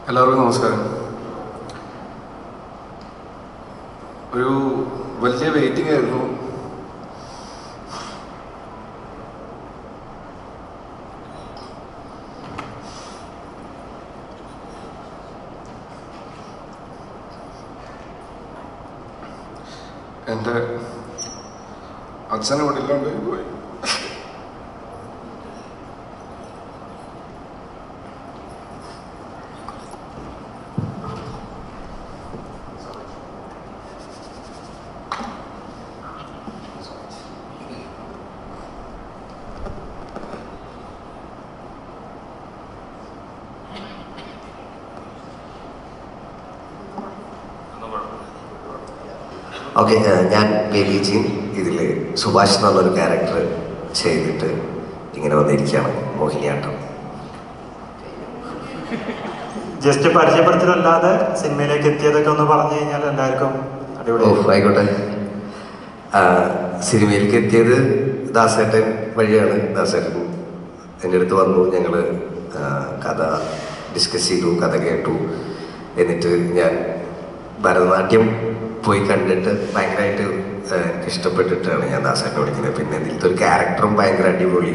എല്ലാവർക്കും നമസ്കാരം. ഒരു വലിയ വെയിറ്റിംഗ് ആയിരുന്നു. എൻ്റെ അച്ഛനെ ഇവിടെ ഇല്ലാണ്ട് പോയി. ഓക്കെ, ഞാൻ ബേബിജി ഇതിൽ സുഭാഷ് എന്നുള്ളൊരു ക്യാരക്ടർ ചെയ്തിട്ട് ഇങ്ങനെ വന്നിരിക്കുകയാണ്. മോഹിനിയാട്ടം ജസ്റ്റ് പരിചയപ്പെടുത്തലല്ലാതെ സിനിമയിലേക്ക് എത്തിയതൊക്കെ ഒന്ന് പറഞ്ഞു കഴിഞ്ഞാൽ എല്ലാവർക്കും ആയിക്കോട്ടെ. സിനിമയിലേക്ക് എത്തിയത് ദാസേട്ടൻ വഴിയാണ്. ദാസേട്ടൻ എൻ്റെ അടുത്ത് വന്നു, ഞങ്ങൾ കഥ ഡിസ്കസ് ചെയ്തു, കഥ കേട്ടു. എന്നിട്ട് ഞാൻ ഭരതനാട്യം പോയി കണ്ടിട്ട് ഭയങ്കരമായിട്ട് എനിക്ക് ഇഷ്ടപ്പെട്ടിട്ടാണ് ഞാൻ ദാസേട്ടനെ വിളിക്കുന്നത്. പിന്നെ ഇതിലത്തെ ഒരു ക്യാരക്ടറും ഭയങ്കര അടിപൊളി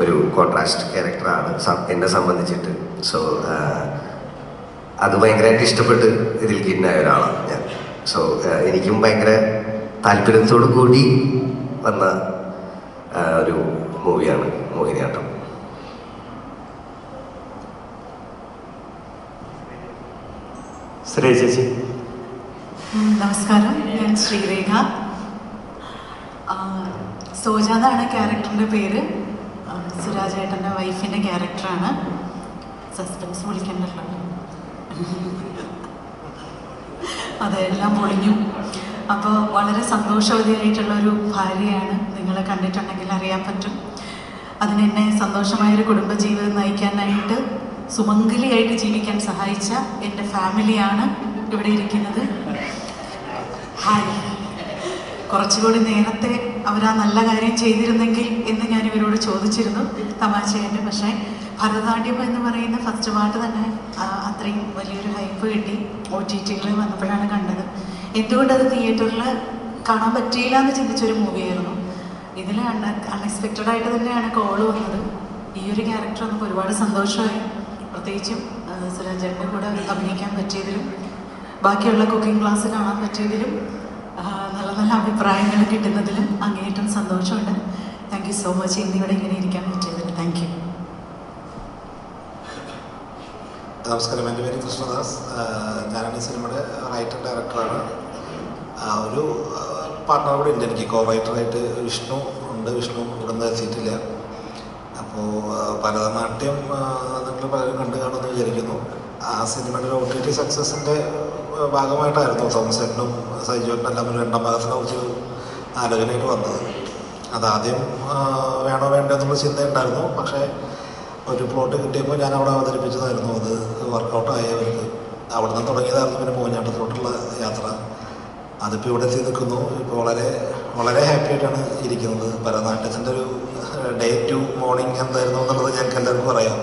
ഒരു കോൺട്രാസ്റ്റ് ക്യാരക്ടറാണ് എന്നെ സംബന്ധിച്ചിട്ട്. സോ അത് ഭയങ്കരമായിട്ട് ഇഷ്ടപ്പെട്ട് ഇതിലേക്ക് ഇന്നായ ഒരാളാണ് ഞാൻ. സോ എനിക്കും ഭയങ്കര താല്പര്യത്തോടു കൂടി വന്ന ഒരു മൂവിയാണ് മോഹിനിയാട്ടം. ശ്രീ ചേച്ചി. നമസ്കാരം, ഞാൻ ശ്രീരേഖ. സോജ എന്നാണ് ക്യാരക്ടറിൻ്റെ പേര്. സുരാജേട്ടൻ്റെ വൈഫിൻ്റെ ക്യാരക്ടറാണ്. സസ്പെൻസ് വിളിക്കണ്ടല്ലോ, അതെല്ലാം പൊളിഞ്ഞു. അപ്പോൾ വളരെ സന്തോഷവതിയായിട്ടുള്ളൊരു ഭാര്യയാണ്. നിങ്ങൾ കണ്ടിട്ടുണ്ടെങ്കിൽ അറിയാൻ പറ്റും. അതിനെന്നെ സന്തോഷമായൊരു കുടുംബജീവിതം നയിക്കാനായിട്ട് സുമംഗലിയായിട്ട് ജീവിക്കാൻ സഹായിച്ച എൻ്റെ ഫാമിലിയാണ് ഇവിടെ ഇരിക്കുന്നത്. ഹായ്. കുറച്ചുകൂടി നേരത്തെ അവർ ആ നല്ല കാര്യം ചെയ്തിരുന്നെങ്കിൽ എന്ന് ഞാൻ ഇവരോട് ചോദിച്ചിരുന്നു തമാശയായിട്ട്. പക്ഷേ ഭരതനാട്യം എന്ന് പറയുന്ന ഫസ്റ്റ് പാർട്ട് തന്നെ അത്രയും വലിയൊരു ഹൈപ്പ് കിട്ടി. OTT-ൽ വന്നപ്പോഴാണ് കണ്ടത്. എന്തുകൊണ്ടത് തിയേറ്ററിൽ കാണാൻ പറ്റിയില്ല എന്ന് ചിന്തിച്ചൊരു മൂവിയായിരുന്നു. ഇതിൽ അൺഎക്സ്പെക്റ്റഡായിട്ട് തന്നെയാണ് കോള് വന്നത്. ഈ ഒരു ക്യാരക്ടർ നമുക്ക് ഒരുപാട് സന്തോഷമായി. പ്രത്യേകിച്ചും സുരാജേട്ടൻ്റെ കൂടെ അഭിനയിക്കാൻ പറ്റിയതിലും ബാക്കിയുള്ള കുക്കിംഗ് ക്ലാസ് കാണാൻ പറ്റിയതിലും നല്ല നല്ല അഭിപ്രായങ്ങൾ കിട്ടുന്നതിലും അങ്ങേയറ്റം സന്തോഷമുണ്ട്. Thank you so much. ഇന്നിവിടെ ഇങ്ങനെ ഇരിക്കാൻ പറ്റിയതിൽ താങ്ക് യു. നമസ്കാരം, എൻ്റെ പേര് കൃഷ്ണദാസ്. ഞാനാണ് ഈ സിനിമയുടെ റൈറ്റർ ഡയറക്ടറാണ്. ഒരു പാർട്ട്ണർ കൂടെ ഉണ്ട് എനിക്ക്, കോ റൈറ്ററായിട്ട് വിഷ്ണു ഉണ്ട്. വിഷ്ണു ഇവിടെ നിന്ന് എത്തിയിട്ടില്ല. അപ്പോൾ ഭരതനാട്യം നിങ്ങൾ പലരും കണ്ടു കാണുമെന്ന് വിചാരിക്കുന്നു. ആ സിനിമയുടെ ഒരു OTT സക്സസിൻ്റെ ഭാഗമായിട്ടായിരുന്നു തോമസ് ചേട്ടനും സൈജുവേട്ടനും എല്ലാം ഒരു രണ്ടാം ഭാഗത്തിനെ കുറിച്ച് ആലോചനയായിട്ട് വന്നത്. അതാദ്യം വേണോ വേണ്ടോ എന്നുള്ള ചിന്തയുണ്ടായിരുന്നു. പക്ഷേ ഒരു പ്ലോട്ട് കിട്ടിയപ്പോൾ ഞാൻ അവിടെ അവതരിപ്പിച്ചതായിരുന്നു. അത് വർക്കൗട്ടായി അവർക്ക്. അവിടെ നിന്ന് തുടങ്ങിയതായിരുന്നു പിന്നെ മോഹിനിയാട്ടത്തിലോട്ടുള്ള യാത്ര. അതിപ്പോൾ ഇവിടെ എത്തി നിൽക്കുന്നു. ഇപ്പോൾ വളരെ വളരെ ഹാപ്പി ആയിട്ടാണ് ഇരിക്കുന്നത്. ഭരതനാട്യത്തിൻ്റെ ഒരു ഡേ ടു മോർണിംഗ് എന്തായിരുന്നു എന്നുള്ളത് ഞങ്ങൾക്ക് എല്ലാവർക്കും അറിയാം.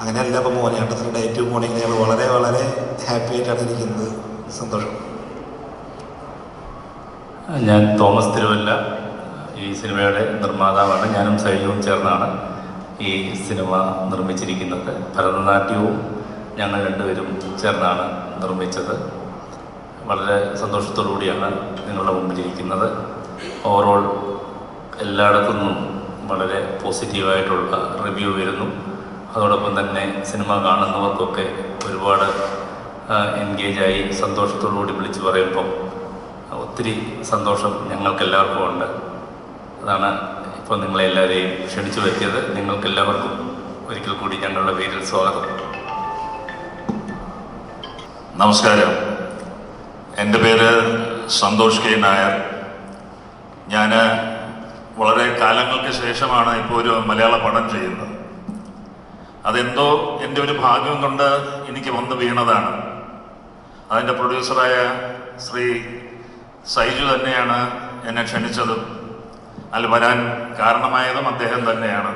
അങ്ങനെയല്ല, ഇപ്പോൾ മോഹിനിയാട്ടത്തിൻ്റെ ഡേ ടു മോർണിംഗ് ഞങ്ങൾ വളരെ വളരെ ഹാപ്പി ആയിട്ടാണ് ഇരിക്കുന്നത്. സന്തോഷം. ഞാൻ തോമസ് തിരുവല്ല, ഈ സിനിമയുടെ നിർമ്മാതാവാണ്. ഞാനും സൈജുവും ചേർന്നാണ് ഈ സിനിമ നിർമ്മിച്ചിരിക്കുന്നത്. ഭരതനാട്യവും ഞങ്ങൾ രണ്ടുപേരും ചേർന്നാണ് നിർമ്മിച്ചത്. വളരെ സന്തോഷത്തോടു കൂടിയാണ് നിങ്ങളുടെ മുമ്പിലിരിക്കുന്നത്. ഓവറോൾ എല്ലായിടത്തു നിന്നും വളരെ പോസിറ്റീവായിട്ടുള്ള റിവ്യൂ വരുന്നു. അതോടൊപ്പം തന്നെ സിനിമ കാണുന്നവർക്കൊക്കെ ഒരുപാട് എൻഗേജായി സന്തോഷത്തോടുകൂടി വിളിച്ച് പറയുമ്പം ഒത്തിരി സന്തോഷം ഞങ്ങൾക്കെല്ലാവർക്കും ഉണ്ട്. അതാണ് ഇപ്പോൾ നിങ്ങളെല്ലാവരെയും ക്ഷണിച്ചു വരുത്തിയത്. നിങ്ങൾക്കെല്ലാവർക്കും ഒരിക്കൽ കൂടി ഞങ്ങളുടെ പേരിൽ സ്വാഗതം. നമസ്കാരം, എൻ്റെ പേര് സന്തോഷ് കെ നായർ. ഞാൻ വളരെ കാലങ്ങൾക്ക് ശേഷമാണ് ഇപ്പോൾ ഒരു മലയാള പടം ചെയ്യുന്നത്. അതെന്തോ എൻ്റെ ഒരു ഭാഗ്യം കൊണ്ട് എനിക്ക് വന്നു വീണതാണ്. അതിൻ്റെ പ്രൊഡ്യൂസറായ ശ്രീ സൈജു തന്നെയാണ് എന്നെ ക്ഷണിച്ചതും അതിൽ വരാൻ കാരണമായതും അദ്ദേഹം തന്നെയാണ്.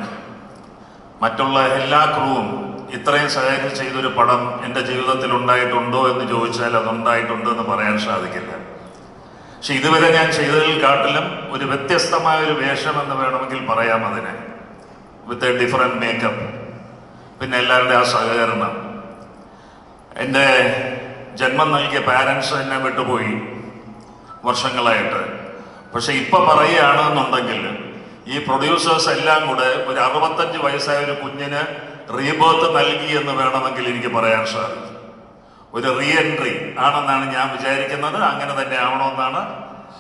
മറ്റുള്ള എല്ലാ ക്രൂവും ഇത്രയും സഹകരിച്ച് ചെയ്തൊരു പടം എൻ്റെ ജീവിതത്തിൽ ഉണ്ടായിട്ടുണ്ടോ എന്ന് ചോദിച്ചാൽ അതുണ്ടായിട്ടുണ്ട് എന്ന് പറയാൻ സാധിക്കില്ല. പക്ഷെ ഇതുവരെ ഞാൻ ചെയ്തതിൽ കാട്ടിലും ഒരു വ്യത്യസ്തമായ ഒരു വേഷം എന്ന് വേണമെങ്കിൽ പറയാം അതിനെ, വിത്ത് എ ഡിഫറെൻറ്റ് മേക്കപ്പ്. പിന്നെ എല്ലാവരുടെയും ആ സഹകരണം. എൻ്റെ ജന്മം നൽകിയ പാരൻസ് എന്നെ വിട്ടുപോയി വർഷങ്ങളായിട്ട്. പക്ഷെ ഇപ്പം പറയുകയാണെന്നുണ്ടെങ്കിൽ ഈ പ്രൊഡ്യൂസേഴ്സ് എല്ലാം കൂടെ ഒരു 65 വയസ്സായ ഒരു കുഞ്ഞിന് റീബേർത്ത് നൽകി എന്ന് വേണമെങ്കിൽ എനിക്ക് പറയാൻ സാധിക്കും. ഒരു റീ എൻട്രി ആണെന്നാണ് ഞാൻ വിചാരിക്കുന്നത്. അങ്ങനെ തന്നെ ആവണമെന്നാണ്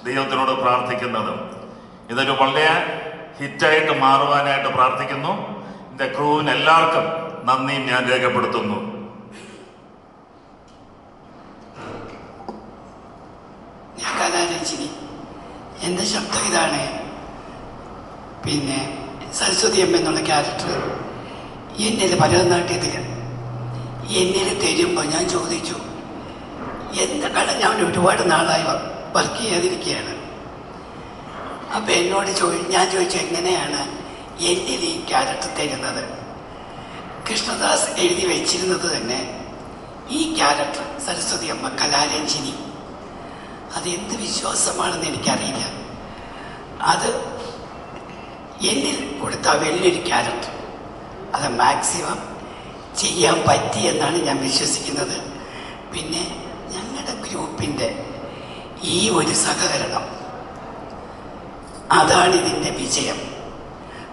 ദൈവത്തിനോട് പ്രാർത്ഥിക്കുന്നത്. ഇതൊരു വളരെ ഹിറ്റായിട്ട് മാറുവാനായിട്ട് പ്രാർത്ഥിക്കുന്നു. എൻ്റെ ക്രൂവിന് എല്ലാവർക്കും നന്ദിയും ഞാൻ രേഖപ്പെടുത്തുന്നു. ഞാൻ കലാരഞ്ജിനി, എൻ്റെ ശബ്ദം ഇതാണ്. പിന്നെ സരസ്വതി അമ്മ എന്നുള്ള ക്യാരക്ടർ എന്നിൽ ഭരതനാട്യത്തിൽ എന്നിൽ തരുമ്പോൾ ഞാൻ ചോദിച്ചു, എന്താ കാരണം ഞാൻ ഒരുപാട് നാളായി വർക്ക് ചെയ്യാതിരിക്കുകയാണ്. അപ്പം എന്നോട് ഞാൻ ചോദിച്ചു എങ്ങനെയാണ് എന്നിൽ ഈ ക്യാരക്ടർ തരുന്നത്. കൃഷ്ണദാസ് എഴുതി വെച്ചിരുന്നത് തന്നെ ഈ ക്യാരക്ടർ സരസ്വതി അമ്മ കലാരഞ്ജിനി, അതെന്ത് വിശ്വാസമാണെന്ന് എനിക്കറിയില്ല. അത് എന്നിൽ കൊടുത്ത വലിയൊരു ക്യാരക്ടർ അത് മാക്സിമം ചെയ്യാൻ പറ്റിയെന്നാണ് ഞാൻ വിശ്വസിക്കുന്നത്. പിന്നെ ഞങ്ങളുടെ ഗ്രൂപ്പിൻ്റെ ഈ ഒരു സഹകരണം, അതാണ് ഇതിൻ്റെ വിജയം.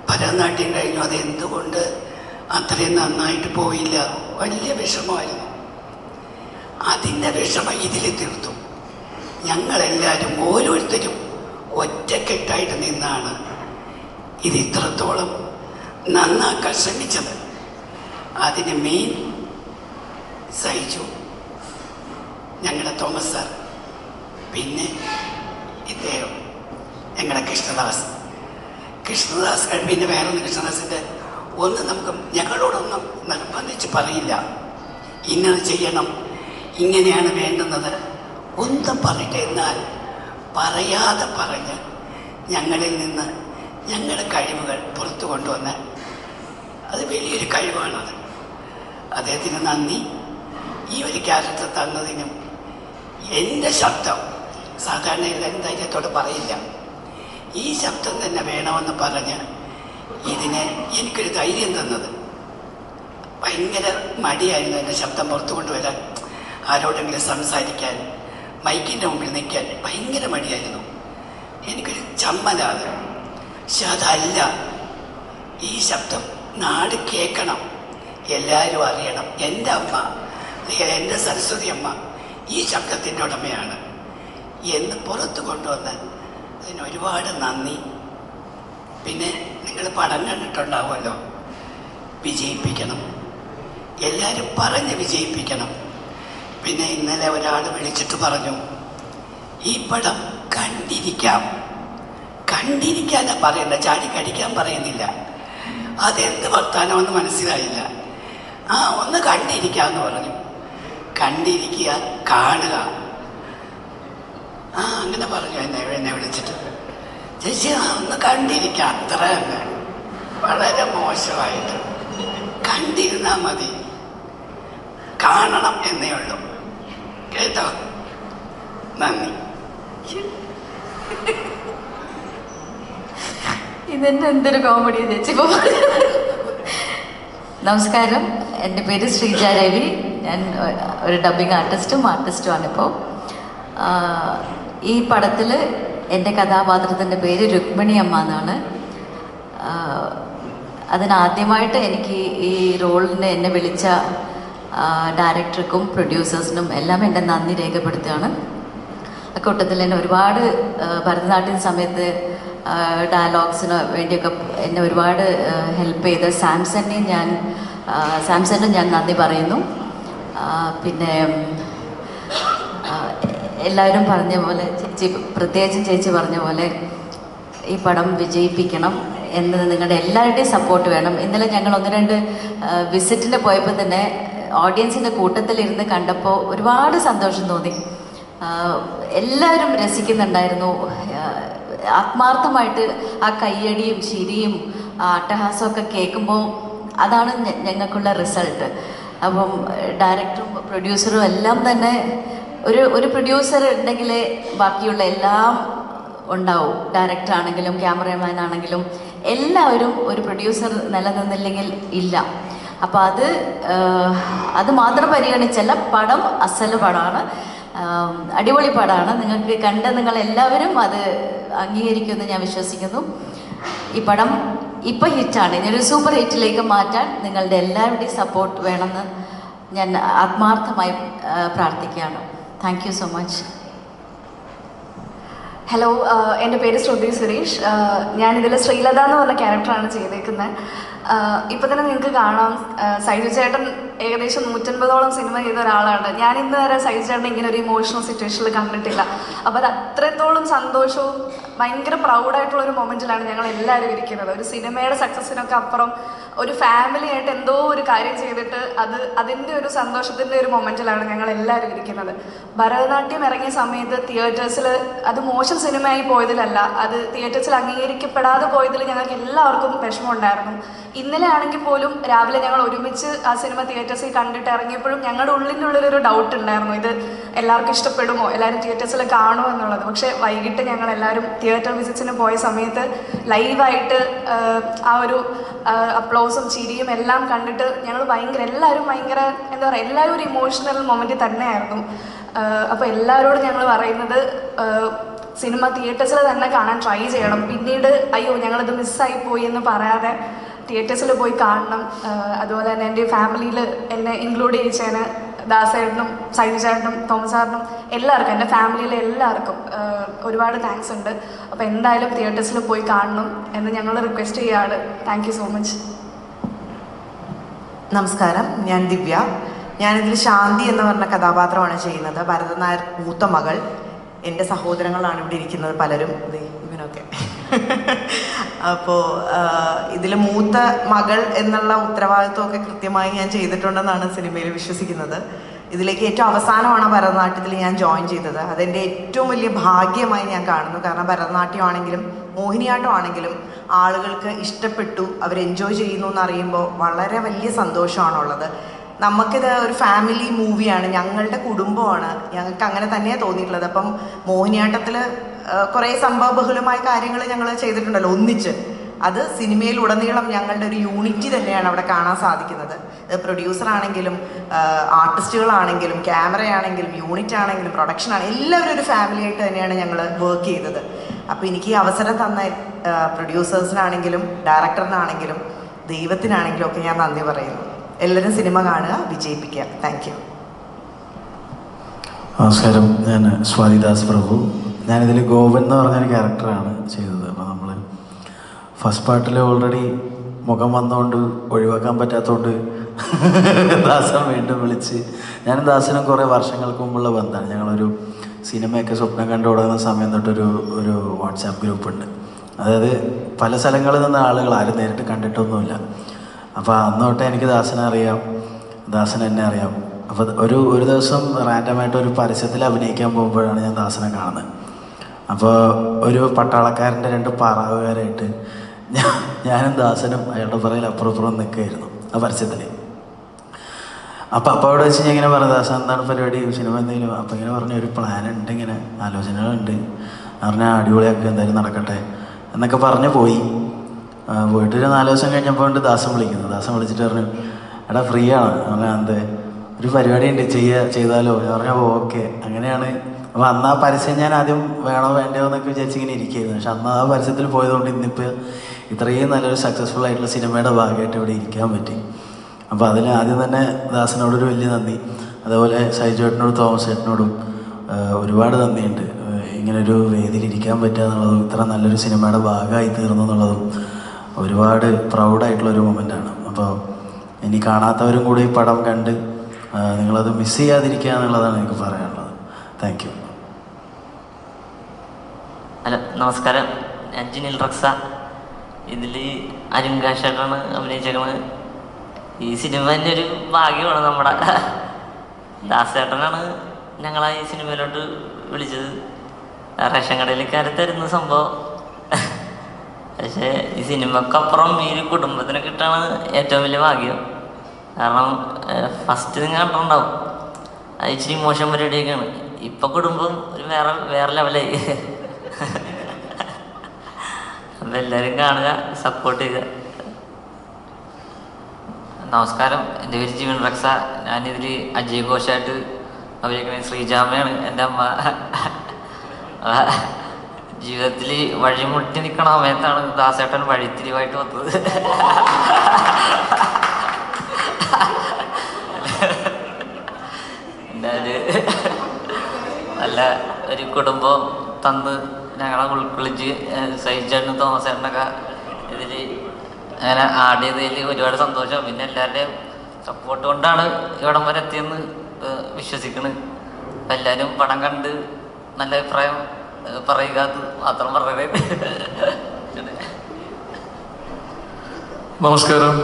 ഭരതനാട്യം കഴിഞ്ഞു, അതെന്തുകൊണ്ട് അത്രയും നന്നായിട്ട് പോയില്ല, വലിയ വിഷമമായിരുന്നു. അതിൻ്റെ വിഷമം ഇതിൽ തീർത്തു. ഞങ്ങളെല്ലാവരും ഓരോരുത്തരും ഒറ്റക്കെട്ടായിട്ട് നിന്നാണ് ഇത് ഇത്രത്തോളം നന്നാക്കാൻ ശ്രമിച്ചത്. അതിന് മെയിൻ സഹിച്ചു ഞങ്ങളുടെ തോമസ് സാർ, പിന്നെ ഇദ്ദേഹം ഞങ്ങളുടെ കൃഷ്ണദാസ്. പിന്നെ വേറൊന്ന് കൃഷ്ണദാസിൻ്റെ ഒന്ന് നമുക്ക് ഞങ്ങളോടൊന്നും നിർബന്ധിച്ച് പറയില്ല, ഇന്നത് ചെയ്യണം, ഇങ്ങനെയാണ് വേണ്ടുന്നത് ഒന്നും പറയട്ടെ. എന്നാൽ പറയാതെ പറഞ്ഞ് ഞങ്ങളിൽ നിന്ന് ഞങ്ങളുടെ കഴിവുകൾ പുറത്തു കൊണ്ടുവന്ന് അത് വലിയൊരു കഴിവാണത്. അദ്ദേഹത്തിന് നന്ദി. ഈ ഒരു ക്യാരക്ടർ തന്നതിനും എൻ്റെ ശബ്ദം സാധാരണ എല്ലാവരും ധൈര്യത്തോടെ പറയില്ല, ഈ ശബ്ദം തന്നെ വേണമെന്ന് പറഞ്ഞ് ഇതിന് എനിക്കൊരു ധൈര്യം തന്നത്. ഭയങ്കര മടിയായിരുന്നു എൻ്റെ ശബ്ദം പുറത്തു കൊണ്ടുവരാൻ, ആരോടെങ്കിലും സംസാരിക്കാൻ, മൈക്കിൻ്റെ മുമ്പിൽ നിൽക്കാൻ ഭയങ്കര മടിയായിരുന്നു. എനിക്കൊരു ചമ്മലാണ്. പക്ഷെ അതല്ല, ഈ ശബ്ദം നാട് കേൾക്കണം, എല്ലാവരും അറിയണം. എൻ്റെ അമ്മ അല്ലെങ്കിൽ എൻ്റെ സരസ്വതി അമ്മ ഈ ശബ്ദത്തിൻ്റെ ഉടമയാണ് എന്ന് പുറത്ത് കൊണ്ടുവന്ന് അതിന് ഒരുപാട് നന്ദി. പിന്നെ നിങ്ങൾ പടം കണ്ടിട്ടുണ്ടാവുമല്ലോ, വിജയിപ്പിക്കണം, എല്ലാവരും പറഞ്ഞ് വിജയിപ്പിക്കണം. പിന്നെ ഇന്നലെ ഒരാൾ വിളിച്ചിട്ട് പറഞ്ഞു, ഈ പടം കണ്ടിരിക്കാനാ പറയണ്ട, ചാടിക്കടിക്കാൻ പറയുന്നില്ല. അതെന്ത് വർത്താനമെന്ന് മനസ്സിലായില്ല. ഒന്ന് കണ്ടിരിക്കാന്ന് പറഞ്ഞു. കണ്ടിരിക്കുക, കാണുക, അങ്ങനെ പറഞ്ഞു എന്നെ വിളിച്ചിട്ട്. ചേച്ചി ഒന്ന് കണ്ടിരിക്കുക, അത്ര തന്നെ. വളരെ മോശമായിട്ട് കണ്ടിരുന്നാൽ മതി, കാണണം എന്നേ ഉള്ളൂ. കേട്ടോ? നന്ദി. ഇതെന്നെ എന്തൊരു കോമഡി ചേച്ചി. നമസ്കാരം, എൻ്റെ പേര് ശ്രീജ രവി. ഞാൻ ഒരു ഡബ്ബിംഗ് ആർട്ടിസ്റ്റുമാണിപ്പോൾ. ഈ പടത്തിൽ എൻ്റെ കഥാപാത്രത്തിൻ്റെ പേര് രുക്മിണി അമ്മ എന്നാണ്. അതിനാദ്യമായിട്ട് എനിക്ക് ഈ റോളിന് എന്നെ വിളിച്ച ഡയറക്ടർക്കും പ്രൊഡ്യൂസേഴ്സിനും എല്ലാം എൻ്റെ നന്ദി രേഖപ്പെടുത്തുകയാണ്. അക്കൂട്ടത്തിൽ എന്നെ ഒരുപാട് ഭരതനാട്യം സമയത്ത് ഡയലോഗ്സിന് വേണ്ടിയൊക്കെ എന്നെ ഒരുപാട് ഹെൽപ്പ് ചെയ്ത സാംസണിനും ഞാൻ നന്ദി പറയുന്നു. പിന്നെ എല്ലാവരും പറഞ്ഞ പോലെ പ്രത്യേകിച്ചും ചേച്ചി പറഞ്ഞ പോലെ ഈ പടം വിജയിപ്പിക്കണം എന്നത് നിങ്ങളുടെ എല്ലാവരുടെയും സപ്പോർട്ട് വേണം. ഇന്നലെ ഞങ്ങൾ 1-2 വിസിറ്റിന് പോയപ്പോൾ തന്നെ ഓഡിയൻസിൻ്റെ കൂട്ടത്തിലിരുന്ന് കണ്ടപ്പോൾ ഒരുപാട് സന്തോഷം തോന്നി. എല്ലാവരും രസിക്കുന്നുണ്ടായിരുന്നു. ആത്മാർത്ഥമായിട്ട് ആ കയ്യടിയും ചിരിയും അട്ടഹാസമൊക്കെ കേൾക്കുമ്പോൾ അതാണ് ഞങ്ങൾക്കുള്ള റിസൾട്ട്. അപ്പം ഡയറക്ടറും പ്രൊഡ്യൂസറും എല്ലാം തന്നെ ഒരു പ്രൊഡ്യൂസർ ഉണ്ടെങ്കിൽ ബാക്കിയുള്ള എല്ലാം ഉണ്ടാവും. ഡയറക്ടർ ആണെങ്കിലും ക്യാമറമാൻ ആണെങ്കിലും എല്ലാവരും ഒരു പ്രൊഡ്യൂസർ നിലനിന്നില്ലെങ്കിൽ ഇല്ല. അപ്പോൾ അത് മാത്രം പരിഗണിച്ചല്ല, പടം അസല് പടമാണ്, അടിപൊളി പടമാണ്. നിങ്ങൾക്ക് കണ്ട് നിങ്ങളെല്ലാവരും അത് അംഗീകരിക്കുമെന്ന് ഞാൻ വിശ്വസിക്കുന്നു. ഈ പടം ഇപ്പോൾ ഹിറ്റാണ്, ഇനിയൊരു സൂപ്പർ ഹിറ്റിലേക്ക് മാറ്റാൻ നിങ്ങളുടെ എല്ലാവരുടെയും സപ്പോർട്ട് വേണമെന്ന് ഞാൻ ആത്മാർത്ഥമായി പ്രാർത്ഥിക്കുകയാണ്. Thank you so much. Hello, എൻ്റെ പേര് ശ്രുതി സുരേഷ്. ഞാനിതിൽ ശ്രീലത എന്ന് പറഞ്ഞ ക്യാരക്ടറാണ് ചെയ്തേക്കുന്നത്. ഇപ്പം തന്നെ നിങ്ങൾക്ക് കാണാം, സൈജു ചേട്ടൻ ഏകദേശം 150ഓളം സിനിമ ചെയ്ത ഒരാളാണ്. ഞാൻ ഇന്ന് വരെ സൈജു ചേട്ടനെ ഇങ്ങനെ ഒരു ഇമോഷണൽ സിറ്റുവേഷനിൽ കണ്ടിട്ടില്ല. അപ്പോൾ അത് അത്രത്തോളം സന്തോഷവും ഭയങ്കര പ്രൗഡായിട്ടുള്ളൊരു മൊമെൻറ്റിലാണ് ഞങ്ങൾ എല്ലാവരും ഇരിക്കുന്നത്. ഒരു സിനിമയുടെ സക്സസ്സിനൊക്കെ അപ്പുറം ഒരു ഫാമിലി ആയിട്ട് എന്തോ ഒരു കാര്യം ചെയ്തിട്ട് അതിൻ്റെ ഒരു സന്തോഷത്തിൻ്റെ ഒരു മൊമെൻറ്റിലാണ് ഞങ്ങൾ എല്ലാവരും ഇരിക്കുന്നത്. ഭരതനാട്യം ഇറങ്ങിയ സമയത്ത് തിയേറ്റേഴ്സിൽ അത് മോശം സിനിമയായി പോയതിലല്ല, അത് തിയേറ്റേഴ്സിൽ അംഗീകരിക്കപ്പെടാതെ പോയതിൽ ഞങ്ങൾക്ക് എല്ലാവർക്കും വിഷമമുണ്ടായിരുന്നു. ഇന്നലെ ആണെങ്കിൽ പോലും രാവിലെ ഞങ്ങൾ ഒരുമിച്ച് ആ സിനിമ തിയേറ്റേഴ്സിൽ കണ്ടിട്ട് ഇറങ്ങിയപ്പോഴും ഞങ്ങളുടെ ഉള്ളിൻ്റെ ഉള്ളിലൊരു ഡൗട്ട് ഉണ്ടായിരുന്നു, ഇത് എല്ലാവർക്കും ഇഷ്ടപ്പെടുമോ, എല്ലാവരും തിയേറ്റേഴ്സിൽ കാണുമോ എന്നുള്ളത്. പക്ഷേ വൈകിട്ട് ഞങ്ങൾ എല്ലാവരും തിയേറ്റർ വിസിറ്റ്സിന് പോയ സമയത്ത് ലൈവായിട്ട് ആ ഒരു അപ്ലോസും ചിരിയും എല്ലാം കണ്ടിട്ട് ഞങ്ങൾ എല്ലാവരും ഭയങ്കര എന്താ പറയുക, എല്ലാവരും ഒരു ഇമോഷണൽ മൊമെൻറ്റിൽ തന്നെയായിരുന്നു. അപ്പോൾ എല്ലാവരോടും ഞങ്ങൾ പറയുന്നത്, സിനിമ തിയേറ്റേഴ്സിൽ തന്നെ കാണാൻ ട്രൈ ചെയ്യണം. പിന്നീട് അയ്യോ ഞങ്ങളത് മിസ്സായി പോയി എന്ന് പറയാതെ തിയേറ്റേഴ്സിൽ പോയി കാണണം. അതുപോലെ തന്നെ എൻ്റെ ഫാമിലിയിൽ എന്നെ ഇൻക്ലൂഡ് ചെയ്യിച്ചതിന് ദാസേട്ടനും സൈജു ചേട്ടനും തോമസ് സാറിനും എല്ലാവർക്കും, എൻ്റെ ഫാമിലിയിലെ എല്ലാവർക്കും ഒരുപാട് താങ്ക്സ് ഉണ്ട്. അപ്പോൾ എന്തായാലും തിയേറ്റേഴ്സിൽ പോയി കാണണം എന്ന് ഞങ്ങൾ റിക്വസ്റ്റ് ചെയ്യുകയാണ്. Thank you so much. നമസ്കാരം, ഞാൻ ദിവ്യ. ഞാനിതിൽ ശാന്തി എന്ന് പറഞ്ഞ കഥാപാത്രമാണ് ചെയ്യുന്നത്. ഭരതൻ നായർ മൂത്ത മകൾ. എൻ്റെ സഹോദരങ്ങളാണ് ഇവിടെ ഇരിക്കുന്നത് പലരും, ഇവനൊക്കെ. അപ്പോൾ ഇതിൽ മൂത്ത മകൾ എന്നുള്ള ഉത്തരവാദിത്വമൊക്കെ കൃത്യമായി ഞാൻ ചെയ്തിട്ടുണ്ടെന്നാണ് സിനിമയിൽ വിശ്വസിക്കുന്നത്. ഇതിലേക്ക് ഏറ്റവും അവസാനമാണ് ഭരതനാട്യത്തിൽ ഞാൻ ജോയിൻ ചെയ്തത്. അതെൻ്റെ ഏറ്റവും വലിയ ഭാഗ്യമായി ഞാൻ കാണുന്നു. കാരണം ഭരതനാട്യമാണെങ്കിലും മോഹിനിയാട്ടമാണെങ്കിലും ആളുകൾക്ക് ഇഷ്ടപ്പെട്ടു, അവർ എൻജോയ് ചെയ്യുന്നു എന്നറിയുമ്പോൾ വളരെ വലിയ സന്തോഷമാണുള്ളത്. നമുക്കിത് ഒരു ഫാമിലി മൂവിയാണ്, ഞങ്ങളുടെ കുടുംബമാണ്, ഞങ്ങൾക്ക് അങ്ങനെ തന്നെയാണ് തോന്നിയിട്ടുള്ളത്. അപ്പം മോഹിനിയാട്ടത്തിൽ കുറേ സംഭവബഹുലമായ കാര്യങ്ങൾ ഞങ്ങൾ ചെയ്തിട്ടുണ്ടല്ലോ ഒന്നിച്ച്. അത് സിനിമയിലുടനീളം ഞങ്ങളുടെ ഒരു യൂണിറ്റി തന്നെയാണ് അവിടെ കാണാൻ സാധിക്കുന്നത്. പ്രൊഡ്യൂസറാണെങ്കിലും ആർട്ടിസ്റ്റുകളാണെങ്കിലും ക്യാമറയാണെങ്കിലും യൂണിറ്റ് ആണെങ്കിലും പ്രൊഡക്ഷൻ ആണെങ്കിലും എല്ലാവരും ഒരു ഫാമിലി ആയിട്ട് തന്നെയാണ് ഞങ്ങൾ വർക്ക് ചെയ്തത്. അപ്പോൾ എനിക്ക് ഈ അവസരം തന്ന പ്രൊഡ്യൂസേഴ്സിനാണെങ്കിലും ഡയറക്ടറിനാണെങ്കിലും ദൈവത്തിനാണെങ്കിലും ഒക്കെ ഞാൻ നന്ദി പറയുന്നു. എല്ലാവരും സിനിമ കാണുക, വിജയിപ്പിക്കുക. Thank you. നമസ്കാരം, ഞാൻ സ്വാതിദാസ് പ്രഭു. ഞാനിതിൽ ഗോപൻ എന്ന് പറഞ്ഞൊരു ക്യാരക്ടറാണ് ചെയ്തത്. അപ്പോൾ നമ്മൾ ഫസ്റ്റ് പാർട്ടിൽ ഓൾറെഡി മുഖം വന്നുകൊണ്ട് ഒഴിവാക്കാൻ പറ്റാത്തതുകൊണ്ട് ദാസൻ വീണ്ടും വിളിച്ച്, ഞാനും ദാസനും കുറേ വർഷങ്ങൾക്ക് മുമ്പുള്ള ബന്ധമാണ്. ഞങ്ങളൊരു സിനിമയൊക്കെ സ്വപ്നം കണ്ടു തുടങ്ങുന്ന സമയം തൊട്ടൊരു വാട്സാപ്പ് ഗ്രൂപ്പുണ്ട്. അതായത് പല സ്ഥലങ്ങളിൽ നിന്ന് ആളുകൾ ആരും നേരിട്ട് കണ്ടിട്ടൊന്നുമില്ല. അപ്പോൾ അന്ന് തൊട്ടേ എനിക്ക് ദാസനെ അറിയാം, ദാസൻ എന്നെ അറിയാം. അപ്പോൾ ഒരു ദിവസം റാൻഡമായിട്ട് ഒരു പരസ്യത്തിൽ അഭിനയിക്കാൻ പോകുമ്പോഴാണ് ഞാൻ ദാസനെ കാണുന്നത്. അപ്പോൾ ഒരു പട്ടാളക്കാരൻ്റെ 2 പാറാവുകാരായിട്ട് ഞാനും ദാസനും അയാളുടെ പുറകിൽ അപ്പുറം നിൽക്കുകയായിരുന്നു ആ പരസ്യത്തിൽ. അപ്പോൾ അവിടെ വെച്ച് ഞാൻ ഇങ്ങനെ പറഞ്ഞു, ദാസൻ എന്താണ് പരിപാടി, സിനിമ എന്തെങ്കിലും? അപ്പോൾ ഇങ്ങനെ പറഞ്ഞു, ഒരു പ്ലാൻ ഉണ്ട്, ഇങ്ങനെ ആലോചനകളുണ്ട്, പറഞ്ഞാൽ അടിപൊളിയാക്കുക, എന്തായാലും നടക്കട്ടെ എന്നൊക്കെ പറഞ്ഞ് പോയിട്ട് ഒരു 4 ദിവസം കഴിഞ്ഞപ്പോൾ ഉണ്ട് ദാസൻ വിളിക്കുന്നു. ദാസൻ വിളിച്ചിട്ട് പറഞ്ഞു, എടാ ഫ്രീ ആണ്? പറഞ്ഞാൽ എന്ത്, ഒരു പരിപാടി ഉണ്ട്, ചെയ്താലോ? ഞാൻ പറഞ്ഞാൽ ഓക്കെ. അങ്ങനെയാണ്. അപ്പോൾ അന്ന് ആ പരസ്യം ഞാൻ ആദ്യം വേണോ വേണ്ടയോ എന്നൊക്കെ വിചാരിച്ചിങ്ങനെ ഇരിക്കുകയായിരുന്നു. പക്ഷെ അന്ന് ആ പരസ്യത്തിൽ പോയതുകൊണ്ട് ഇന്നിപ്പോൾ ഇത്രയും നല്ലൊരു സക്സസ്ഫുൾ ആയിട്ടുള്ള സിനിമയുടെ ഭാഗമായിട്ട് ഇവിടെ ഇരിക്കാൻ പറ്റി. അപ്പോൾ അതിൽ ആദ്യം തന്നെ ദാസനോടൊരു വലിയ നന്ദി. അതുപോലെ സൈജു ചേട്ടനോടും തോമസ് ചേട്ടനോടും ഒരുപാട് നന്ദിയുണ്ട്. ഇങ്ങനൊരു വേദിയിൽ ഇരിക്കാൻ പറ്റുക എന്നുള്ളതും ഇത്ര നല്ലൊരു സിനിമയുടെ ഭാഗമായി തീർന്നു എന്നുള്ളതും ഒരുപാട് പ്രൗഡായിട്ടുള്ളൊരു മൊമെൻ്റാണ്. അപ്പോൾ ഇനി കാണാത്തവരും കൂടി ഈ പടം കണ്ട് നിങ്ങളത് മിസ് ചെയ്യാതിരിക്കുക എന്നുള്ളതാണ് എനിക്ക് പറയാനുള്ളത്. Thank you. ഹലോ, നമസ്കാരം. ഞാൻ ജിനിൽ റക്സ. ഇതിൽ അരുങ്കാശായിട്ടാണ് അഭിനയിച്ചേക്കുന്നത്. ഈ സിനിമ തന്നെ ഒരു ഭാഗ്യമാണ്. നമ്മുടെ ദാസേട്ടനാണ് ഞങ്ങളെ ഈ സിനിമയിലോട്ട് വിളിച്ചത്. റേഷൻ കടയിലേക്കാരെ തരുന്ന സംഭവം പക്ഷേ ഈ സിനിമക്കപ്പുറം ഈ ഒരു കുടുംബത്തിനെ കിട്ടാണ് ഏറ്റവും വലിയ ഭാഗ്യം. കാരണം ഫസ്റ്റ് നിങ്ങൾ കണ്ടിട്ടുണ്ടാവും, അത് ഇച്ചിരി മോശം പരിപാടിയൊക്കെയാണ്. ഇപ്പം കുടുംബം ഒരു വേറെ ലെവലായി. അപ്പം എല്ലാവരും കാണുക, സപ്പോർട്ട് ചെയ്യുക. നമസ്കാരം, എൻ്റെ പേര് ജീവൻ റക്സ. ഞാനിതിൽ അജയ് ഘോഷായിട്ട് അഭിനയിക്കുന്നത് ശ്രീജാമയാണ് എൻ്റെ അമ്മ. ജീവിതത്തിൽ വഴിമുട്ടി നിൽക്കണ സമയത്താണ് ദാസേട്ടൻ വഴിത്തിരിവായിട്ട് വന്നത്. നല്ല ഒരു കുടുംബം തന്ന് ഞങ്ങളെ ഉൾക്കൊള്ളിച്ച് സഹിച്ചേട്ടനും തോമസേട്ടനൊക്കെ ഇതിൽ അങ്ങനെ ആടിയതിൽ ഒരുപാട് സന്തോഷം. പിന്നെ എല്ലാവരുടെയും സപ്പോർട്ട് കൊണ്ടാണ് ഇവിടം വരെ എത്തിയെന്ന് വിശ്വസിക്കുന്നത്. അപ്പം എല്ലാവരും പടം കണ്ട് നല്ല അഭിപ്രായം പറയുക, അത് മാത്രം പറയണേ. നമസ്കാരം.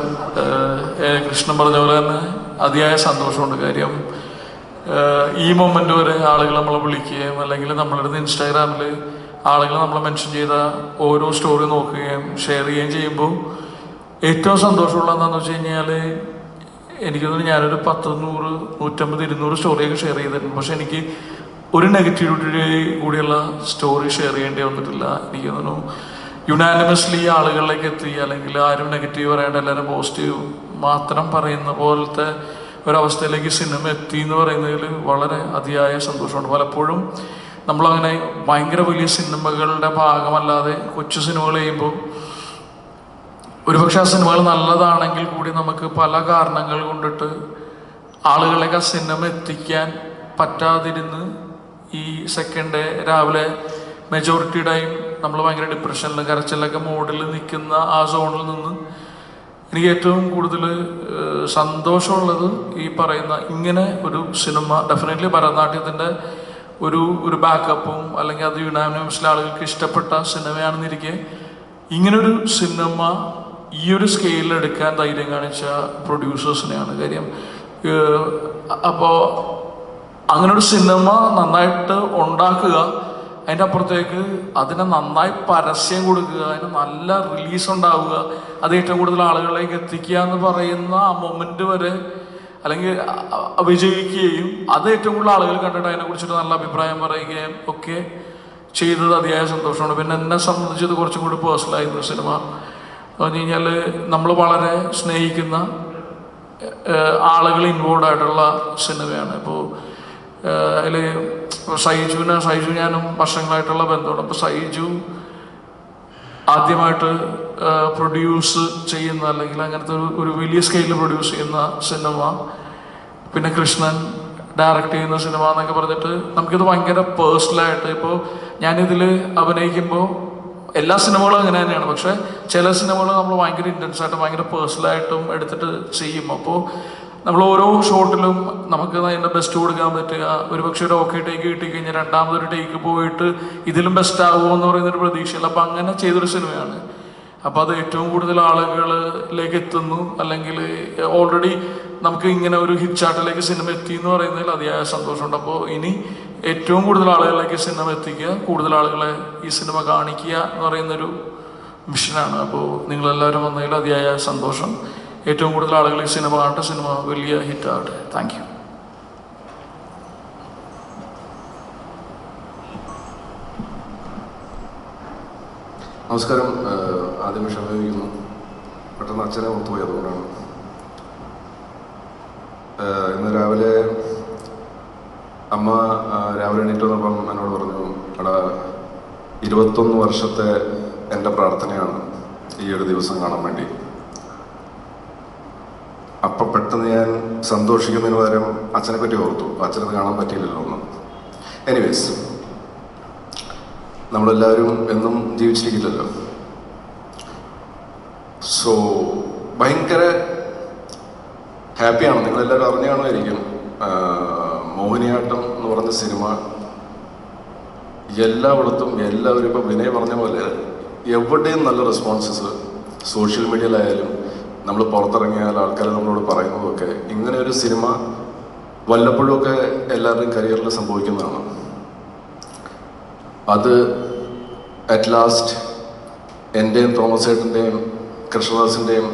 കൃഷ്ണൻ പറഞ്ഞ പോലെ തന്നെ അതിയായ സന്തോഷമുണ്ട്. കാര്യം ഈ മൊമെൻ്റ് വരെ ആളുകൾ നമ്മളെ വിളിക്കുകയും അല്ലെങ്കിൽ നമ്മളുടെ ഇൻസ്റ്റാഗ്രാമിൽ ആളുകൾ നമ്മളെ മെൻഷൻ ചെയ്ത ഓരോ സ്റ്റോറി നോക്കുകയും ഷെയർ ചെയ്യുകയും ചെയ്യുമ്പോൾ ഏറ്റവും സന്തോഷമുള്ള എന്താണെന്ന് വെച്ച് കഴിഞ്ഞാൽ എനിക്ക് തോന്നുന്നു ഞാനൊരു 100, 100, 150, 200 സ്റ്റോറിയൊക്കെ ഷെയർ ചെയ്തിട്ടുണ്ട്. പക്ഷെ എനിക്ക് ഒരു നെഗറ്റിവിറ്റി കൂടിയുള്ള സ്റ്റോറി ഷെയർ ചെയ്യേണ്ടി വന്നിട്ടില്ല. എനിക്ക് തോന്നുന്നു യുനാനിമസ്ലി ആളുകളിലേക്ക് എത്തി, അല്ലെങ്കിൽ ആരും നെഗറ്റീവ് പറയേണ്ട, എല്ലാവരും പോസിറ്റീവ് മാത്രം പറയുന്ന പോലത്തെ ഒരവസ്ഥയിലേക്ക് സിനിമ എത്തി എന്ന് പറയുന്നതിൽ വളരെ അതിയായ സന്തോഷമുണ്ട്. പലപ്പോഴും നമ്മളങ്ങനെ ഭയങ്കര വലിയ സിനിമകളുടെ ഭാഗമല്ലാതെ കൊച്ചു സിനിമകൾ ചെയ്യുമ്പോൾ ഒരുപക്ഷെ ആ സിനിമകൾ നല്ലതാണെങ്കിൽ കൂടി നമുക്ക് പല കാരണങ്ങൾ കൊണ്ടിട്ട് ആളുകളിലേക്ക് ആ സിനിമ എത്തിക്കാൻ പറ്റാതിരുന്ന് ഈ സെക്കൻഡ് ഡേ രാവിലെ മെജോറിറ്റി ടൈം നമ്മൾ ഭയങ്കര ഡിപ്രഷനിലും കരച്ചിലൊക്കെ മോഡിൽ നിൽക്കുന്ന ആ സോണിൽ നിന്ന് എനിക്ക് ഏറ്റവും കൂടുതൽ സന്തോഷമുള്ളത് ഈ പറയുന്ന ഇങ്ങനെ ഒരു സിനിമ ഡെഫിനറ്റ്ലി ഭരതനാട്യത്തിൻ്റെ ഒരു ബാക്കപ്പും അല്ലെങ്കിൽ അത് യുനാനിമസ്ലി ആളുകൾക്ക് ഇഷ്ടപ്പെട്ട സിനിമയാണെന്നിരിക്കെ ഇങ്ങനൊരു സിനിമ ഈ ഒരു സ്കെയിലിൽ എടുക്കാൻ ധൈര്യം കാണിച്ച പ്രൊഡ്യൂസേഴ്സിനെയാണ്. കാര്യം അപ്പോൾ അങ്ങനൊരു സിനിമ നന്നായിട്ട് ഉണ്ടാക്കുക, അതിൻ്റെ അപ്പുറത്തേക്ക് അതിനെ നന്നായി പരസ്യം കൊടുക്കുക, അതിന് നല്ല റിലീസ് ഉണ്ടാവുക, അത് ഏറ്റവും കൂടുതൽ ആളുകളിലേക്ക് എത്തിക്കുക എന്ന് പറയുന്ന ആ മൊമെൻ്റ് വരെ അല്ലെങ്കിൽ വിജയിക്കുകയും അത് ഏറ്റവും കൂടുതൽ ആളുകൾ കണ്ടിട്ട് അതിനെക്കുറിച്ചിട്ട് നല്ല അഭിപ്രായം പറയുകയും ഒക്കെ ചെയ്തത് അതിയായ സന്തോഷമാണ്. പിന്നെ എന്നെ സംബന്ധിച്ചത് കുറച്ചും കൂടി പേഴ്സണലായിരുന്നു സിനിമ എന്ന് പറഞ്ഞു കഴിഞ്ഞാൽ നമ്മൾ വളരെ സ്നേഹിക്കുന്ന ആളുകൾ ഇൻവോൾവ് ആയിട്ടുള്ള സിനിമയാണ്. ഇപ്പോൾ അതിൽ സൈജു ഞാനും വർഷങ്ങളായിട്ടുള്ള ബന്ധമാണ്. അപ്പോൾ സൈജു ആദ്യമായിട്ട് പ്രൊഡ്യൂസ് ചെയ്യുന്ന അല്ലെങ്കിൽ അങ്ങനത്തെ ഒരു വലിയ സ്കെയിലിൽ പ്രൊഡ്യൂസ് ചെയ്യുന്ന സിനിമ, പിന്നെ കൃഷ്ണൻ ഡയറക്റ്റ് ചെയ്യുന്ന സിനിമ എന്നൊക്കെ പറഞ്ഞിട്ട് നമുക്കിത് ഭയങ്കര പേഴ്സണലായിട്ട്, ഇപ്പോൾ ഞാനിതിൽ അഭിനയിക്കുമ്പോൾ എല്ലാ സിനിമകളും അങ്ങനെ തന്നെയാണ്, പക്ഷേ ചില സിനിമകൾ നമ്മൾ ഭയങ്കര ഇൻറ്റൻസായിട്ടും ഭയങ്കര പേഴ്സണലായിട്ടും എടുത്തിട്ട് ചെയ്യും. അപ്പോൾ നമ്മൾ ഓരോ ഷോട്ടിലും നമുക്ക് അതിൻ്റെ ബെസ്റ്റ് കൊടുക്കാൻ പറ്റുക. ഒരു പക്ഷേ ഒരു ഓക്കെ ടേക്ക് കിട്ടിക്കഴിഞ്ഞാൽ രണ്ടാമതൊരു ടേക്ക് പോയിട്ട് ഇതിലും ബെസ്റ്റ് ആകുമോ എന്ന് പറയുന്നൊരു പ്രതീക്ഷയില്ല. അപ്പോൾ അങ്ങനെ ചെയ്തൊരു സിനിമയാണ്. അപ്പോൾ അത് ഏറ്റവും കൂടുതൽ ആളുകളിലേക്ക് എത്തുന്നു, അല്ലെങ്കിൽ ഓൾറെഡി നമുക്ക് ഇങ്ങനെ ഒരു ഹിറ്റ് ചാർട്ടിലേക്ക് സിനിമ എത്തി എന്ന് പറയുന്നതിൽ അതിയായ സന്തോഷമുണ്ട്. അപ്പോൾ ഇനി ഏറ്റവും കൂടുതൽ ആളുകളിലേക്ക് സിനിമ എത്തിക്കുക, കൂടുതൽ ആളുകളെ ഈ സിനിമ കാണിക്കുക എന്ന് പറയുന്നൊരു മിഷനാണ്. അപ്പോൾ നിങ്ങളെല്ലാവരും വന്നതിൽ അതിയായ സന്തോഷം. ഏറ്റവും കൂടുതൽ ആളുകൾ ഈ സിനിമ കാണട്ടെ, സിനിമ വലിയ ഹിറ്റാകട്ടെ. Thank you. നമസ്കാരം. ആദ്യമേ ക്ഷമിക്കുന്നു, പെട്ടെന്ന് അച്ഛനെ ഓർത്തുപോയി, അതുകൊണ്ടാണ്. ഇന്ന് രാവിലെ അമ്മ രാവിലെ എണീറ്റ് വന്നപ്പം എന്നോട് പറഞ്ഞു, എടാ 21 വർഷത്തെ എൻ്റെ പ്രാർത്ഥനയാണ് ഈ ഒരു ദിവസം കാണാൻ വേണ്ടി. അപ്പം പെട്ടെന്ന് ഞാൻ സന്തോഷിക്കുന്നതിന് പകരം അച്ഛനെ പറ്റി ഓർത്തു. അച്ഛനത് കാണാൻ പറ്റിയില്ലല്ലോ ഒന്ന്. എനിവേസ്, നമ്മളെല്ലാവരും എന്നും ജീവിച്ചിരിക്കില്ലല്ലോ. സോ ഭയങ്കര ഹാപ്പിയാണ്. നിങ്ങളെല്ലാവരും അറിഞ്ഞു കാണുമായിരിക്കും, മോഹിനിയാട്ടം എന്ന് പറഞ്ഞ സിനിമ എല്ലായിടത്തും എല്ലാവരും ഇപ്പോൾ വിനയ് പറഞ്ഞ പോലെ എവിടെയും നല്ല റെസ്പോൺസസ്, സോഷ്യൽ മീഡിയയിലായാലും നമ്മൾ പുറത്തിറങ്ങിയാൽ ആൾക്കാർ നമ്മളോട് പറയുന്നതൊക്കെ ഇങ്ങനെ ഒരു സിനിമ വല്ലപ്പോഴുമൊക്കെ എല്ലാവരുടെയും കരിയറിൽ സംഭവിക്കുന്നതാണ്. അത് അറ്റ് ലാസ്റ്റ് എൻ്റെയും തോമസ് ചേട്ടൻ്റെയും കൃഷ്ണദാസിൻ്റെയും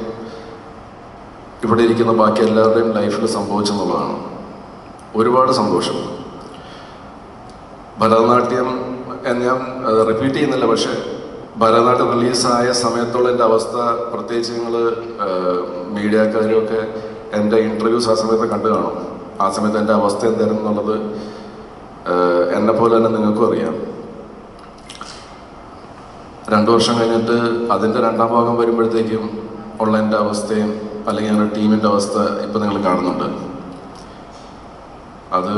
ഇവിടെ ഇരിക്കുന്ന ബാക്കി എല്ലാവരുടെയും ലൈഫിൽ സംഭവിച്ചെന്നുള്ളതാണ്. ഒരുപാട് സന്തോഷം. ഭരതനാട്യം ഞാൻ റിപ്പീറ്റ് ചെയ്യുന്നില്ല, പക്ഷേ ഭരതനാട്യം റിലീസായ സമയത്തുള്ള എൻ്റെ അവസ്ഥ, പ്രത്യേകിച്ച് നിങ്ങൾ മീഡിയക്കാരും ഒക്കെ എൻ്റെ ഇൻ്റർവ്യൂസ് ആ സമയത്ത് കണ്ടു കാണും. ആ സമയത്ത് എൻ്റെ അവസ്ഥ എന്തായിരുന്നു എന്നുള്ളത് എന്നെപ്പോലെ തന്നെ നിങ്ങൾക്കും അറിയാം. 2 വർഷം കഴിഞ്ഞിട്ട് അതിൻ്റെ 2ാം ഭാഗം വരുമ്പോഴത്തേക്കും ഉള്ള എൻ്റെ അവസ്ഥയും അല്ലെങ്കിൽ ഞങ്ങളുടെ ടീമിൻ്റെ അവസ്ഥ ഇപ്പം നിങ്ങൾ കാണുന്നുണ്ട്. അത്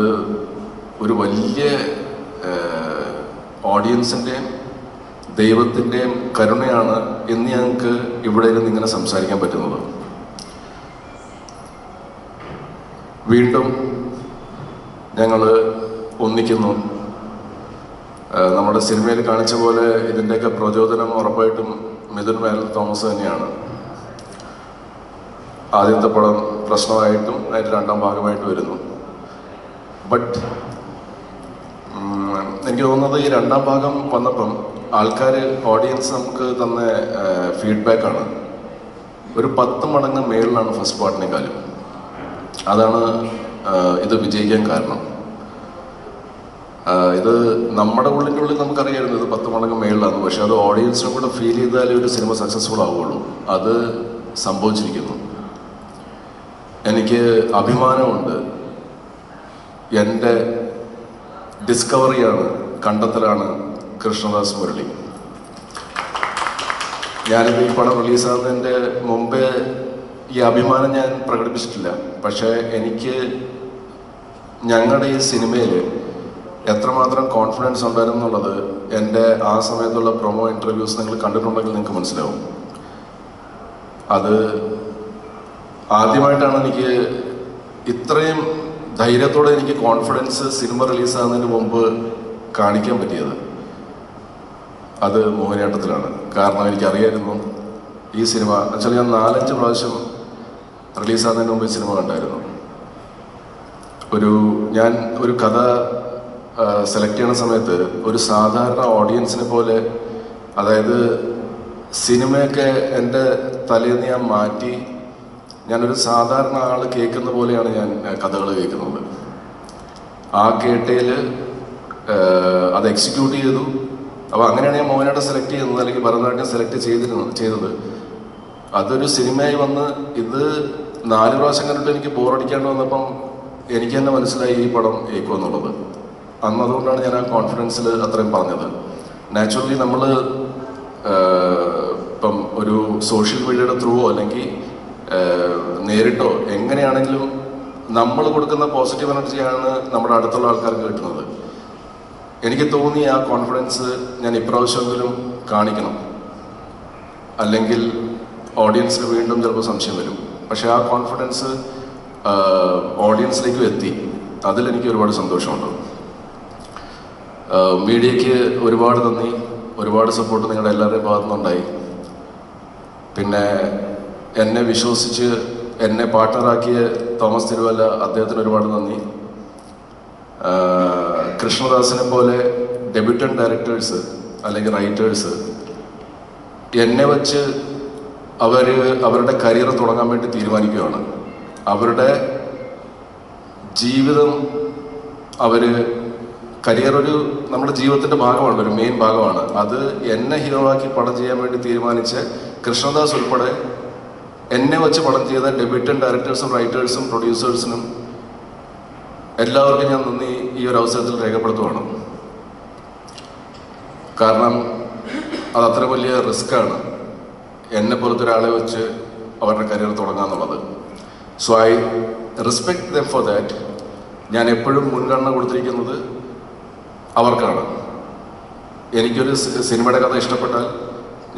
ഒരു വലിയ ഓഡിയൻസിൻ്റെയും ദൈവത്തിൻ്റെയും കരുണയാണ് എന്ന് ഞങ്ങൾക്ക് ഇവിടെ ഇരുന്ന് ഇങ്ങനെ സംസാരിക്കാൻ പറ്റുന്നത്. വീണ്ടും ഞങ്ങൾ ഒന്നിക്കുന്നു. നമ്മുടെ സിനിമയിൽ കാണിച്ച പോലെ ഇതിൻ്റെയൊക്കെ പ്രചോദനം ഉറപ്പായിട്ടും മിഥുൻ മേനോൻ തോമസ് തന്നെയാണ്. ആദ്യത്തെ പടം പ്രശ്നമായിട്ടും അതിൻ്റെ 2ാം ഭാഗമായിട്ട് വരുന്നു. ബട്ട് എനിക്ക് തോന്നുന്നത് ഈ 2ാം ഭാഗം വന്നപ്പം ആൾക്കാർ, ഓഡിയൻസ് നമുക്ക് തന്ന ഫീഡ്ബാക്കാണ് ഒരു 10 മടങ്ങ് മേളിലാണ് ഫസ്റ്റ് പാർട്ടിനേക്കാളും. അതാണ് ഇത് വിജയിക്കാൻ കാരണം. ഇത് നമ്മുടെ ഉള്ളിൻ്റെ ഉള്ളിൽ നമുക്കറിയായിരുന്നു ഇത് 10 മടങ്ങ് മേളിലാണ്, പക്ഷെ അത് ഓഡിയൻസിനും കൂടെ ഫീൽ ചെയ്താലേ ഒരു സിനിമ സക്സസ്ഫുൾ ആവുകയുള്ളൂ. അത് സംഭവിച്ചിരിക്കുന്നു. എനിക്ക് അഭിമാനമുണ്ട്. എൻ്റെ ഡിസ്കവറിയാണ്, കണ്ടെത്തലാണ് കൃഷ്ണദാസ് മുരളി. ഞാനിത് ഈ പടം റിലീസാകുന്നതിൻ്റെ മുമ്പേ ഈ അഭിമാനം ഞാൻ പ്രകടിപ്പിച്ചിട്ടില്ല. പക്ഷേ എനിക്ക് ഞങ്ങളുടെ ഈ സിനിമയിൽ എത്രമാത്രം കോൺഫിഡൻസ് ഉണ്ടായിരുന്നു എന്നുള്ളത് എൻ്റെ ആ സമയത്തുള്ള പ്രൊമോ ഇൻ്റർവ്യൂസ് നിങ്ങൾ കണ്ടിട്ടുണ്ടെങ്കിൽ നിങ്ങൾക്ക് മനസ്സിലാവും. അത് ആദ്യമായിട്ടാണ് എനിക്ക് ഇത്രയും ധൈര്യത്തോടെ എനിക്ക് കോൺഫിഡൻസ് സിനിമ റിലീസാകുന്നതിന് മുമ്പ് കാണിക്കാൻ പറ്റിയത്. അത് മോഹിനിയാട്ടത്തിലാണ്. കാരണം എനിക്കറിയായിരുന്നു ഈ സിനിമ വെച്ചാൽ ഞാൻ 4-5 പ്രാവശ്യം റിലീസാകുന്നതിന് മുമ്പ് ഈ സിനിമ കണ്ടായിരുന്നു. ഞാൻ ഒരു കഥ സെലക്ട് ചെയ്യുന്ന സമയത്ത് ഒരു സാധാരണ ഓഡിയൻസിനെ പോലെ, അതായത് സിനിമയൊക്കെ എൻ്റെ തലേന്ന് ഞാൻ മാറ്റി ഞാനൊരു സാധാരണ ആൾ കേൾക്കുന്ന പോലെയാണ് ഞാൻ കഥകൾ കേൾക്കുന്നത്. ആ കേട്ടയിൽ അത് എക്സിക്യൂട്ട് ചെയ്തു. അപ്പോൾ അങ്ങനെയാണ് ഞാൻ മോഹിനിയാട്ടം സെലക്ട് ചെയ്യുന്നത്, അല്ലെങ്കിൽ ഭരതനാട്യം സെലക്ട് ചെയ്തത്. അതൊരു സിനിമയായി വന്ന് ഇത് 4 പ്രാവശ്യം കണ്ടിട്ട് എനിക്ക് ബോറടിക്കാണ്ട് വന്നപ്പം എനിക്ക് തന്നെ മനസ്സിലായി ഈ പടം ഏക്കുമെന്നുള്ളത്. അന്ന് അതുകൊണ്ടാണ് ഞാൻ ആ കോൺഫിഡൻസിൽ അത്രയും പറഞ്ഞത്. നാച്ചുറലി നമ്മൾ ഇപ്പം ഒരു സോഷ്യൽ മീഡിയയുടെ ത്രൂവോ അല്ലെങ്കിൽ നേരിട്ടോ എങ്ങനെയാണെങ്കിലും നമ്മൾ കൊടുക്കുന്ന പോസിറ്റീവ് എനർജിയാണ് നമ്മുടെ അടുത്തുള്ള ആൾക്കാർക്ക് കിട്ടുന്നത്. എനിക്ക് തോന്നി ആ കോൺഫിഡൻസ് ഞാൻ ഇപ്രാവശ്യമെങ്കിലും കാണിക്കണം, അല്ലെങ്കിൽ ഓഡിയൻസിന് വീണ്ടും ചിലപ്പോൾ സംശയം വരും. പക്ഷേ ആ കോൺഫിഡൻസ് ഓഡിയൻസിലേക്കും എത്തി. അതിലെനിക്ക് ഒരുപാട് സന്തോഷമുണ്ട്. മീഡിയയ്ക്ക് ഒരുപാട് നന്ദി, ഒരുപാട് സപ്പോർട്ട് നിങ്ങളുടെ എല്ലാവരുടെയും ഭാഗത്തുനിന്നുണ്ടായി. പിന്നെ എന്നെ വിശ്വസിച്ച് എന്നെ പാർട്ട്ണറാക്കിയ തോമസ് തിരുവല്ല, അദ്ദേഹത്തിന് ഒരുപാട് നന്ദി. കൃഷ്ണദാസിനെ പോലെ ഡെബ്യൂട്ടൻ്റ് ഡയറക്ടേഴ്സ് അല്ലെങ്കിൽ റൈറ്റേഴ്സ് എന്നെ വച്ച് അവരുടെ കരിയർ തുടങ്ങാൻ വേണ്ടി തീരുമാനിക്കുകയാണ്. അവരുടെ ജീവിതം, കരിയർ നമ്മുടെ ജീവിതത്തിൻ്റെ ഭാഗമാണ്, ഒരു മെയിൻ ഭാഗമാണ്. അത് എന്നെ ഹീറോവാക്കി പടം ചെയ്യാൻ വേണ്ടി തീരുമാനിച്ച് കൃഷ്ണദാസ് ഉൾപ്പെടെ എന്നെ വെച്ച് പടം ചെയ്ത ഡെബ്യൂട്ടൻ്റ് ഡയറക്ടേഴ്സും റൈറ്റേഴ്സും പ്രൊഡ്യൂസേഴ്സിനും എല്ലാവർക്കും ഞാൻ നന്ദി ഈ ഒരു അവസരത്തിൽ രേഖപ്പെടുത്തുകയാണ്. കാരണം അതത്ര വലിയ റിസ്ക്കാണ് എന്നെ പോലത്തെ ഒരാളെ വെച്ച് അവരുടെ കരിയർ തുടങ്ങാന്നുള്ളത്. So I respect them for that. ഞാൻ എപ്പോഴും മുൻഗണന കൊടുത്തിരിക്കുന്നത് അവർക്കാണ്. എനിക്കൊരു സിനിമയുടെ കഥ ഇഷ്ടപ്പെട്ടാൽ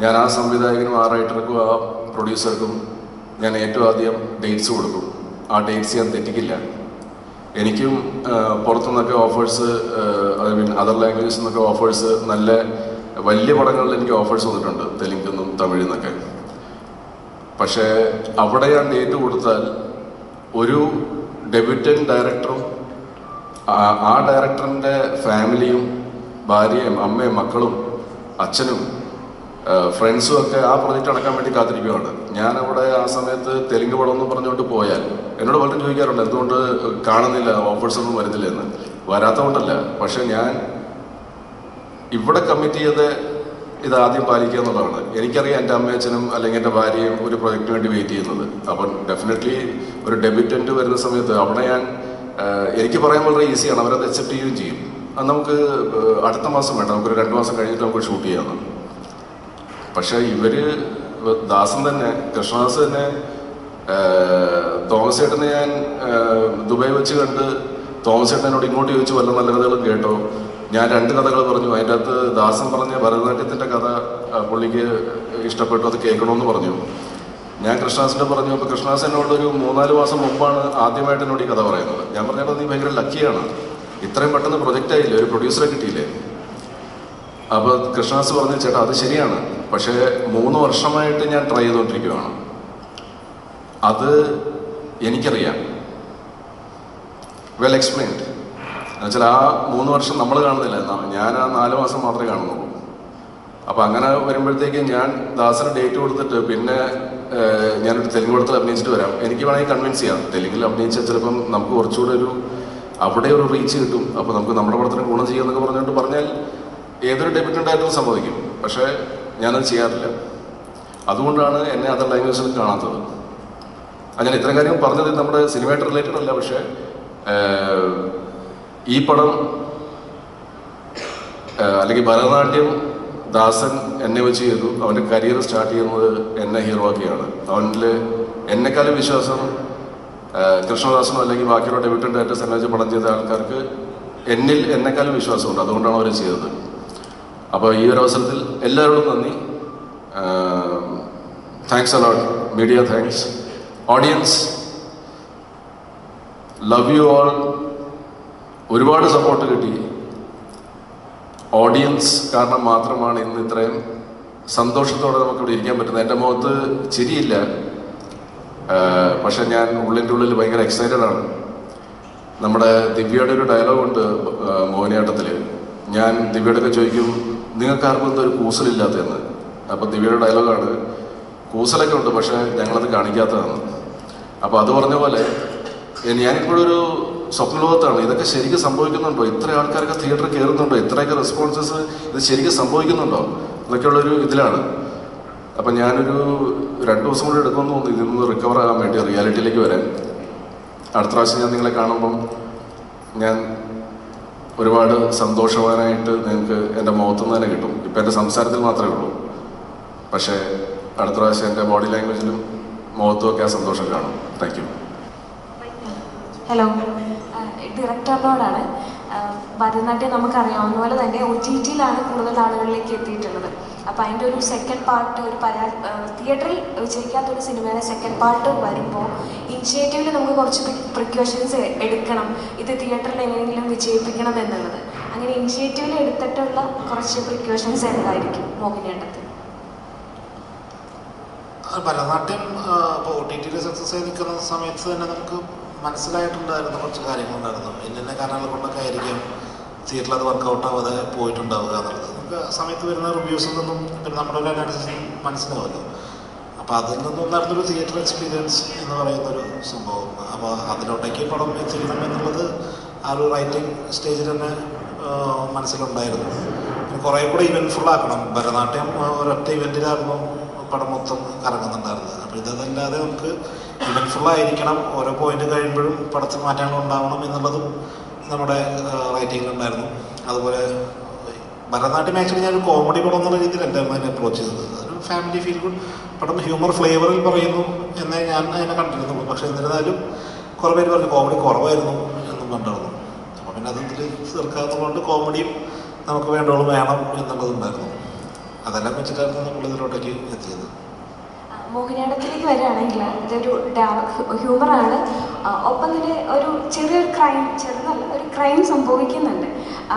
ഞാൻ ആ സംവിധായകനും ആ റൈറ്റർക്കും ആ പ്രൊഡ്യൂസർക്കും ഞാൻ ഏറ്റവും ആദ്യം ഡേറ്റ്സ് കൊടുക്കും. ആ ഡേറ്റ്സ് ഞാൻ തെറ്റിക്കില്ല. എനിക്കും പുറത്തുനിന്നൊക്കെ ഓഫേഴ്സ്, ഐ മീൻ അതർ ലാംഗ്വേജസിൽ നിന്നൊക്കെ ഓഫേഴ്സ്, നല്ല വലിയ പടങ്ങളിൽ എനിക്ക് ഓഫേഴ്സ് വന്നിട്ടുണ്ട്, തെലുങ്കിൽ നിന്നും തമിഴിൽ നിന്നൊക്കെ. പക്ഷേ അവിടെ ഞാൻ ഡേറ്റ് കൊടുത്താൽ ഒരു ഡെബ്യൂട്ടൻ്റ് ഡയറക്ടറും ആ ഡയറക്ടറിൻ്റെ ഫാമിലിയും ഭാര്യയും അമ്മയും മക്കളും അച്ഛനും ഫ്രണ്ട്സും ഒക്കെ ആ പ്രൊജക്റ്റ് അടക്കാൻ വേണ്ടി കാത്തിരിക്കുകയാണ്. ഞാനവിടെ ആ സമയത്ത് തെലുങ്ക് പടം ഒന്നും പറഞ്ഞുകൊണ്ട് പോയാൽ എന്നോട് പലരും ചോദിക്കാറുണ്ട് എന്തുകൊണ്ട് കാണുന്നില്ല, ഓഫേഴ്സ് ഒന്നും വരുന്നില്ല എന്ന്. വരാത്തതുകൊണ്ടല്ല, പക്ഷെ ഞാൻ ഇവിടെ കമ്മിറ്റ് ചെയ്ത് ഇത് ആദ്യം പാലിക്കുക എന്നുള്ളതാണ്. എനിക്കറിയാം എൻ്റെ അമ്മയച്ഛനും അല്ലെങ്കിൽ എൻ്റെ ഭാര്യയും ഒരു പ്രൊജക്റ്റിന് വേണ്ടി വെയിറ്റ് ചെയ്യുന്നത്. അപ്പം ഡെഫിനറ്റ്ലി ഒരു ഡെബ്യൂറ്റൻ്റ് വരുന്ന സമയത്ത് അവിടെ ഞാൻ എനിക്ക് പറയാൻ വളരെ ഈസിയാണ്, അവരത് അക്സെപ്റ്റ് ചെയ്യുകയും ചെയ്യും. അത് നമുക്ക് അടുത്ത മാസം വേണ്ട, നമുക്കൊരു 2 മാസം കഴിഞ്ഞിട്ട് നമുക്ക് ഷൂട്ട് ചെയ്യാമെന്ന്. പക്ഷേ ദാസൻ തന്നെ, കൃഷ്ണദാസ് തന്നെ, തോമസ് ചേട്ടനെ ഞാൻ ദുബായ് വെച്ച് കണ്ട് തോമസ് ചേട്ടനോട് ഇങ്ങോട്ട് ചോദിച്ചു വല്ല നല്ല കഥകളും കേട്ടോ. ഞാൻ 2 കഥകൾ പറഞ്ഞു. അതിൻ്റെ അകത്ത് ദാസൻ പറഞ്ഞ ഭരതനാട്യത്തിൻ്റെ കഥ പുള്ളിക്ക് ഇഷ്ടപ്പെട്ടു, അത് കേൾക്കണമെന്ന് പറഞ്ഞു. ഞാൻ കൃഷ്ണദാസിൻ്റെ പറഞ്ഞു. അപ്പോൾ കൃഷ്ണദാസ് എന്നോട് ഒരു 3-4 മാസം മുമ്പാണ് ആദ്യമായിട്ട് എന്നോട് ഈ കഥ പറയുന്നത്. ഞാൻ പറഞ്ഞത് നീ ഭയങ്കര ലക്കിയാണ്, ഇത്രയും പെട്ടെന്ന് പ്രൊജക്റ്റ് ആയില്ലേ, ഒരു പ്രൊഡ്യൂസറെ കിട്ടിയില്ലേ. അപ്പോൾ കൃഷ്ണദാസ് പറഞ്ഞു ചേട്ടാ അത് ശരിയാണ്, പക്ഷേ 3 വർഷമായിട്ട് ഞാൻ ട്രൈ ചെയ്തുകൊണ്ടിരിക്കുകയാണ്. അത് എനിക്കറിയാം. Well explained. എന്നുവെച്ചാൽ ആ 3 വർഷം നമ്മൾ കാണുന്നില്ല, ഞാൻ ആ 4 മാസം മാത്രമേ കാണുന്നുള്ളൂ. അപ്പോൾ അങ്ങനെ വരുമ്പോഴത്തേക്ക് ഞാൻ ദാസന് ഡേറ്റ് കൊടുത്തിട്ട് പിന്നെ ഞാനൊരു തെലുങ്ക് പടത്തിൽ അഭിനയിച്ചിട്ട് വരാം, എനിക്ക് വേണമെങ്കിൽ കൺവിൻസ് ചെയ്യാം. തെലുങ്കിൽ അഭിനയിച്ചാൽ ചിലപ്പം നമുക്ക് കുറച്ചുകൂടെ അവിടെ ഒരു റീച്ച് കിട്ടും, അപ്പോൾ നമുക്ക് നമ്മുടെ പടത്തിന് ഗുണം ചെയ്യാമെന്നൊക്കെ പറഞ്ഞുകൊണ്ട് പറഞ്ഞാൽ ഏതൊരു ഡെബ്യൂട്ടൻ്റായിട്ടും സമ്മതിക്കും. പക്ഷേ ഞാനത് ചെയ്യാറില്ല. അതുകൊണ്ടാണ് എന്നെ അതർ ലാംഗ്വേജിൽ കാണാത്തത്. അങ്ങനെ ഇത്തരം കാര്യങ്ങൾ പറഞ്ഞത് നമ്മുടെ സിനിമയായിട്ട് റിലേറ്റഡ് അല്ല. പക്ഷേ ഈ പടം അല്ലെങ്കിൽ ഭരതനാട്യം ദാസൻ എന്നെ വെച്ച് ചെയ്തു. അവൻ്റെ കരിയർ സ്റ്റാർട്ട് ചെയ്യുന്നത് എന്നെ ഹീറോ ആക്കിയാണ്. അവനിൽ എന്നെക്കാളും വിശ്വാസം കൃഷ്ണദാസനോ അല്ലെങ്കിൽ ബാക്കിയുള്ള ഡെബ്യൂട്ടൻ്റ് ആയിട്ട് വെച്ച് പടം ചെയ്ത ആൾക്കാർക്ക് എന്നെക്കാളും വിശ്വാസമുണ്ട്. അതുകൊണ്ടാണ് അവർ ചെയ്തത്. അപ്പോൾ ഈ ഒരു അവസരത്തിൽ എല്ലാവരോടും നന്ദി. Thanks a lot media, thanks audience, love you all. ഒരുപാട് സപ്പോർട്ട് കിട്ടി. ഓഡിയൻസ് കാരണം മാത്രമാണ് ഇന്ന് ഇത്രയും സന്തോഷത്തോടെ നമുക്കിവിടെ ഇരിക്കാൻ പറ്റുന്നത്. എൻ്റെ മുഖത്ത് ചിരിയില്ല, പക്ഷെ ഞാൻ ഉള്ളിൻ്റെ ഉള്ളിൽ ഭയങ്കര എക്സൈറ്റഡ് ആണ്. നമ്മുടെ ദിവ്യയുടെ ഒരു ഡയലോഗുണ്ട് മോഹിനിയാട്ടത്തിൽ. ഞാൻ ദിവ്യയോടൊക്കെ ചോദിക്കും നിങ്ങൾക്കാർക്കും എന്തൊരു കൂസലില്ലാത്തതെന്ന്. അപ്പോൾ ദിവ്യയുടെ ഡയലോഗാണ് കൂസലൊക്കെ ഉണ്ട്, പക്ഷേ ഞങ്ങളത് കാണിക്കാത്തതാണ്. അപ്പോൾ അത് പറഞ്ഞ പോലെ ഞാനിപ്പോഴൊരു സ്വപ്നലോകത്താണ്. ഇതൊക്കെ ശരിക്കും സംഭവിക്കുന്നുണ്ടോ? ഇത്ര ആൾക്കാരൊക്കെ തിയേറ്ററിൽ കയറുന്നുണ്ടോ? ഇത്രയൊക്കെ റെസ്പോൺസസ് ഇത് ശരിക്കും സംഭവിക്കുന്നുണ്ടോ? എന്നൊക്കെയുള്ളൊരു ഇതിലാണ്. അപ്പം ഞാനൊരു 2 ദിവസം കൂടി എടുക്കുമെന്ന് തോന്നുന്നു ഇതിൽ നിന്ന് റിക്കവർ ആകാൻ വേണ്ടി, റിയാലിറ്റിയിലേക്ക് വരാൻ. അടുത്ത പ്രാവശ്യം ഞാൻ നിങ്ങളെ കാണുമ്പം ഞാൻ ഒരുപാട് സന്തോഷവാനായിട്ട് നിങ്ങൾക്ക് എൻ്റെ മുഖത്തുനിന്ന് തന്നെ കിട്ടും. ഇപ്പം എൻ്റെ സംസാരത്തിൽ മാത്രമേ ഉള്ളൂ, പക്ഷേ അടുത്ത പ്രാവശ്യം എൻ്റെ ബോഡി ലാംഗ്വേജിലും മുഖത്തുമൊക്കെ ആ സന്തോഷം കാണും. Thank you. ഹലോ, ഡയറക്ടറിനോടാണ്. ഭരതനാട്യം നമുക്കറിയാവുന്ന പോലെ തന്നെ OTT-യിലാണ് കൂടുതൽ ആളുകളിലേക്ക് എത്തിയിട്ടുള്ളത്. അപ്പോൾ അതിൻ്റെ ഒരു സെക്കൻഡ് പാർട്ട്, തിയേറ്ററിൽ വിജയിക്കാത്തൊരു സിനിമയുടെ സെക്കൻഡ് പാർട്ട് വരുമ്പോൾ ഇനിഷ്യേറ്റീവിൽ നമുക്ക് കുറച്ച് പ്രിക്കോഷൻസ് എടുക്കണം, ഇത് തിയേറ്ററിൽ എങ്ങനെയെങ്കിലും വിജയിപ്പിക്കണം എന്നുള്ളത്. അങ്ങനെ ഇനിഷ്യേറ്റീവിൽ എടുത്തിട്ടുള്ള കുറച്ച് പ്രിക്കോഷൻസ് എന്തായിരിക്കും മോഹിനിയാട്ടത്തിൽ? ഭരതനാട്യം ഇപ്പോൾ OTT-യിൽ സക്സസ് ആയി നിൽക്കുന്ന സമയത്ത് തന്നെ നമുക്ക് മനസ്സിലായിട്ടുണ്ടായിരുന്ന കുറച്ച് കാര്യങ്ങളുണ്ടായിരുന്നു. ഇന്ന കാരണങ്ങൾ കൊണ്ടൊക്കെ ആയിരിക്കും തിയേറ്ററിൽ അത് വർക്കൗട്ട് ആവാതെ പോയിട്ടുണ്ടാവുക എന്നുള്ളത് നമുക്ക് സമയത്ത് വരുന്ന റിവ്യൂസിൽ നിന്നും പിന്നെ നമ്മുടെ ഒരു അനാലിസിസ് മനസ്സിലാവുമല്ലോ. അപ്പോൾ അതിൽ നിന്നും ഉണ്ടായിരുന്നൊരു തിയേറ്റർ എക്സ്പീരിയൻസ് എന്ന് പറയുന്നൊരു സംഭവം. അപ്പോൾ അതിലോട്ടേക്ക് പടം എത്തിക്കണം എന്നുള്ളത് ആ ഒരു റൈറ്റിംഗ് സ്റ്റേജിൽ തന്നെ മനസ്സിലുണ്ടായിരുന്നു. കുറേ കൂടെ ഇവൻറ്റ്ഫുൾ ആക്കണം. ഭരതനാട്യം ഒരൊറ്റ ഇവൻറ്റിലായിരുന്നു പടം മൊത്തം കറങ്ങുന്നുണ്ടായിരുന്നത്. അപ്പോൾ ഇതല്ലാതെ നമുക്ക് ഇവൻറ്റ്ഫുള്ളായിരിക്കണം, ഓരോ പോയിന്റ് കഴിയുമ്പോഴും പടത്തിൽ മാറ്റങ്ങൾ ഉണ്ടാവണം എന്നുള്ളതും നമ്മുടെ റൈറ്റിങ്ങിലുണ്ടായിരുന്നു. അതുപോലെ ഭരതനാട്യം ആക്ച്വലി ഞാനൊരു കോമഡി പടം എന്നുള്ള രീതിയിലല്ലായിരുന്നു അതിനെ അപ്രോച്ച് ചെയ്തത്. ഒരു ഫാമിലി ഫീൽ ഗുഡ് പടം, ഹ്യൂമർ ഫ്ലേവറിൽ പറയുന്നു എന്നേ ഞാൻ അതിനെ കണ്ടിരുന്നുള്ളൂ. പക്ഷേ എന്നിരുന്നാലും കുറേ പേര് പറഞ്ഞു കോമഡി കുറവായിരുന്നു എന്നും കണ്ടിരുന്നു. അപ്പോൾ പിന്നെ അതിൽ തീർക്കാവുന്നതുകൊണ്ട് കോമഡിയും നമുക്ക് വേണ്ടോളം വേണം എന്നുള്ളതുണ്ടായിരുന്നു. അതെല്ലാം വെച്ചിട്ടായിരുന്നു നമ്മൾ ഇതിലോട്ടേക്ക് എത്തിയത്. മോഹിനിയാട്ടത്തിലേക്ക് വരികയാണെങ്കിൽ ഇതൊരു ഹ്യൂമറാണ്, ഒപ്പം തന്നെ ഒരു ചെറിയൊരു ക്രൈം, ചെറുതല്ല ഒരു ക്രൈം സംഭവിക്കുന്നുണ്ട്.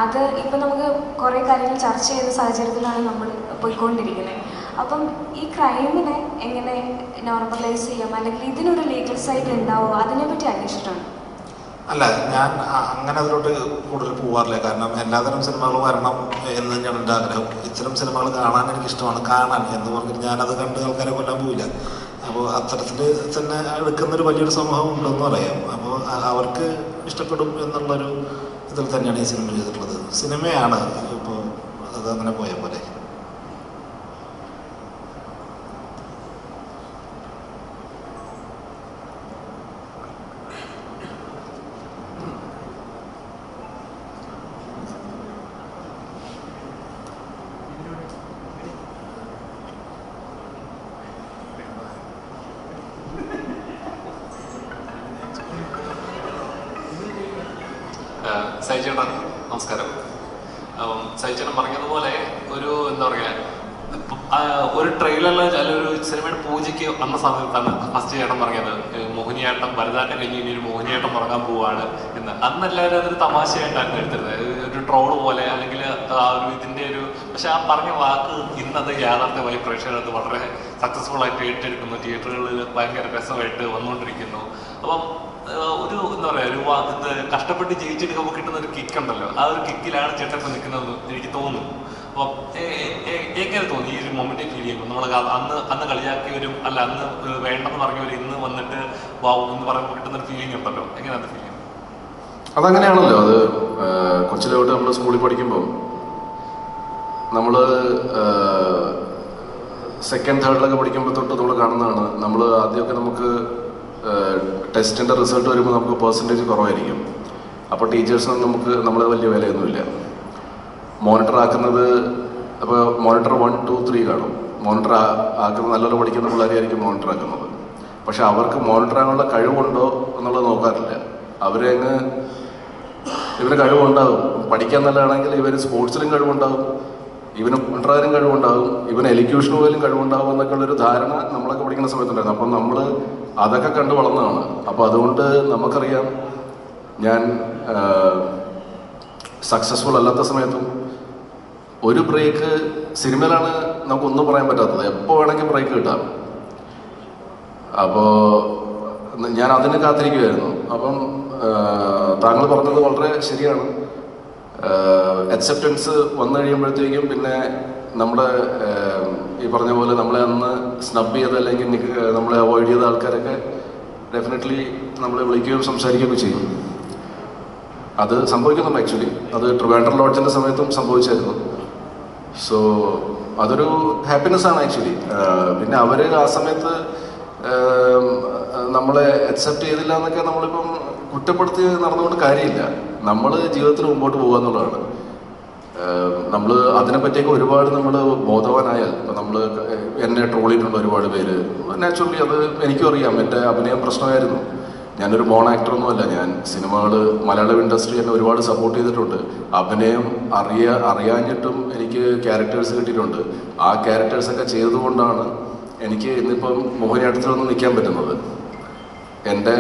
അത് ഇപ്പം നമുക്ക് കുറേ കാര്യങ്ങൾ ചർച്ച ചെയ്യുന്ന സാഹചര്യത്തിലാണ് നമ്മൾ പോയിക്കൊണ്ടിരിക്കുന്നത്. അപ്പം ഈ ക്രൈമിനെ എങ്ങനെ നോർമലൈസ് ചെയ്യാം, അല്ലെങ്കിൽ ഇതിനൊരു ലീഗൽ സൈഡ് ഉണ്ടാവുമോ, അതിനെപ്പറ്റി അന്വേഷിച്ചിട്ടുണ്ട്? അല്ല, ഞാൻ അങ്ങനെ അതിലോട്ട് കൂടുതൽ പോകാറില്ല. കാരണം എല്ലാതരം സിനിമകളും വരണം എന്ന് തന്നെയാണ് എൻ്റെ ആഗ്രഹം. ഇത്തരം സിനിമകൾ കാണാൻ എനിക്കിഷ്ടമാണ്. കാണാൻ എന്ന് പറഞ്ഞിട്ട് ഞാനത് കണ്ട് ആൾക്കാരെ കൊല്ലാൻ പോവില്ല. അപ്പോൾ അത്തരത്തിൽ തന്നെ എടുക്കുന്നൊരു വലിയൊരു സമൂഹം ഉണ്ടെന്ന് പറയാം. അപ്പോൾ അവർക്ക് ഇഷ്ടപ്പെടും എന്നുള്ളൊരു ഇതിൽ തന്നെയാണ് ഈ സിനിമ ചെയ്തിട്ടുള്ളത്. സിനിമയാണ്, ഇപ്പോൾ അതങ്ങനെ പോയ പോലെ. സൈജേട്ടൻ നമസ്കാരം. സൈജേട്ടൻ പറഞ്ഞതുപോലെ ഒരു എന്താ പറയുക, ഒരു ട്രെയിലറിൽ അല്ലെങ്കിൽ ഒരു സിനിമയുടെ പൂജയ്ക്ക് വന്ന സമയത്താണ് ഫസ്റ്റ് ചേട്ടൻ പറഞ്ഞത് മോഹിനിയാട്ടം ഭരതനാട്യം കഴിഞ്ഞ് ഇനി ഒരു മോഹിനിയാട്ടം തുടങ്ങാൻ പോവാണ് എന്ന്. അന്ന് എല്ലാവരും അതൊരു തമാശയായിട്ടാണ് എടുത്തിരുന്നത്, ഒരു ട്രോൾ പോലെ അല്ലെങ്കിൽ ആ ഒരു ഇതിൻ്റെ ഒരു. പക്ഷെ ആ പറഞ്ഞ വാക്ക് ഇന്നത് യാഥാർത്ഥ്യമായി പ്രേക്ഷകർക്ക് വളരെ സക്സസ്ഫുൾ ആയിട്ട് ഏറ്റെടുക്കുന്നു, തിയേറ്ററുകളിൽ ഭയങ്കര രസമായിട്ട് വന്നുകൊണ്ടിരിക്കുന്നു. അപ്പം ഒരു എന്താ പറയുക, ഒരു ഇത് കഷ്ടപ്പെട്ട് ജയിച്ചെടുക്കുമ്പോൾ കിട്ടുന്ന ഒരു കിക്ക് ഉണ്ടല്ലോ, ആ ഒരു കിക്കിലാണ് ചേട്ടൻ ഇപ്പോൾ നിൽക്കുന്നതെന്ന് എനിക്ക് തോന്നുന്നു. അപ്പം എങ്ങനെ തോന്നി ഈ ഒരു മൊമെന്റ് ഫീൽ ചെയ്യുമ്പോൾ? നമ്മൾ അന്ന് കളിയാക്കിയവരും അല്ല അന്ന് വേണ്ടെന്ന് പറഞ്ഞവരും ഇന്ന് വന്നിട്ട് വാവും എന്ന് പറയുമ്പോൾ കിട്ടുന്നൊരു ഫീലിംഗ് ഉണ്ടല്ലോ, എങ്ങനെ അത് ഫീൽ ചെയ്യും? അതങ്ങനെയാണല്ലോ. അത് കൊച്ചിലോട്ട് നമ്മൾ സ്കൂളിൽ പഠിക്കുമ്പോൾ നമ്മൾ സെക്കൻഡ് തേർഡിലൊക്കെ പഠിക്കുമ്പോൾ തൊട്ട് നമ്മൾ കാണുന്നതാണ്. നമ്മൾ ആദ്യമൊക്കെ നമുക്ക് ടെസ്റ്റിൻ്റെ റിസൾട്ട് വരുമ്പോൾ നമുക്ക് പെർസെൻറ്റേജ് കുറവായിരിക്കും. അപ്പോൾ ടീച്ചേഴ്സിനും നമ്മളെ വലിയ വിലയൊന്നുമില്ല. മോണിറ്റർ ആക്കുന്നത് അപ്പോൾ മോണിറ്റർ 1, 2, 3 കാണും. മോണിറ്റർ ആക്കുന്നത് നല്ലപോലെ പഠിക്കുന്ന പിള്ളേരെയായിരിക്കും മോണിറ്റർ ആക്കുന്നത്. പക്ഷെ അവർക്ക് മോണിറ്റർ ആകാനുള്ള കഴിവുണ്ടോ എന്നുള്ളത് നോക്കാറില്ല. ഇവന് കഴിവുണ്ടാകും, പഠിക്കാൻ നല്ലതാണെങ്കിൽ ഇവന് സ്പോർട്സിലും കഴിവുണ്ടാകും, ഇവന് മോണിറ്ററാനും കഴിവുണ്ടാകും, ഇവന് എലിക്യൂഷന് പോലും കഴിവുണ്ടാകും എന്നൊക്കെ ഉള്ളൊരു ധാരണ നമ്മളൊക്കെ പഠിക്കുന്ന സമയത്തുണ്ടായിരുന്നു. അപ്പം നമ്മൾ അതൊക്കെ കണ്ടു വളർന്നതാണ്. അപ്പോൾ അതുകൊണ്ട് നമുക്കറിയാം, ഞാൻ സക്സസ്ഫുൾ അല്ലാത്ത സമയത്തും ഒരു ബ്രേക്ക് സിനിമയിലാണ് നമുക്കൊന്നും പറയാൻ പറ്റാത്തത്, എപ്പോൾ വേണമെങ്കിൽ ബ്രേക്ക് കിട്ടാം. അപ്പോൾ ഞാൻ അതിന് കാത്തിരിക്കുമായിരുന്നു. അപ്പം താങ്കൾ പറഞ്ഞത് വളരെ ശരിയാണ്. അക്സെപ്റ്റൻസ് വന്നു കഴിയുമ്പോഴത്തേക്കും പിന്നെ നമ്മുടെ ഈ പറഞ്ഞ പോലെ നമ്മളെ അന്ന് സ്നബ് ചെയ്ത് അല്ലെങ്കിൽ നമ്മളെ അവോയ്ഡ് ചെയ്ത ആൾക്കാരൊക്കെ ഡെഫിനറ്റ്ലി നമ്മളെ വിളിക്കുകയും സംസാരിക്കുകയൊക്കെ ചെയ്യും. അത് സംഭവിക്കുന്നുണ്ട്. ആക്ച്വലി അത് ട്രിവാൻഡ്രം ലോഡ്ജിൻ്റെ സമയത്തും സംഭവിച്ചായിരുന്നു. സോ അതൊരു ഹാപ്പിനെസ് ആണ് ആക്ച്വലി. പിന്നെ അവർ ആ സമയത്ത് നമ്മളെ അക്സെപ്റ്റ് ചെയ്തില്ല എന്നൊക്കെ നമ്മളിപ്പം കുറ്റപ്പെടുത്തി നടന്നുകൊണ്ട് കാര്യമില്ല. നമ്മൾ ജീവിതത്തിൽ മുമ്പോട്ട് പോകുക എന്നുള്ളതാണ്. നമ്മൾ അതിനെപ്പറ്റിയൊക്കെ ഒരുപാട് നമ്മൾ ബോധവാനായാൽ, ഇപ്പം നമ്മൾ എന്നെ ട്രോൾ ചെയ്തിട്ടുണ്ട് ഒരുപാട് പേര്. നാച്ചുറലി അത് എനിക്കും അറിയാം, എൻ്റെ അഭിനയം പ്രശ്നമായിരുന്നു. ഞാനൊരു മോൺ ആക്ടറൊന്നുമല്ല. ഞാൻ സിനിമകൾ മലയാളം ഇൻഡസ്ട്രി എന്നെ ഒരുപാട് സപ്പോർട്ട് ചെയ്തിട്ടുണ്ട്. അഭിനയം അറിയാഞ്ഞിട്ടും എനിക്ക് ക്യാരക്ടേഴ്സ് കിട്ടിയിട്ടുണ്ട്. ആ ക്യാരക്ടേഴ്സൊക്കെ ചെയ്തുകൊണ്ടാണ് എനിക്ക് ഇന്നിപ്പം മോഹിനിയാട്ടത്തിലൊന്നും നിൽക്കാൻ പറ്റുന്നത്. എൻ്റെ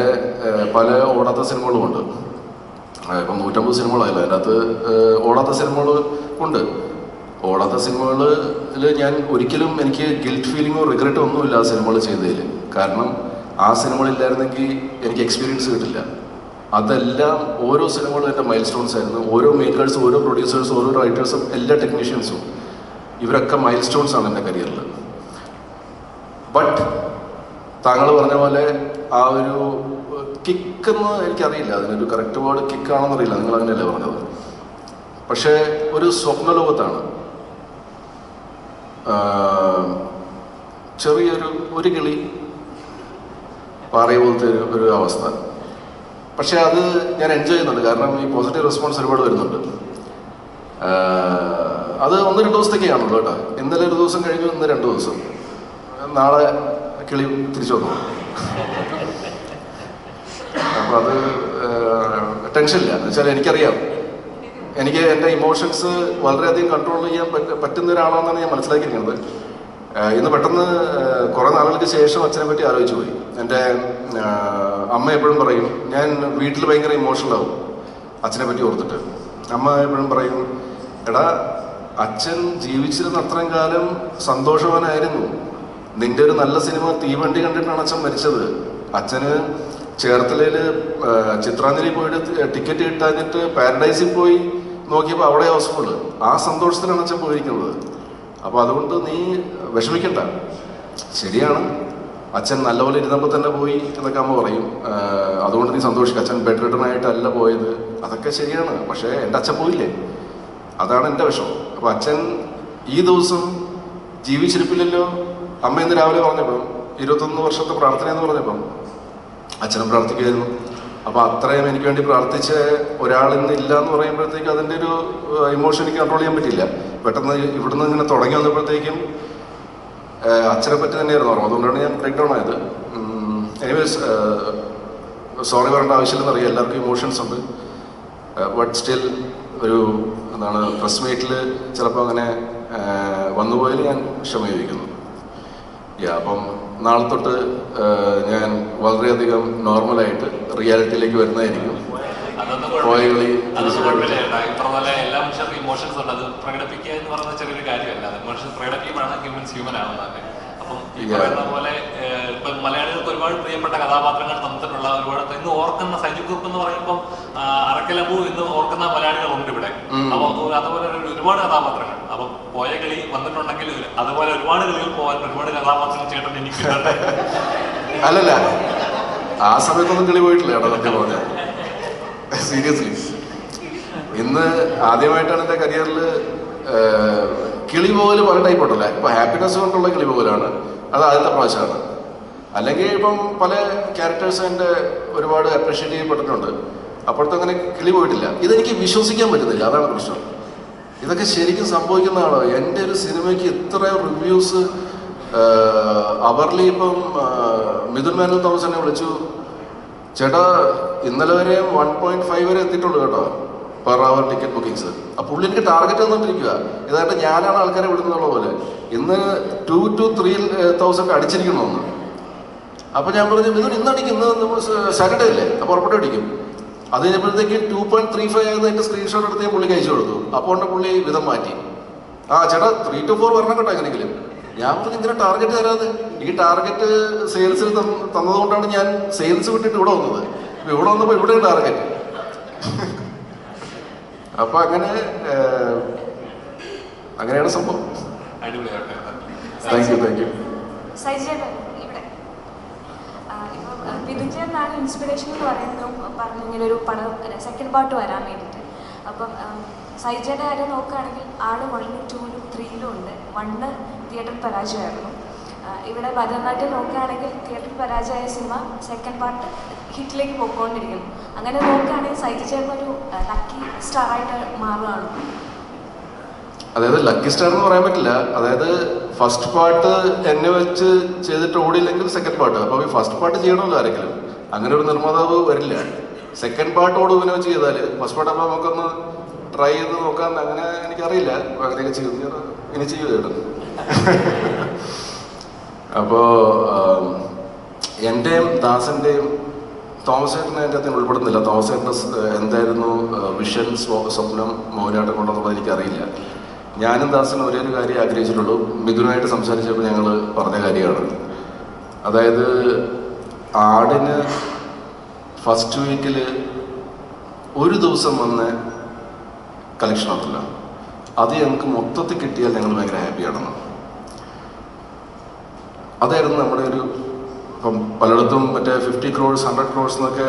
പല ഓടാത്ത സിനിമകളുമുണ്ട്. ഇപ്പം 150 സിനിമകളായല്ലോ, അതിൻ്റെ അകത്ത് ഓടാത്ത സിനിമകൾ ഉണ്ട്. ഓടാത്ത സിനിമകളിൽ ഞാൻ ഒരിക്കലും എനിക്ക് ഗിൽറ്റ് ഫീലിങ്ങോ റിഗ്രറ്റോ ഒന്നുമില്ല ആ സിനിമകൾ ചെയ്തതിൽ. കാരണം ആ സിനിമകളില്ലായിരുന്നെങ്കിൽ എനിക്ക് എക്സ്പീരിയൻസ് കിട്ടില്ല. അതെല്ലാം ഓരോ സിനിമകളും എൻ്റെ മൈൽ സ്റ്റോൺസ് ആയിരുന്നു. ഓരോ മേക്കേഴ്സും, ഓരോ പ്രൊഡ്യൂസേഴ്സും, ഓരോ റൈറ്റേഴ്സും, എല്ലാ ടെക്നീഷ്യൻസും, ഇവരൊക്കെ മൈൽ സ്റ്റോൺസ് ആണ് എൻ്റെ കരിയറിൽ. ബട്ട് താങ്കൾ പറഞ്ഞ പോലെ ആ ഒരു കിക്കെന്ന് എനിക്കറിയില്ല, അതിനൊരു കറക്റ്റ് വേർഡ് കിക്കാണെന്നറിയില്ല, നിങ്ങൾ അങ്ങനെയല്ലേ പറഞ്ഞത്. പക്ഷേ ഒരു സ്വപ്നലോകത്താണ്, ചെറിയൊരു കിളി പാറിയ പോലത്തെ ഒരു അവസ്ഥ. പക്ഷെ അത് ഞാൻ എൻജോയ് ചെയ്യുന്നുണ്ട്. കാരണം ഈ പോസിറ്റീവ് റെസ്പോൺസ് ഒരുപാട് വരുന്നുണ്ട്. അത് 1-2 ദിവസത്തേക്ക് കാണുള്ളൂ കേട്ടോ. ഇന്നലെ ഒരു ദിവസം കഴിഞ്ഞു, ഇന്ന് 2 ദിവസം, നാളെ കിളി തിരിച്ചു വന്നു. അപ്പോൾ അത് ടെൻഷനില്ല. എന്ന് വെച്ചാൽ എനിക്കറിയാം, എനിക്ക് എൻ്റെ ഇമോഷൻസ് വളരെയധികം കൺട്രോൾ ചെയ്യാൻ പറ്റുന്ന ഒരാളാണെന്നാണ് ഞാൻ മനസ്സിലാക്കിയിരിക്കുന്നത്. ഇന്ന് പെട്ടെന്ന് കുറേ നാളുകൾക്ക് ശേഷം അച്ഛനെ പറ്റി ആലോചിച്ചു പോയി. എൻ്റെ അമ്മ എപ്പോഴും പറയും, ഞാൻ വീട്ടിൽ ഭയങ്കര ഇമോഷണലാവും അച്ഛനെ പറ്റി ഓർത്തിട്ട്. അമ്മ എപ്പോഴും പറയും, എടാ അച്ഛൻ ജീവിച്ചിരുന്ന അത്രയും കാലം സന്തോഷവാനായിരുന്നു. നിന്റെ ഒരു നല്ല സിനിമ തീവണ്ടി കണ്ടിട്ടാണ് അച്ഛൻ മരിച്ചത്. അച്ഛന് ചേർത്തലയിൽ ചിത്രാഞ്ജലി പോയിട്ട് ടിക്കറ്റ് കിട്ടാഞ്ഞിട്ട് പാരഡൈസിൽ പോയി നോക്കിയപ്പോൾ അവിടെ ഹൗസ്ഫുള്ള്. ആ സന്തോഷത്തിലാണ് അച്ഛൻ പോയിരിക്കുന്നത്. അപ്പോൾ അതുകൊണ്ട് നീ വിഷമിക്കണ്ട. ശരിയാണ്, അച്ഛൻ നല്ലപോലെ ഇരുന്നപ്പോൾ തന്നെ പോയി എന്നൊക്കെ അമ്മ പറയും. അതുകൊണ്ട് നീ സന്തോഷിക്കുക. അച്ഛൻ ബെഡ് റിട്ടേൺ ആയിട്ടല്ല പോയത്. അതൊക്കെ ശരിയാണ്. പക്ഷേ എൻ്റെ അച്ഛൻ പോയില്ലേ, അതാണ് എൻ്റെ വിഷമം. അപ്പോൾ അച്ഛൻ ഈ ദിവസം ജീവിച്ചിരിപ്പില്ലല്ലോ. അമ്മ ഇന്ന് രാവിലെ പറഞ്ഞപ്പം 21 വർഷത്തെ പ്രാർത്ഥന എന്ന് പറഞ്ഞപ്പം അച്ഛനും പ്രാർത്ഥിക്കുമായിരുന്നു. അപ്പോൾ അത്രയും എനിക്ക് വേണ്ടി പ്രാർത്ഥിച്ച ഒരാളിന്ന് ഇല്ല എന്ന് പറയുമ്പോഴത്തേക്കും അതിൻ്റെ ഒരു ഇമോഷൻ എനിക്ക് കൺട്രോൾ ചെയ്യാൻ പറ്റില്ല. പെട്ടെന്ന് ഇവിടുന്ന് ഇങ്ങനെ തുടങ്ങി വന്നപ്പോഴത്തേക്കും അച്ഛനെ പറ്റി തന്നെയായിരുന്നു ഓർമ്മ. അതുകൊണ്ടാണ് ഞാൻ ബ്രേക്ക് ഡൗൺ ആയത്. എനിവേസ് സോറി പറയേണ്ട ആവശ്യമില്ലെന്ന് അറിയാം, എല്ലാവർക്കും ഇമോഷൻസ് ഉണ്ട്. ബട്ട് സ്റ്റിൽ ഒരു എന്താണ് പ്രസ് മീറ്റിൽ ചിലപ്പോൾ അങ്ങനെ വന്നുപോയാൽ ഞാൻ ക്ഷമ ചോദിക്കുന്നു. അപ്പം നാളെ തൊട്ട് ഞാൻ വളരെയധികം നോർമലായിട്ട് റിയാലിറ്റിയിലേക്ക് വരുന്നതായിരിക്കും. പോയകളി എല്ലാ മനുഷ്യർക്കും ഇമോഷൻസ് ഉണ്ട്. അത് പ്രകടിപ്പിക്കുക എന്ന് പറയുന്ന ചെറിയൊരു കാര്യമല്ല. ഇമോഷൻസ് പ്രകടിപ്പിക്കുമ്പോഴാണ് ഹ്യൂമൻ ആവുന്നത്. അപ്പം ഈ പറയുന്ന പോലെ ഇപ്പൊ മലയാളികൾക്ക് ഒരുപാട് പ്രിയപ്പെട്ട കഥാപാത്രങ്ങൾ തന്നിട്ടുള്ള ഒരുപാട് ഇന്ന് ഓർക്കുന്ന സൈജു ഗ്രൂപ്പ് എന്ന് പറയുമ്പോൾ അറക്കലമ്പു ഇന്ന് ഓർക്കുന്ന മലയാളികളുണ്ട് ഇവിടെ. അപ്പൊ അതുപോലെ ഒരുപാട് കഥാപാത്രങ്ങൾ. അപ്പൊ പോയ കളി വന്നിട്ടുണ്ടെങ്കിൽ അതുപോലെ ഒരുപാട് കളികൾ പോകാൻ ഒരുപാട് കഥാപാത്രങ്ങൾ ചേട്ടൻ എനിക്ക് അല്ലല്ല, ആ സമയത്തൊന്നും കളി പോയിട്ടില്ല കേട്ടോ, സത്യം പറഞ്ഞാൽ. സീരിയസ്ലി ഇന്ന് ആദ്യമായിട്ടാണ് എൻ്റെ കരിയറിൽ കിളി പോകൽ പല ടൈപ്പ് ഉണ്ടല്ലേ. ഇപ്പോൾ ഹാപ്പിനെസ് കൊണ്ടുള്ള കിളി പോകലാണ്, അത് ആദ്യത്തെ പ്രാവശ്യമാണ്. അല്ലെങ്കിൽ ഇപ്പം പല ക്യാരക്ടേഴ്സ് എൻ്റെ ഒരുപാട് അപ്രീഷിയേറ്റ് ചെയ്യപ്പെട്ടിട്ടുണ്ട്. അപ്പോഴത്തെ അങ്ങനെ കിളി പോയിട്ടില്ല. ഇതെനിക്ക് വിശ്വസിക്കാൻ പറ്റുന്നില്ല, അതാണ് പ്രശ്നം. ഇതൊക്കെ ശരിക്കും സംഭവിക്കുന്നതാണോ? എൻ്റെ ഒരു സിനിമയ്ക്ക് ഇത്ര റിവ്യൂസ്. അവർലി ഇപ്പം മിഥുൻ മാനുവൽ തോമസ് എന്നെ വിളിച്ചു, ചേട്ടാ ഇന്നലെ വരെ 1.5 വരെ എത്തിയിട്ടുള്ളൂ കേട്ടോ പെർ അവർ ടിക്കറ്റ് ബുക്കിങ്സ്. ആ പുള്ളി എനിക്ക് ടാർഗറ്റ് തന്നിട്ടിരിക്കുക. ഇതായിട്ട് ഞാനാണ് ആൾക്കാരെ വിടുന്നുള്ള പോലെ. ഇന്ന് 2 to 3,000 അടിച്ചിരിക്കണമെന്ന്. അപ്പോൾ ഞാൻ പറഞ്ഞു മിഥുൻ ഇന്ന് അടിക്കും, ഇന്ന് സാറ്റർഡേ അല്ലേ, അപ്പോൾ ഉറപ്പിട്ട് അടിക്കും. അത് കഴിഞ്ഞപ്പോഴത്തേക്ക് 2.35 ആയതിൻ്റെ സ്ക്രീൻഷോട്ട് എടുത്ത് ഞാൻ പുള്ളിക്ക് അയച്ചു കൊടുത്തു. അപ്പോൾ ഉണ്ട് പുള്ളി വിധം മാറ്റി. ചേട്ടാ 3 to 4 വരണം കേട്ടോ എങ്ങനെയെങ്കിലും. ഞാൻ പറഞ്ഞു ഇങ്ങനെ ടാർഗറ്റ് തരാതെ, ഈ ടാർഗറ്റ് സെയിൽസിൽ തന്നതുകൊണ്ടാണ് ഞാൻ സെയിൽസ് വിട്ടിട്ട് ഇവിടെ വന്നത്. ഇവിടെ വന്നപ്പോൾ ഇവിടെ ടാർഗറ്റ്. അപ്പൊ അങ്ങനെയാണ് സംഭവം. Thank you. വിധിച്ചേർന്നാണ് ഇൻസ്പിറേഷൻ എന്ന് പറഞ്ഞു ഇങ്ങനെ ഒരു പടം സെക്കൻഡ് പാർട്ട് വരാൻ വേണ്ടിയിട്ട്. അപ്പം സൈജയുടെ കാര്യം നോക്കുകയാണെങ്കിൽ ആള് 1, 2, 3 ഉണ്ട്. 1 തിയേറ്ററിൽ പരാജയമായിരുന്നു. ഇവിടെ ഭരതനാട്യം നോക്കുകയാണെങ്കിൽ തിയേറ്ററിൽ പരാജയമായ സിനിമ സെക്കൻഡ് പാർട്ട് ഹിറ്റിലേക്ക് പോയിക്കൊണ്ടിരിക്കുന്നു. അങ്ങനെ നോക്കുകയാണെങ്കിൽ സൈജയുടെ ഒരു ലക്കി സ്റ്റാർ ആയിട്ട് മാറുകയാണ്. അതായത് ലക്കി സ്റ്റാർ എന്ന് പറയാൻ പറ്റില്ല. അതായത് ഫസ്റ്റ് പാർട്ട് എന്നെ വെച്ച് ചെയ്തിട്ട് ഓടിയില്ലെങ്കിൽ സെക്കൻഡ് പാർട്ട്. അപ്പോൾ ഈ ഫസ്റ്റ് പാർട്ട് ചെയ്യണമല്ലോ ആരെങ്കിലും. അങ്ങനെ ഒരു നിർമ്മാതാവ് വരില്ല. സെക്കൻഡ് പാർട്ട് ഓടുവിനെ വെച്ച് ചെയ്താൽ ഫസ്റ്റ് പാർട്ട് അപ്പോൾ നമുക്കൊന്ന് ട്രൈ ചെയ്ത് നോക്കാൻ അങ്ങനെ എനിക്കറിയില്ല. അങ്ങനെയൊക്കെ ചെയ്തു ഇനി ചെയ്യൂ കേട്ടോ. അപ്പോൾ എൻ്റെയും ദാസൻ്റെയും തോമസ് ചേട്ടനെ എൻ്റെ അകത്ത് ഉൾപ്പെടുന്നില്ല. തോമസ് ചേട്ടൻ്റെ എന്തായിരുന്നു വിഷൻ സ്വപ്നം മൗനാട്ടം കൊണ്ടെന്നുള്ളത് എനിക്കറിയില്ല. ഞാനും ദാസനും ഒരേ ഒരു കാര്യം ആഗ്രഹിച്ചിട്ടുള്ളൂ. മിഥുനായിട്ട് സംസാരിച്ചപ്പോൾ ഞങ്ങൾ പറഞ്ഞ കാര്യമാണ്. അതായത് ആടിന് ഫസ്റ്റ് വീക്കിൽ ഒരു ദിവസം വന്ന് കളക്ഷൻ ഉണ്ടല്ല, അത് ഞങ്ങൾക്ക് മൊത്തത്തിൽ കിട്ടിയാൽ ഞങ്ങൾ ഭയങ്കര ഹാപ്പിയാണെന്ന്. അതായിരുന്നു നമ്മുടെ ഒരു ഇപ്പം പലയിടത്തും മറ്റേ 50 crores 100 crores എന്നൊക്കെ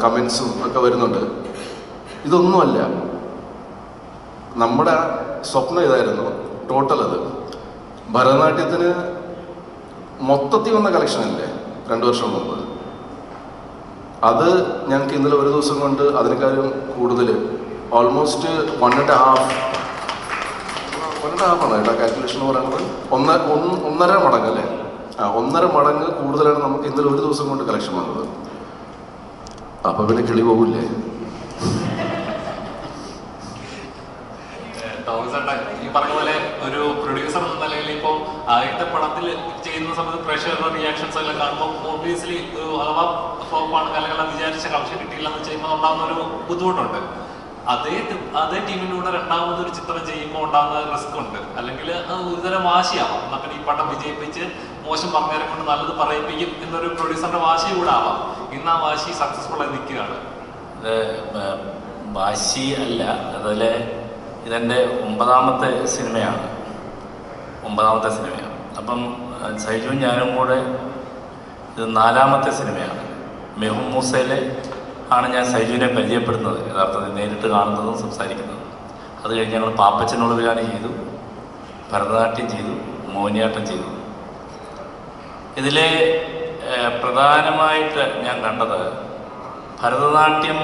കമൻസും ഒക്കെ വരുന്നുണ്ട്. ഇതൊന്നുമല്ല, നമ്മുടെ സ്വപ്നം ഇതായിരുന്നു ടോട്ടൽ. അത് ഭരതനാട്യത്തിന് മൊത്തത്തിൽ വന്ന കളക്ഷനല്ലേ 2 വർഷം മുമ്പ്. അത് ഞങ്ങൾക്ക് ഇന്നലെ ഒരു ദിവസം കൊണ്ട് അതിനേക്കാളും കൂടുതൽ ഓൾമോസ്റ്റ് 1.5 ആണ് കേട്ടോ കാൽക്കുലേഷൻ എന്ന് പറയുന്നത്. 1.5 മടങ്ങ് അല്ലേ? 1.5 മടങ്ങ് കൂടുതലാണ് നമുക്ക് ഇന്നലെ ഒരു ദിവസം കൊണ്ട് കളക്ഷൻ വന്നത്. അപ്പൊ പിന്നെ കിളി പോകില്ലേ? ഈ പറഞ്ഞ പോലെ ഒരു പ്രൊഡ്യൂസർ എന്ന നിലയിൽ ഇപ്പോൾ ആദ്യത്തെ പടത്തിൽ ചെയ്യുന്ന സമയത്ത് പ്രേക്ഷകരുടെ റിയാക്ഷൻസ് എല്ലാം കാണുമ്പോൾ ഓബ്വിയസ്ലി അഥവാ ഫ്ലോപ്പാണ് അല്ലെങ്കിൽ വിചാരിച്ച കളക്ഷൻ കിട്ടിയില്ല എന്ന് ചെയ്യുമ്പോൾ ഉണ്ടാകുന്ന ഒരു ബുദ്ധിമുട്ടുണ്ട്. അതേ ടീമിലൂടെ രണ്ടാമതൊരു ചിത്രം ചെയ്യുമ്പോൾ ഉണ്ടാകുന്ന റിസ്ക് ഉണ്ട്. അല്ലെങ്കിൽ അത് ഒരുതരം വാശിയാവും. എന്നാൽ ഈ പടം വിജയിപ്പിച്ച് മോശം പറഞ്ഞവരെ കൊണ്ട് നല്ലത് പറയിപ്പിക്കും എന്നൊരു പ്രൊഡ്യൂസറിന്റെ വാശി കൂടെ ആവാം. ഇന്ന് ആ വാശി സക്സസ്ഫുൾ ആയി നിൽക്കുകയാണ്. വാശി അല്ല, അതുപോലെ ഇതെൻ്റെ 9ാമത്തെ സിനിമയാണ്. അപ്പം സൈജുവും ഞാനും കൂടെ ഇത് 4ാമത്തെ സിനിമയാണ്. മെഹും മൂസയിലെ ആണ് ഞാൻ സൈജുവിനെ പരിചയപ്പെടുന്നത്, യഥാർത്ഥത്തിൽ നേരിട്ട് കാണുന്നതും സംസാരിക്കുന്നതും. അത് കഴിഞ്ഞ് ഞങ്ങൾ പാപ്പച്ചനോട് ബിരിയാണി ചെയ്തു, ഭരതനാട്യം ചെയ്തു, മോഹിനിയാട്ടം ചെയ്തു. ഇതിലെ പ്രധാനമായിട്ട് ഞാൻ കണ്ടത് ഭരതനാട്യം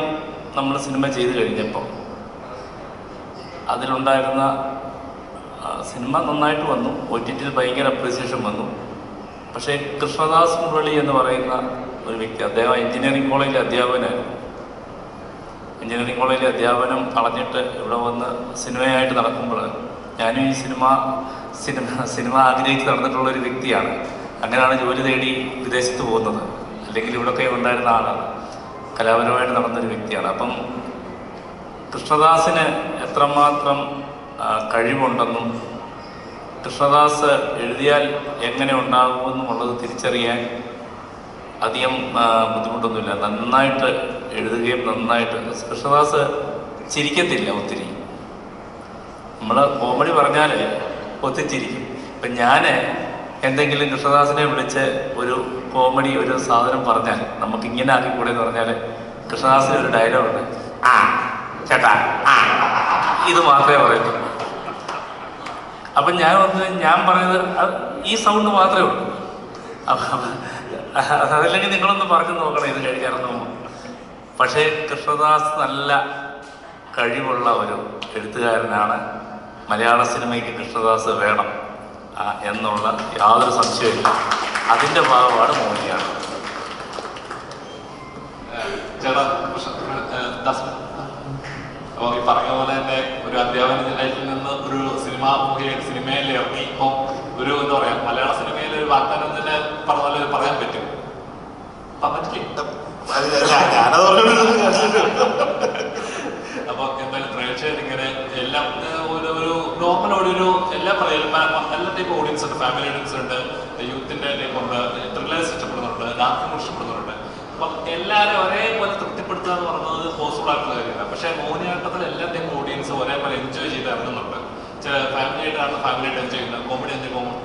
നമ്മൾ സിനിമ ചെയ്ത് കഴിഞ്ഞപ്പോൾ അതിലുണ്ടായിരുന്ന സിനിമ നന്നായിട്ട് വന്നു, OTT ഭയങ്കര അപ്രീസിയേഷൻ വന്നു. പക്ഷേ കൃഷ്ണദാസ് മുരളി എന്ന് പറയുന്ന ഒരു വ്യക്തി, അദ്ദേഹം എഞ്ചിനീയറിംഗ് കോളേജിലെ അധ്യാപകനായിരുന്നു. എഞ്ചിനീയറിംഗ് കോളേജിലെ അധ്യാപനം കളഞ്ഞിട്ട് ഇവിടെ വന്ന് സിനിമയായിട്ട് നടക്കുമ്പോൾ ഞാനും ഈ സിനിമ ആഗ്രഹിച്ച് നടന്നിട്ടുള്ളൊരു വ്യക്തിയാണ്. അങ്ങനെയാണ് ജോലി തേടി വിദേശത്ത് പോകുന്നത്. അല്ലെങ്കിൽ ഇവിടെയൊക്കെ ഉണ്ടായിരുന്ന ആളാണ്, കലാപരമായിട്ട് നടന്നൊരു വ്യക്തിയാണ്. അപ്പം കൃഷ്ണദാസിന് എത്രമാത്രം കഴിവുണ്ടെന്നും കൃഷ്ണദാസ് എഴുതിയാൽ എങ്ങനെ ഉണ്ടാകുമെന്നുമുള്ളത് തിരിച്ചറിയാൻ അധികം ബുദ്ധിമുട്ടൊന്നുമില്ല. നന്നായിട്ട് എഴുതുകയും നന്നായിട്ട് കൃഷ്ണദാസ് ചിരിക്കത്തില്ല ഒത്തിരി. നമ്മൾ കോമഡി പറഞ്ഞാൽ ഒത്തിരി ചിരിക്കും. ഇപ്പം ഞാൻ എന്തെങ്കിലും കൃഷ്ണദാസിനെ വിളിച്ച് ഒരു കോമഡി ഒരു സാധനം പറഞ്ഞാൽ നമുക്കിങ്ങനെ ആക്കിക്കൂടെ എന്ന് പറഞ്ഞാൽ കൃഷ്ണദാസിന് ഒരു ഡയലോഗുണ്ട്, ആ ചേട്ടാ ആ, ഇത് മാത്രമേ പറയത്തുള്ളൂ. അപ്പം ഞാൻ പറഞ്ഞത് ഈ സൗണ്ട് മാത്രമേ ഉള്ളൂ. അതല്ലെങ്കിൽ നിങ്ങളൊന്ന് പറഞ്ഞു നോക്കണം ഇത് കഴിക്കാറൊന്നും. പക്ഷേ കൃഷ്ണദാസ് നല്ല കഴിവുള്ള ഒരു എഴുത്തുകാരനാണ്. മലയാള സിനിമയ്ക്ക് കൃഷ്ണദാസ് വേണം എന്നുള്ള യാതൊരു സംശയമില്ല. അതിൻ്റെ ഭാഗമാണ് മോഹിനിയാട്ടം. ചേട്ടാ അപ്പോൾ ഈ പറഞ്ഞ പോലെ തന്നെ ഒരു അധ്യാപന ലൈഫിൽ നിന്ന് ഒരു സിനിമയിൽ ഇറങ്ങി ഇപ്പം ഒരു എന്താ പറയാ മലയാള സിനിമയിൽ ഒരു വാഗ്ദാനം തന്നെ പറഞ്ഞാൽ പറയാൻ പറ്റും. അപ്പൊ എന്തായാലും പ്രേക്ഷകരിങ്ങനെ എല്ലാം ഒരു നോർമൽ ഒരു എല്ലാ ടൈപ്പ് ഓഡിയൻസ് ഉണ്ട്. ഫാമിലി ഓഡിയൻസ് ഉണ്ട്, യൂത്തിന്റെ ടൈപ്പ് ഉണ്ട്, ത്രില്ലേഴ്സ് ഇഷ്ടപ്പെടുന്നുണ്ട്, ഡാർക്ക് ഇഷ്ടപ്പെടുന്നുണ്ട്. അപ്പം എല്ലാവരും ഒരേപോലെ തൃപ്തിപ്പെടുത്തുക എന്ന് പറയുന്നത് പോസിബിൾ ആയിട്ടുള്ള കാര്യമാണ്. പക്ഷേ മോഹിനിയാട്ടത്തിൽ എല്ലാ ടൈപ്പ് ഓഡിയൻസ് ഒരേപോലെ എൻജോയ് ചെയ്ത് ഇറങ്ങുന്നുണ്ട്. ചില ഫാമിലി ആയിട്ടാണ് ഫാമിലി ആയിട്ട് എൻജോയ് ചെയ്യുന്നത്, കോമഡി എൻജോയ് ചെയ്യുമ്പോൾ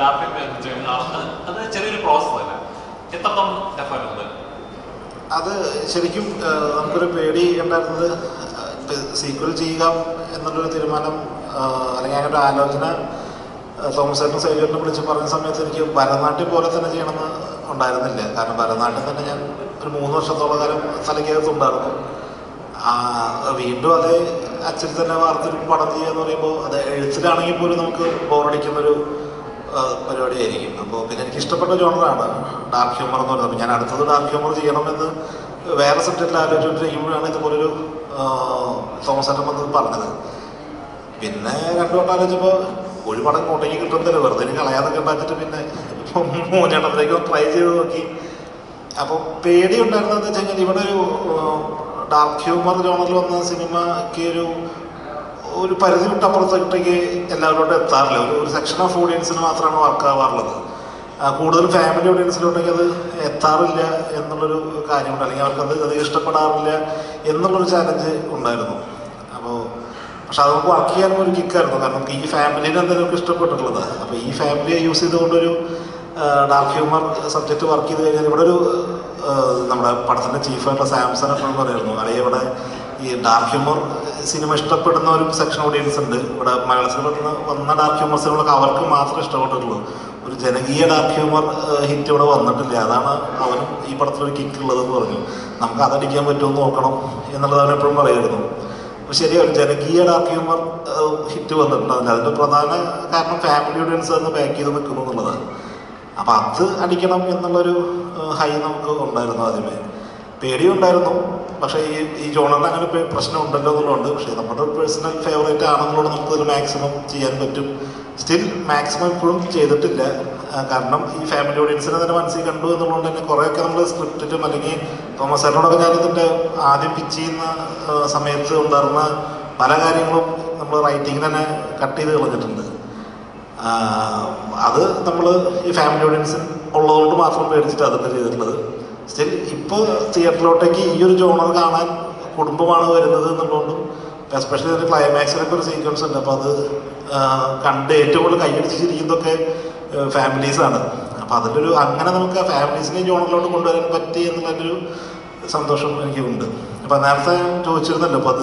ഡാർക്ക് എൻജോയ് ചെയ്യുന്നത്. അത് ചെറിയൊരു പ്രോസസ് അല്ല. എത്രത്തോളം എഫർട്ട് ഉണ്ട് അത്? ശരിക്കും നമുക്കൊരു പേടി ഉണ്ടായിരുന്നത് സീക്വൽ ചെയ്യുക എന്നുള്ളൊരു തീരുമാനം അല്ലെങ്കിൽ അങ്ങനെ ഒരു ആലോചന തോമസ് ചേട്ടനും സൈജുവിനെ വിളിച്ച് പറഞ്ഞ സമയത്ത് എനിക്ക് ഭരതനാട്യം പോലെ തന്നെ ചെയ്യണമെന്ന് ഉണ്ടായിരുന്നില്ല. കാരണം ഭരതനാട്യം തന്നെ ഞാൻ ഒരു 3 വർഷത്തോളം കാലം തലയ്ക്കകത്തുണ്ടായിരുന്നു. വീണ്ടും അതേ അച്ഛൻ തന്നെ വാർത്തൊരു പടം ചെയ്യുക എന്ന് പറയുമ്പോൾ അത് എഴുത്തിലാണെങ്കിൽ പോലും നമുക്ക് ബോറടിക്കുന്നൊരു പരിപാടിയായിരിക്കും. അപ്പോൾ പിന്നെ എനിക്ക് ഇഷ്ടപ്പെട്ട ജോണറാണ് ഡാർക്ക് ഹ്യൂമർ എന്ന് പറയുന്നത്. അപ്പോൾ ഞാൻ അടുത്തത് ഡാർക്ക് ഹ്യൂമർ ചെയ്യണമെന്ന് വേറെ സബ്ജക്റ്റിൽ ആലോചിച്ചിരിക്കുമ്പോഴാണ് ഇതുപോലൊരു തോമസ് ചേട്ടൻ വന്ന് പറഞ്ഞത്. പിന്നെ 2 വട്ടം ആലോചിച്ചപ്പോൾ ഒരു പടം ഇങ്ങോട്ടേക്ക് കിട്ടുന്നില്ല, വെറുതെ എനിക്ക് കളയാതൊക്കെ ഉണ്ടാക്കിയിട്ട് പിന്നെ മോഹിനിയാട്ടത്തിലേക്ക് ട്രൈ ചെയ്ത് നോക്കി. അപ്പോൾ പേടി ഉണ്ടായിരുന്നതെന്ന് വെച്ച് കഴിഞ്ഞാൽ ഇവിടെ ഒരു ഡാർക്ക് ഹ്യൂമർ ജോണറിൽ വന്ന സിനിമയ്ക്ക് ഒരു പരിധി വിട്ടപ്പുറത്തേക്ക് എല്ലാവരോടും എത്താറില്ല. ഒരു സെക്ഷൻ ഓഫ് ഓഡിയൻസിന് മാത്രമാണ് വർക്കാവാറുള്ളത്. കൂടുതൽ ഫാമിലി ഓഡിയൻസിലുണ്ടെങ്കിൽ അത് എത്താറില്ല എന്നുള്ളൊരു കാര്യമുണ്ട്, അല്ലെങ്കിൽ അവർക്കത് അത് ഇഷ്ടപ്പെടാറില്ല എന്നുള്ളൊരു ചാലഞ്ച് ഉണ്ടായിരുന്നു. അപ്പോൾ പക്ഷെ അത് നമുക്ക് വർക്ക് ചെയ്യാനും ഒരു കിക്കായിരുന്നു. കാരണം നമുക്ക് ഈ ഫാമിലിനെ എന്തെങ്കിലും ഇഷ്ടപ്പെട്ടിട്ടുള്ളത്. അപ്പോൾ ഈ ഫാമിലിയെ യൂസ് ചെയ്തുകൊണ്ടൊരു ഡാർക്ക് ഹ്യൂമർ സബ്ജക്റ്റ് വർക്ക് ചെയ്ത് കഴിഞ്ഞാൽ ഇവിടെ ഒരു നമ്മുടെ പടത്തിൻ്റെ ചീഫായിട്ടുള്ള സാംസൺ എപ്പോഴും പറയുന്നു, അല്ലെങ്കിൽ ഇവിടെ ഈ ഡാർക്ക് ഹ്യൂമർ സിനിമ ഇഷ്ടപ്പെടുന്ന ഒരു സെക്ഷൻ ഓഡിയൻസ് ഉണ്ട്. ഇവിടെ മലയാള സിനിമ വന്ന ഡാർക്ക് ഹ്യൂമർ സിനിമകളൊക്കെ അവർക്ക് മാത്രമേ ഇഷ്ടപ്പെട്ടിട്ടുള്ളൂ. ഒരു ജനകീയ ഡാർക്ക് ഹ്യൂമർ ഹിറ്റ് ഇവിടെ വന്നിട്ടില്ല. അതാണ് അവനും ഈ പടത്തിലൊരു കിക്ക് ഉള്ളതെന്ന് പറഞ്ഞു. നമുക്ക് അതടിക്കാൻ പറ്റുമെന്ന് നോക്കണം എന്നുള്ളത് അവൻ എപ്പോഴും പറയുമായിരുന്നു. അപ്പോൾ ശരി, ഒരു ജനകീയ ഡാർക്ക് ഹ്യൂമർ ഹിറ്റ് വന്നിട്ടുണ്ട്. അതിൻ്റെ പ്രധാന കാരണം ഫാമിലി ഓഡിയൻസ് തന്നെ ബാക്ക് ചെയ്ത് നിൽക്കുന്നു എന്നുള്ളതാണ്. അപ്പം അത് അടിക്കണം എന്നുള്ളൊരു ഹൈ നമുക്ക് ഉണ്ടായിരുന്നു. ആദ്യമേ പേടിയുണ്ടായിരുന്നു. പക്ഷേ ഈ ജോണറിന് അങ്ങനെ പ്രശ്നം ഉണ്ടല്ലോ എന്നുള്ളതുകൊണ്ട്. പക്ഷേ നമ്മുടെ പേഴ്സണൽ ഫേവറേറ്റ് ആണെന്നുള്ളത് നമുക്കതിൽ മാക്സിമം ചെയ്യാൻ പറ്റും. സ്റ്റിൽ മാക്സിമം ഇപ്പോഴും ചെയ്തിട്ടില്ല. കാരണം ഈ ഫാമിലി ഓഡിയൻസിനെ തന്നെ മനസ്സിൽ കണ്ടു എന്നുള്ളതുകൊണ്ട് തന്നെ കുറേയൊക്കെ നമ്മൾ സ്ക്രിപ്റ്റിലും അല്ലെങ്കിൽ തോമസ് സാറിനോടൊക്കെ ഞാനിതിൻ്റെ ആദ്യം പിച്ച് ചെയ്യുന്ന സമയത്ത് ഉണ്ടായിരുന്ന പല കാര്യങ്ങളും നമ്മൾ റൈറ്റിംഗ് തന്നെ കട്ട് ചെയ്ത് കളഞ്ഞിട്ടുണ്ട്. അത് നമ്മൾ ഈ ഫാമിലി ഓഡിയൻസ് ഉള്ളതുകൊണ്ട് മാത്രം പേടിച്ചിട്ട് അതൊക്കെ ചെയ്തിട്ടുള്ളത്. സ്റ്റിൽ ഇപ്പോൾ തിയേറ്ററിലോട്ടേക്ക് ഈ ഒരു ജോണർ കാണാൻ കുടുംബമാണ് വരുന്നത് എന്നുള്ളതുകൊണ്ടും എസ്പെഷ്യലി അതിൻ്റെ ക്ലൈമാക്സിലൊക്കെ ഒരു സീക്വൻസ് ഉണ്ട്. അപ്പോൾ അത് കണ്ട് ഏറ്റവും കൂടുതൽ കൈയടിച്ചിരിക്കുന്നതൊക്കെ ഫാമിലീസാണ്. അപ്പോൾ അതിലൊരു അങ്ങനെ നമുക്ക് ആ ഫാമിലീസിനെ ജോണറിലോട്ട് കൊണ്ടുവരാൻ പറ്റി എന്നുള്ളൊരു സന്തോഷം എനിക്കുണ്ട്. അപ്പോൾ നേരത്തെ ഞാൻ ചോദിച്ചിരുന്നല്ലോ, അപ്പോൾ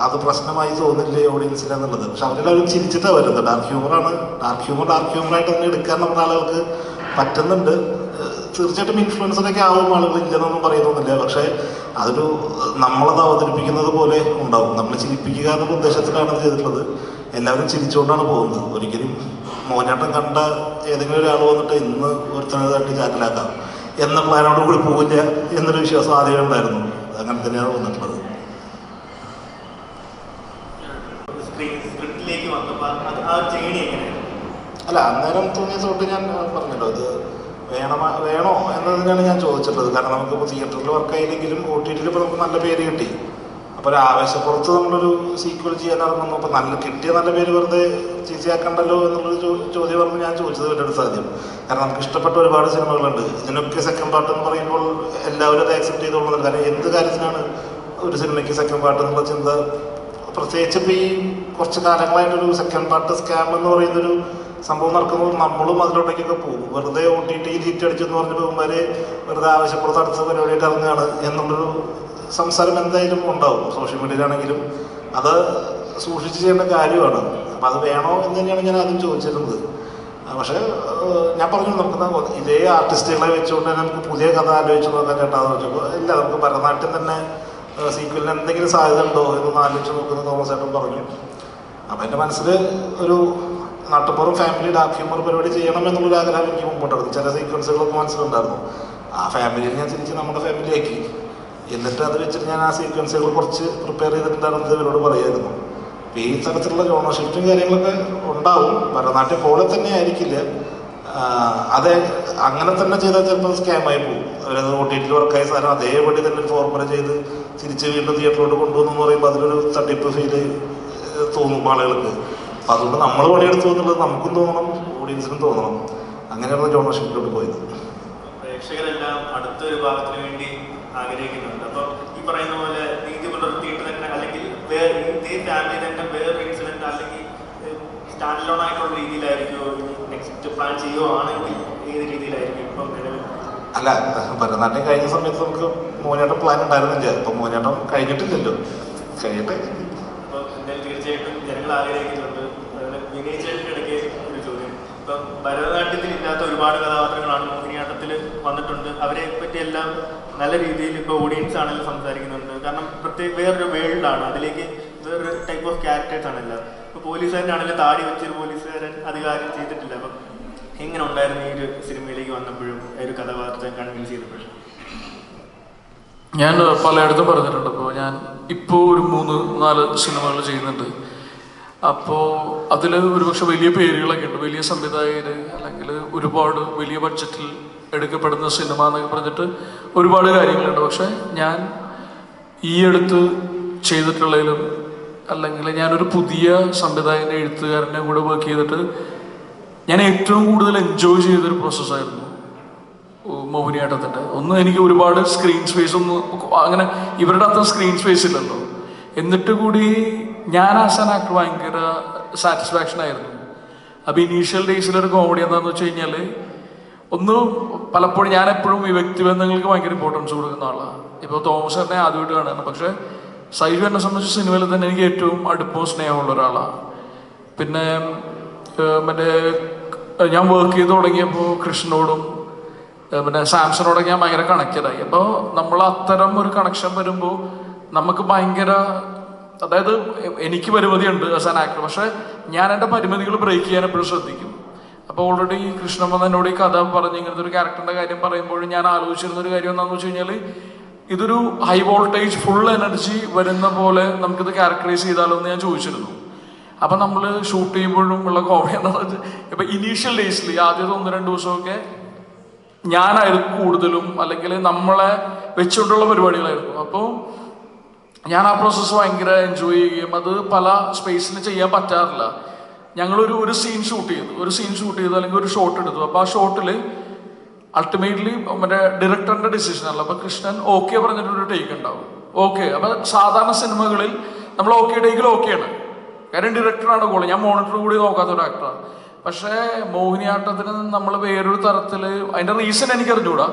അത് പ്രശ്നമായി തോന്നില്ലേ ഓഡിയൻസിന് എന്നുള്ളത്. പക്ഷെ അവരെല്ലാവരും ചിരിച്ചിട്ടാണ് വരുന്നത്. ഡാർക്ക് ഹ്യൂമറായിട്ട് തന്നെ എടുക്കാൻ നമ്മുടെ ആളുകൾക്ക് പറ്റുന്നുണ്ട്. തീർച്ചയായിട്ടും ഇൻഫ്ലുവൻസറൊക്കെ ആവും ആളുകൾ, ഇല്ലെന്നൊന്നും പറയുന്നൊന്നുമില്ല. പക്ഷേ അതൊരു നമ്മളത് അവതരിപ്പിക്കുന്നത് പോലെ ഉണ്ടാവും. നമ്മൾ ചിരിപ്പിക്കുക എന്നുള്ള ഉദ്ദേശത്തിലാണ് അത് ചെയ്തിട്ടുള്ളത്. എല്ലാവരും ചിരിച്ചുകൊണ്ടാണ് പോകുന്നത്. ഒരിക്കലും മോനാട്ടം കണ്ട ഏതെങ്കിലും ഒരാൾ വന്നിട്ട് ഇന്ന് ഒരുത്തനെ തട്ടി ചാറ്റിലാക്കാം എന്ന പ്ലാനോട് കൂടി പോകില്ല എന്നൊരു വിശ്വാസം ആദ്യമേ ഉണ്ടായിരുന്നു. അങ്ങനെ തന്നെയാണ് വന്നിട്ടുള്ളത്. അല്ല, അന്നേരം തോന്നിയ തൊട്ട് ഞാൻ പറഞ്ഞല്ലോ, അത് വേണോ എന്നത് തന്നെയാണ് ഞാൻ ചോദിച്ചിട്ടുള്ളത്. കാരണം നമുക്കിപ്പോൾ തിയേറ്ററിൽ വർക്കായില്ലെങ്കിലും OTT ഇപ്പോൾ നമുക്ക് നല്ല പേര് കിട്ടി. അപ്പോൾ ഒരു ആവേശപ്പുറത്ത് നമ്മളൊരു സീക്വൽ ചെയ്യാൻ ഇറങ്ങുന്നു. അപ്പോൾ കിട്ടിയ നല്ല പേര് വെറുതെ ചീച്ചയാക്കണ്ടല്ലോ എന്നുള്ളൊരു ചോദ്യമായിരുന്നു ഞാൻ ചോദിച്ചത് വലിയൊരു സാധ്യം. കാരണം നമുക്ക് ഇഷ്ടപ്പെട്ട ഒരുപാട് സിനിമകളുണ്ട്. ഇതിനൊക്കെ സെക്കൻഡ് പാർട്ട് എന്ന് പറയുമ്പോൾ എല്ലാവരും അത് ആക്സെപ്റ്റ് ചെയ്തോളുന്നത്. കാരണം എന്ത് കാര്യത്തിനാണ് ഒരു സിനിമയ്ക്ക് സെക്കൻഡ് പാർട്ട് എന്നുള്ള ചിന്ത, പ്രത്യേകിച്ച് ഇപ്പോൾ ഈ കുറച്ച് കാലങ്ങളായിട്ടൊരു സെക്കൻഡ് പാർട്ട് സ്കാം എന്ന് പറയുന്നൊരു സംഭവം നടക്കുമ്പോൾ നമ്മളും അതിലോട്ടേക്കൊക്കെ പോകും. വെറുതെ OTT ഹീറ്റ് അടിച്ചെന്ന് പറഞ്ഞ് പോകുമ്പോൾ വെറുതെ ആവശ്യപ്പുറത്ത് അടുത്ത പരിപാടിയായിട്ട് ഇറങ്ങുകയാണ് എന്നുള്ളൊരു സംസാരം എന്തായാലും ഉണ്ടാവും. സോഷ്യൽ മീഡിയയിലാണെങ്കിലും അത് സൂക്ഷിച്ച് ചെയ്യേണ്ട കാര്യമാണ്. അപ്പം അത് വേണോ എന്ന് തന്നെയാണ് ഞാൻ ആദ്യം ചോദിച്ചിരുന്നത്. പക്ഷേ ഞാൻ പറഞ്ഞു, നമുക്ക് ഇതേ ആർട്ടിസ്റ്റുകളെ വെച്ചുകൊണ്ട് തന്നെ നമുക്ക് പുതിയ കഥ ആലോചിച്ച് നോക്കാൻ ചേട്ടാന്ന് വെച്ചപ്പോൾ ഇല്ല, നമുക്ക് ഭരതനാട്യം തന്നെ സീക്വലിന് എന്തെങ്കിലും സാധ്യത ഉണ്ടോ എന്നൊന്ന് ആലോചിച്ച് നോക്കുന്ന തോമസ് ചേട്ടൻ പറഞ്ഞു. അപ്പം എൻ്റെ മനസ്സിൽ ഒരു നാട്ടുപുറം ഫാമിലി ഡാർക്ക് ഹ്യൂമർ പരിപാടി ചെയ്യണം എന്നുള്ളൊരു ആഗ്രഹം എനിക്ക് മുമ്പോട്ടായിരുന്നു. ചില സീക്വൻസുകളൊക്കെ മനസ്സിലുണ്ടായിരുന്നു. ആ ഫാമിലിയിൽ ഞാൻ തിരിച്ച് നമ്മുടെ ഫാമിലിയാക്കി. എന്നിട്ട് അത് വെച്ചിട്ട് ഞാൻ ആ സീക്വൻസുകൾ കുറച്ച് പ്രിപ്പയർ ചെയ്തിട്ടുണ്ടായിരുന്നത് ഇവരോട് പറയായിരുന്നു. അപ്പോൾ ഈ തരത്തിലുള്ള ജോണർ ഷിഫ്റ്റും കാര്യങ്ങളൊക്കെ ഉണ്ടാവും. ഭരതനാട്യം പോലെ തന്നെ ആയിരിക്കില്ല. അത് അങ്ങനെ തന്നെ ചെയ്താൽ ചിലപ്പോൾ സ്കാമായി പോകും. അവരത് OTT വർക്കായ സാധനം അതേപടി തന്നെ ഒരു ഫോർമുല ചെയ്ത് തിരിച്ച് വീണ്ടും തിയേറ്ററിലോട്ട് കൊണ്ടുവന്നു എന്ന് പറയുമ്പോൾ അതിലൊരു തട്ടിപ്പ് ഫീല് തോന്നും ആളുകൾക്ക്. അപ്പം അതുകൊണ്ട് നമ്മൾ പണിയെടുത്തു എന്നുള്ളത് നമുക്കും തോന്നണം, ഓഡിയൻസിനും തോന്നണം. അങ്ങനെയുള്ള ജോണർ ഷിഫ്റ്റിലോട്ട് പോയത്. പ്രേക്ഷകരെല്ലാം അടുത്തൊരു ഭാഗത്തിന് വേണ്ടി ആഗ്രഹിക്കുന്നുണ്ട്. അപ്പോൾ ഈ പറയുന്ന പോലെ നീതി പുലർത്തിയിട്ട് തന്നെ, അല്ലെങ്കിൽ ഇതേ ഫാമിലി തന്നെ വേറൊരു ഇൻസിഡൻറ്റ് അല്ലെങ്കിൽ സ്റ്റാൻഡ് ലോൺ ആയിട്ടുള്ള രീതിയിലായിരിക്കും നെക്സ്റ്റ് പ്ലാൻ ചെയ്യുകയാണെങ്കിൽ ഏത് രീതിയിലായിരിക്കും ഇപ്പം നിലവിൽ? അല്ല, ഭരതനാട്യം കഴിഞ്ഞ സമയത്ത് നമുക്ക് മോനാട്ടം പ്ലാൻ ഉണ്ടായിരുന്നില്ല. അപ്പം മോനാട്ടം കഴിഞ്ഞിട്ടില്ലല്ലോ, കഴിയട്ടെ. അപ്പോൾ എന്തായാലും തീർച്ചയായിട്ടും ജനങ്ങൾ ആഗ്രഹിക്കുന്നുണ്ട്. വിനയിച്ചതിൻ്റെ ഇടയ്ക്ക് ഒരു ചോദ്യം, ഇപ്പം ഭരതനാട്യത്തിൽ ഇല്ലാത്ത ഒരുപാട് കഥാപാത്രങ്ങളാണ് മോഹിനിയാട്ടത്തിൽ വന്നിട്ടുണ്ട്. അവരെ പറ്റിയെല്ലാം നല്ല രീതിയിൽ ഇപ്പോൾ ഓഡിയൻസ് ആണെങ്കിലും സംസാരിക്കുന്നുണ്ട്. കാരണം പ്രത്യേക വേറൊരു വേൾഡാണ്, അതിലേക്ക് വേറൊരു ടൈപ്പ് ഓഫ് ക്യാരക്ടേഴ്സാണ് എല്ലാം. ഇപ്പോൾ പോലീസുകാരനാണെങ്കിലും താടി വെച്ചൊരു പോലീസുകാരൻ അധികാരം ചെയ്തിട്ടില്ല. അപ്പം എങ്ങനെ ഉണ്ടായിരുന്നു ഈ ഒരു സിനിമയിലേക്ക് വന്നപ്പോഴും ഒരു കഥാപാത്രത്തെ കൺവിൻസ് ചെയ്തപ്പോഴും? ഞാൻ പലയിടത്തും പറഞ്ഞിട്ടുണ്ട്. അപ്പോൾ ഞാൻ ഇപ്പോൾ ഒരു 3-4 സിനിമകൾ ചെയ്യുന്നുണ്ട്. അപ്പോൾ അതിൽ ഒരുപക്ഷെ വലിയ പേരുകളൊക്കെ ഉണ്ട്, വലിയ സംവിധായകർ, അല്ലെങ്കിൽ ഒരുപാട് വലിയ ബഡ്ജറ്റിൽ എടുക്കപ്പെടുന്ന സിനിമ എന്നൊക്കെ പറഞ്ഞിട്ട് ഒരുപാട് കാര്യങ്ങളുണ്ട്. പക്ഷേ ഞാൻ ഈ അടുത്ത് ചെയ്തിട്ടുള്ളതിലും, അല്ലെങ്കിൽ ഞാനൊരു പുതിയ സംവിധായകൻ്റെ എഴുത്തുകാരൻ്റെ കൂടെ വർക്ക് ചെയ്തിട്ട് ഞാൻ ഏറ്റവും കൂടുതൽ എൻജോയ് ചെയ്തൊരു പ്രോസസ്സായിരുന്നു മോഹിനിയാട്ടത്തിൻ്റെ. ഒന്ന്, എനിക്ക് ഒരുപാട് സ്ക്രീൻ സ്പേസ് ഒന്നും അങ്ങനെ ഇവരുടെ അത്ര സ്ക്രീൻ സ്പേസ് ഇല്ലല്ലോ. എന്നിട്ട് കൂടി ഞാൻ ആസ് ആൻ ആക്ടർ ഭയങ്കര സാറ്റിസ്ഫാക്ഷൻ ആയിരുന്നു. അപ്പോൾ ഇനീഷ്യൽ ഡേയ്സിലൊരു കോമഡി എന്താണെന്ന് വെച്ച് കഴിഞ്ഞാൽ, ഒന്ന് പലപ്പോഴും ഞാൻ എപ്പോഴും ഈ വ്യക്തിബന്ധങ്ങൾക്ക് ഭയങ്കര ഇമ്പോർട്ടൻസ് കൊടുക്കുന്ന ആളാണ്. ഇപ്പോൾ തോമസ് ചേട്ടനെ ആദ്യമായിട്ട് കാണുകയാണ്. പക്ഷേ സൈജു എന്നെ സംബന്ധിച്ച് സിനിമയിൽ തന്നെ എനിക്ക് ഏറ്റവും അടുപ്പവും സ്നേഹമുള്ള ഒരാളാണ്. പിന്നെ മറ്റേ ഞാൻ വർക്ക് ചെയ്ത് തുടങ്ങിയപ്പോൾ കൃഷ്ണനോടും പിന്നെ സാംസണോടൊക്കെ ഞാൻ ഭയങ്കര കണക്റ്റഡായി. അപ്പോൾ നമ്മൾ അത്തരം ഒരു കണക്ഷൻ വരുമ്പോൾ നമുക്ക് ഭയങ്കര, അതായത് എനിക്ക് പരിമിതിയുണ്ട് ആസ് ആൻ ആക്ടർ, പക്ഷേ ഞാൻ എൻ്റെ പരിമിതികൾ ബ്രേക്ക് ചെയ്യാൻ എപ്പോഴും ശ്രദ്ധിക്കും. അപ്പോൾ ഓൾറെഡി കൃഷ്ണൻ വന്ന് എന്നോട് ഈ കഥ പറഞ്ഞ് ഇങ്ങനത്തെ ഒരു ക്യാരക്ടറിൻ്റെ കാര്യം പറയുമ്പോഴും ഞാൻ ആലോചിച്ചിരുന്നൊരു കാര്യം എന്താണെന്ന് വെച്ച് കഴിഞ്ഞാൽ, ഇതൊരു ഹൈ വോൾട്ടേജ് ഫുൾ എനർജി വരുന്ന പോലെ നമുക്കിത് ക്യാരക്ടറൈസ് ചെയ്താലോ എന്ന് ഞാൻ ചോദിച്ചിരുന്നു. അപ്പം നമ്മൾ ഷൂട്ട് ചെയ്യുമ്പോഴും ഉള്ള കോമഡി എന്താണെന്ന് വെച്ചാൽ, ഇപ്പം ഇനീഷ്യൽ ഡേയ്സിൽ ആദ്യത്തെ 1-2 ദിവസമൊക്കെ ഞാനായിരുന്നു കൂടുതലും, അല്ലെങ്കിൽ നമ്മളെ വെച്ചുകൊണ്ടുള്ള പരിപാടികളായിരുന്നു. അപ്പോൾ ഞാൻ ആ പ്രോസസ്സ് ഭയങ്കര എൻജോയ് ചെയ്യുകയും അത് പല സ്പേസിൽ ചെയ്യാൻ പറ്റാറില്ല. ഞങ്ങളൊരു സീൻ ഷൂട്ട് ചെയ്തു അല്ലെങ്കിൽ ഒരു ഷോട്ട് എടുത്തു. അപ്പോൾ ആ ഷോട്ടിൽ അൾട്ടിമേറ്റ്ലി മറ്റേ ഡയറക്ടറിൻ്റെ ഡിസിഷൻ അല്ല. അപ്പോൾ കൃഷ്ണൻ ഓക്കെ പറഞ്ഞിട്ടൊരു ടേക്ക് ഉണ്ടാവും. ഓക്കെ, അപ്പോൾ സാധാരണ സിനിമകളിൽ നമ്മൾ ഓക്കെ ടേക്കിൽ ഓക്കെയാണ്, കാര്യം ഡയറക്ടറാണ് കോള്. ഞാൻ മോണിറ്റർ കൂടി നോക്കാത്ത ഒരു ആക്ടറാണ്. പക്ഷേ മോഹിനിയാട്ടത്തിന് നമ്മൾ വേറൊരു തരത്തിൽ, അതിൻ്റെ റീസൺ എനിക്ക് അറിഞ്ഞുകൂടാ,